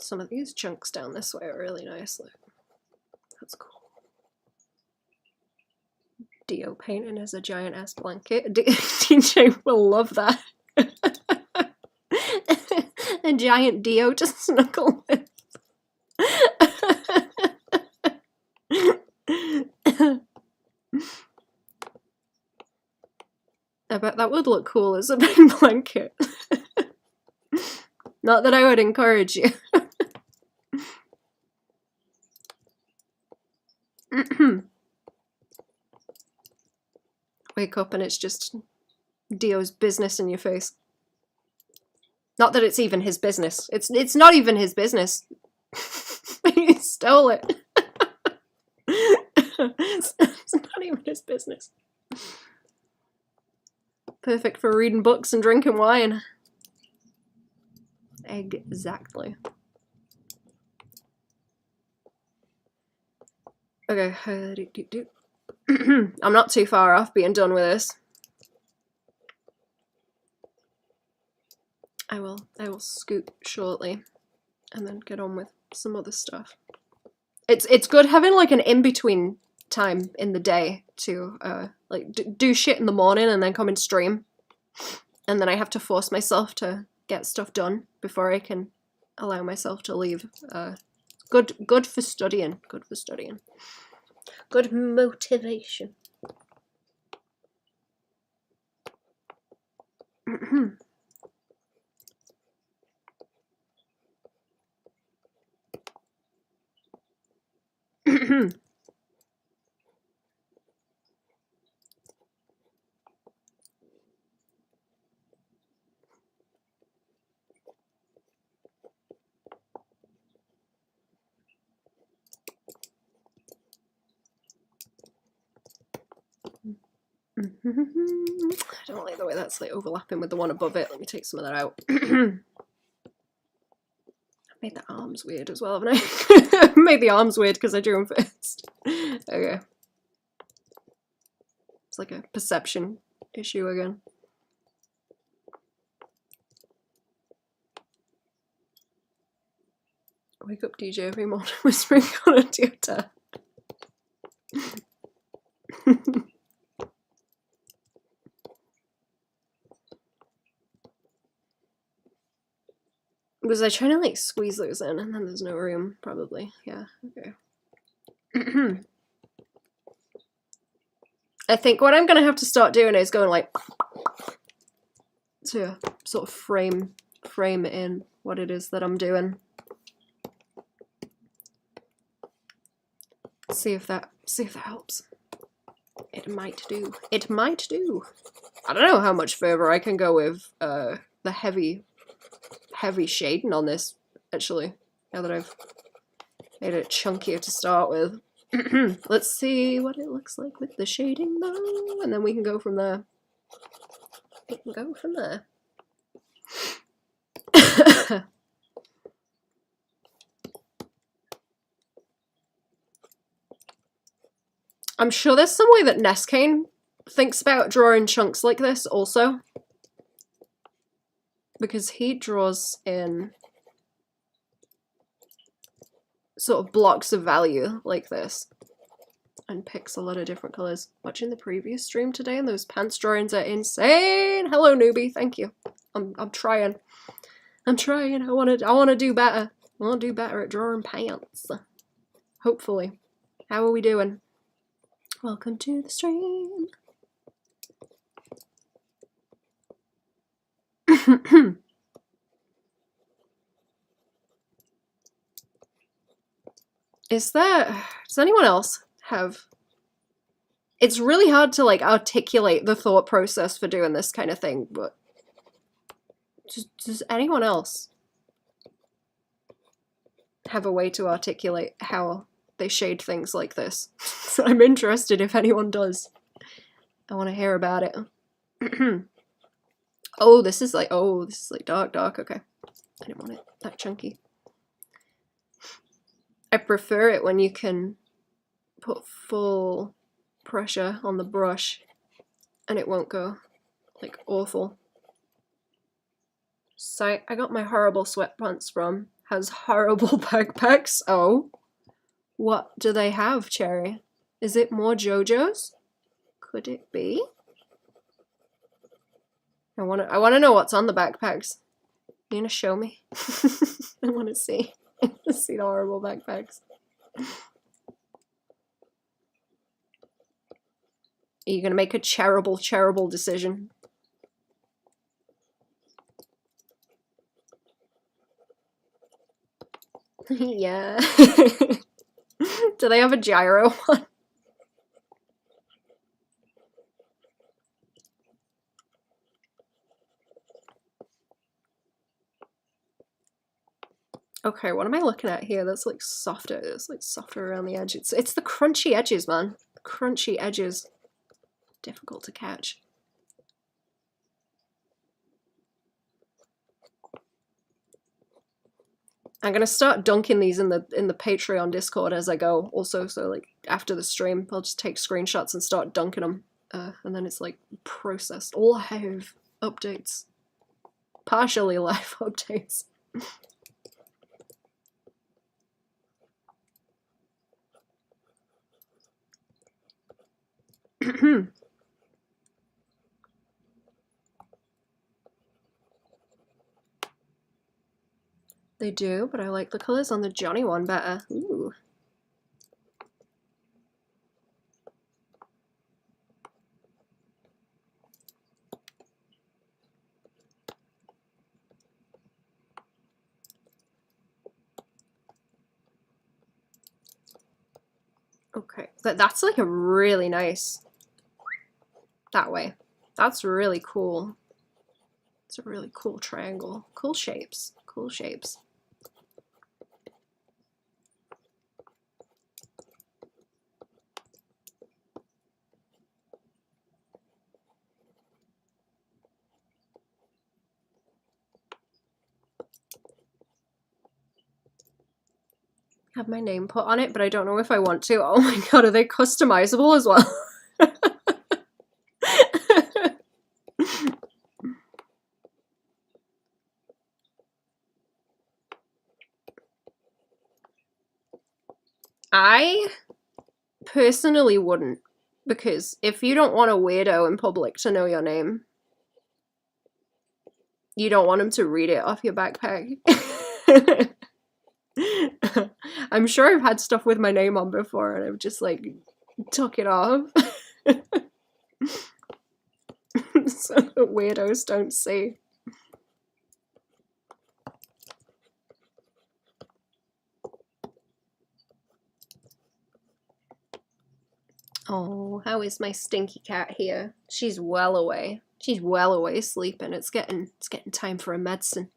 Some of these chunks down this way are really nice. Look. That's cool. Dio painting as a giant ass blanket. DJ will love that. A giant Dio to snuggle with. I bet that would look cool as a big blanket. Not that I would encourage you. Wake up and it's just Dio's business in your face. Not that it's even his business. It's not even his business. He stole it. It's not even his business. Perfect for reading books and drinking wine. Exactly. Okay. I'm not too far off being done with this. I will scoot shortly and then get on with some other stuff. It's good having like an in-between time in the day to like do shit in the morning and then come and stream, and then I have to force myself to get stuff done before I can allow myself to leave. Good for studying. Good for studying. Good motivation. I don't like the way that's like overlapping with the one above it. Let me take some of that out. I've made the arms weird as well, haven't I? I've made the arms weird because I drew them first. Okay. It's like a perception issue again. Wake up DJ every morning whispering on a tutor. Was I trying to like squeeze those in and then there's no room? Probably. Yeah, okay. I think what I'm gonna have to start doing is going like to sort of frame in what it is that I'm doing. See if that helps. It might do. It might do. I don't know how much further I can go with the heavy shading on this, actually, now that I've made it chunkier to start with. Let's see what it looks like with the shading though, and then we can go from there. I'm sure there's some way that Neskane thinks about drawing chunks like this also, because he draws in sort of blocks of value like this and picks a lot of different colors. Watching the previous stream today and those pants drawings are insane. Hello newbie, thank you. I'm trying. I want to do better. I want to do better at drawing pants. Hopefully. How are we doing? Welcome to the stream. Does anyone else have... It's really hard to like articulate the thought process for doing this kind of thing, but does anyone else have a way to articulate how they shade things like this? I'm interested if anyone does. I want to hear about it. Oh, this is like dark, okay. I didn't want it that chunky. I prefer it when you can put full pressure on the brush and it won't go like awful. So I got my horrible sweatpants from has horrible backpacks. Oh. What do they have, Cherry? Is it more JoJo's? Could it be? I wanna know what's on the backpacks. You gonna show me? I wanna see. I wanna see the horrible backpacks. Are you gonna make a charitable decision? Yeah. Do they have a gyro one? Okay, what am I looking at here? That's like softer. It's like softer around the edge. It's the crunchy edges, man. Crunchy edges. Difficult to catch. I'm gonna start dunking these in the Patreon Discord as I go. Also, so like after the stream, I'll just take screenshots and start dunking them, and then it's like processed live updates, partially live updates. They do, but I like the colours on the Johnny one better. Ooh. Okay, that's like a really nice, that way. That's really cool. It's a really cool triangle. Cool shapes, cool shapes. Have my name put on it, but I don't know if I want to. Oh my god, are they customizable as well? I personally wouldn't, because if you don't want a weirdo in public to know your name, you don't want him to read it off your backpack. I'm sure I've had stuff with my name on before and I've just like took it off so the weirdos don't see. Oh, how is my stinky cat here? She's well away. She's well away sleeping. It's getting time for a medicine.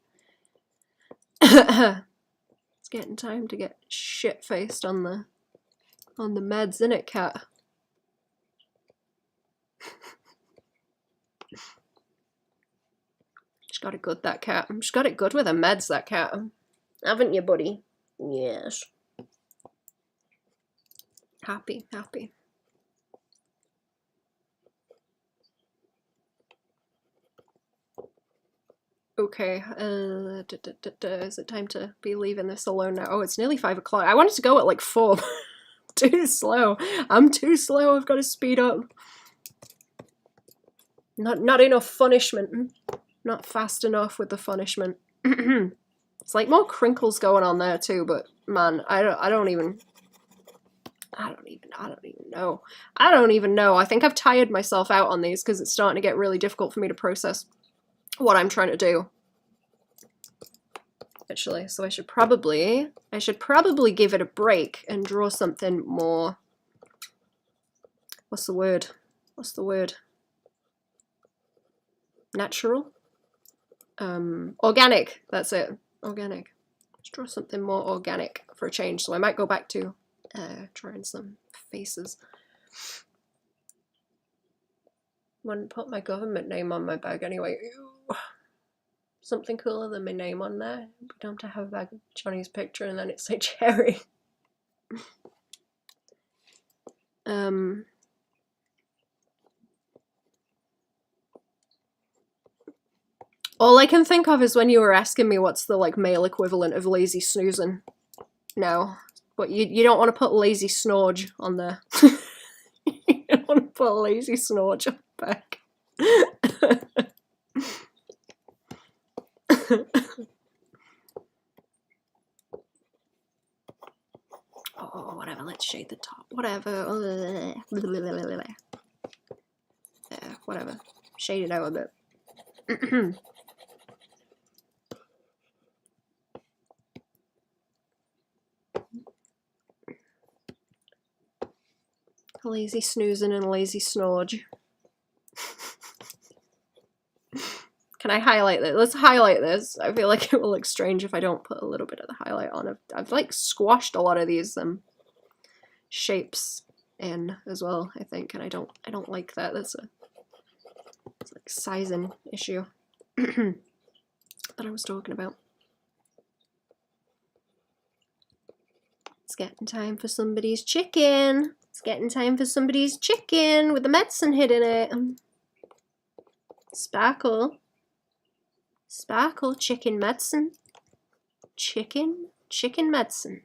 It's getting time to get shit-faced on the meds, innit, cat? She's got it good, that cat. She's got it good with her meds, that cat. Haven't you, buddy? Yes. Happy, happy. Okay, is it time to be leaving this alone now? Oh, it's nearly 5 o'clock. I wanted to go at like 4. Too slow. I'm too slow. I've got to speed up. Not enough punishment. Not fast enough with the punishment. It's like more crinkles going on there too, but man, I don't even know. I don't even know. I think I've tired myself out on these because it's starting to get really difficult for me to process what I'm trying to do. Actually, so I should probably give it a break and draw something more, what's the word? Natural? Organic, that's it. Organic. Let's draw something more organic for a change. So I might go back to drawing some faces. Wouldn't put my government name on my bag anyway. Ew. Something cooler than my name on there. We don't have to have a bag of Johnny's picture and then it say Cherry. All I can think of is when you were asking me what's the like male equivalent of lazy snoozing now. But you don't want to put lazy snorge on there. You don't want to put lazy snorge on the back. Oh, whatever, let's shade the top. Whatever. Yeah, whatever. Shade it out a bit. Lazy snoozing and lazy snorge. Can I highlight this? Let's highlight this. I feel like it will look strange if I don't put a little bit of the highlight on. I've like squashed a lot of these shapes in as well, I think, and I don't like that. It's like sizing issue that I was talking about. It's getting time for somebody's chicken. It's getting time for somebody's chicken with the medicine hid in it. Sparkle. Sparkle, chicken medicine. Chicken medicine.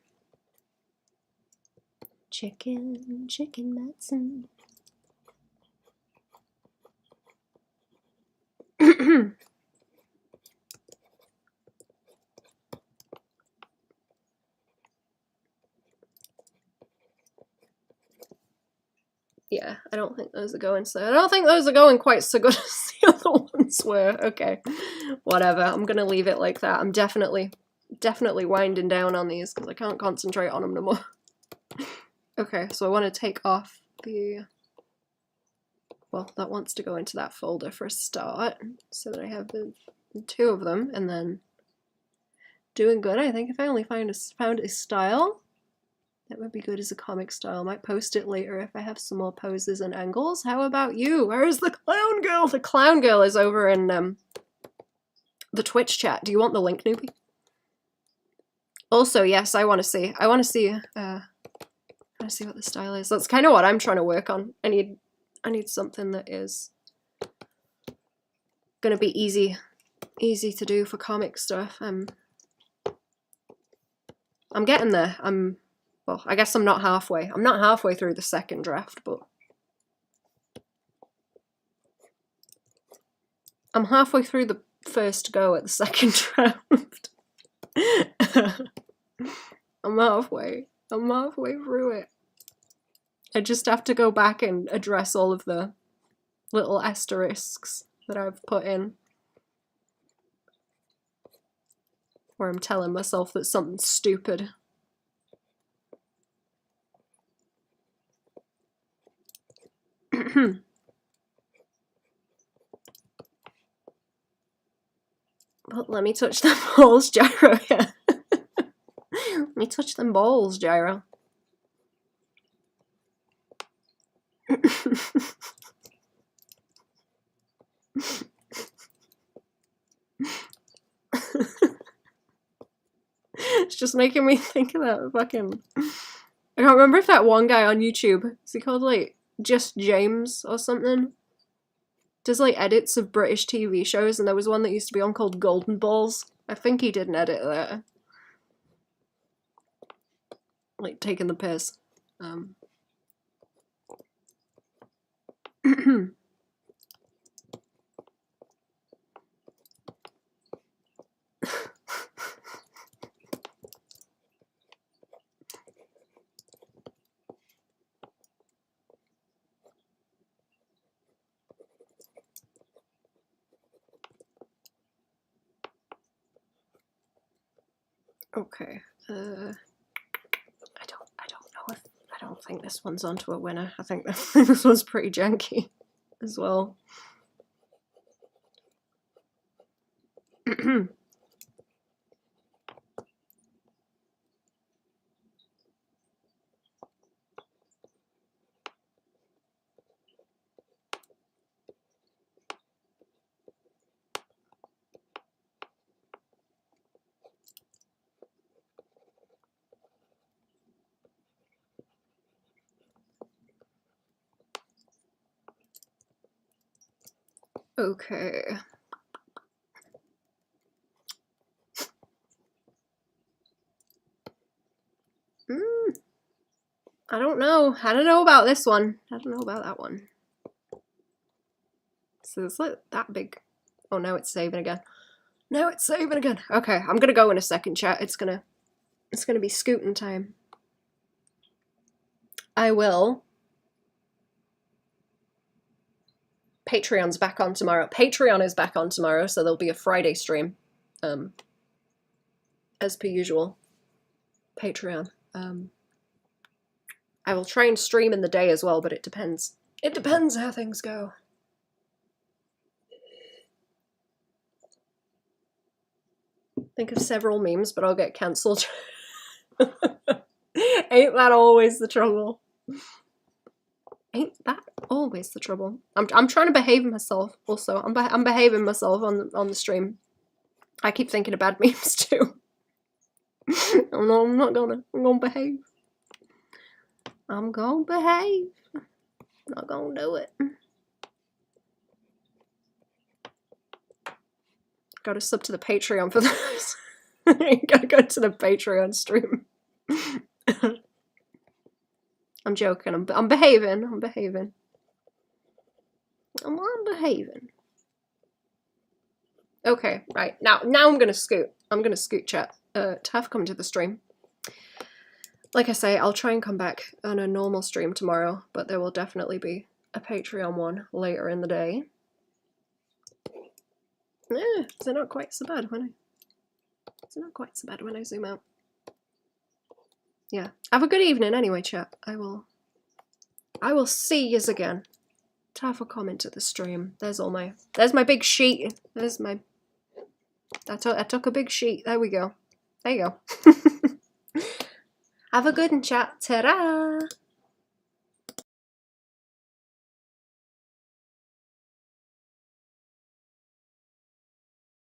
Chicken medicine. Yeah, I don't think those are going so. I don't think those are going quite so good as the other ones were. Okay, whatever. I'm gonna leave it like that. I'm definitely winding down on these because I can't concentrate on them no more. Okay, so I want to take off the. Well, that wants to go into that folder for a start, so that I have the two of them, and then doing good. I think I finally found a style. That would be good as a comic style. I might post it later if I have some more poses and angles. How about you? Where's the clown girl? The clown girl is over in the Twitch chat. Do you want the link, newbie? Also, yes, I want to see. I want to see what the style is. That's kind of what I'm trying to work on. I need something that is gonna be easy to do for comic stuff. I'm getting there. Well, I guess I'm not halfway. I'm not halfway through the second draft, but I'm halfway through the first go at the second draft. I'm halfway through it. I just have to go back and address all of the little asterisks that I've put in, where I'm telling myself that something's stupid. But let me touch them balls, Gyro. Yeah. Let me touch them balls, Gyro. It's just making me think of that fucking. I can't remember if that one guy on YouTube, is he called like Just James or something? Does like edits of British TV shows, and there was one that used to be on called Golden Balls. I think he did an edit of that. Like taking the piss. Okay. I don't think this one's onto a winner. I think this one's pretty janky as well. Okay. I don't know. I don't think this one's onto a winner. I think this one's pretty janky as well. Okay. I don't know. I don't think this one's onto a winner. I think this one's pretty janky as well. Okay. I don't know if this one's onto a winner. I think this one's pretty janky as well. Okay. I don't know. I don't know if I don't think this one's onto a winner. I think this one's pretty janky as well. Okay. I don't know. I don't know about this one. I don't know about that one. So it's like that big. Oh, now it's saving again. No, it's saving again. Okay, I'm gonna go in a second, chat. It's gonna be scooting time. I will. Patreon's back on tomorrow. Patreon is back on tomorrow, so there'll be a Friday stream. As per usual. Patreon. I will try and stream in the day as well, but it depends. It depends how things go. Think of several memes, but I'll get cancelled. Ain't that always the trouble? Ain't that always the trouble? I'm trying to behave myself. Also, I'm behaving myself on the stream. I keep thinking of bad memes too. Oh no, I'm not gonna. I'm gonna behave. I'm gonna behave. Not gonna do it. Gotta sub to the Patreon for this. Gotta go to the Patreon stream. I'm joking. I'm behaving. I'm behaving. I'm behaving. Okay, right. Now I'm gonna scoot. I'm gonna scoot, chat. Taff, come to the stream. Like I say, I'll try and come back on a normal stream tomorrow, but there will definitely be a Patreon one later in the day. Yeah, they're not quite so bad when I zoom out. Yeah. Have a good evening anyway, chat. I will see yous again. Time for comment to the stream. There's my big sheet. There's my I took a big sheet. There we go. There you go. Have a good one, chat. Ta-da!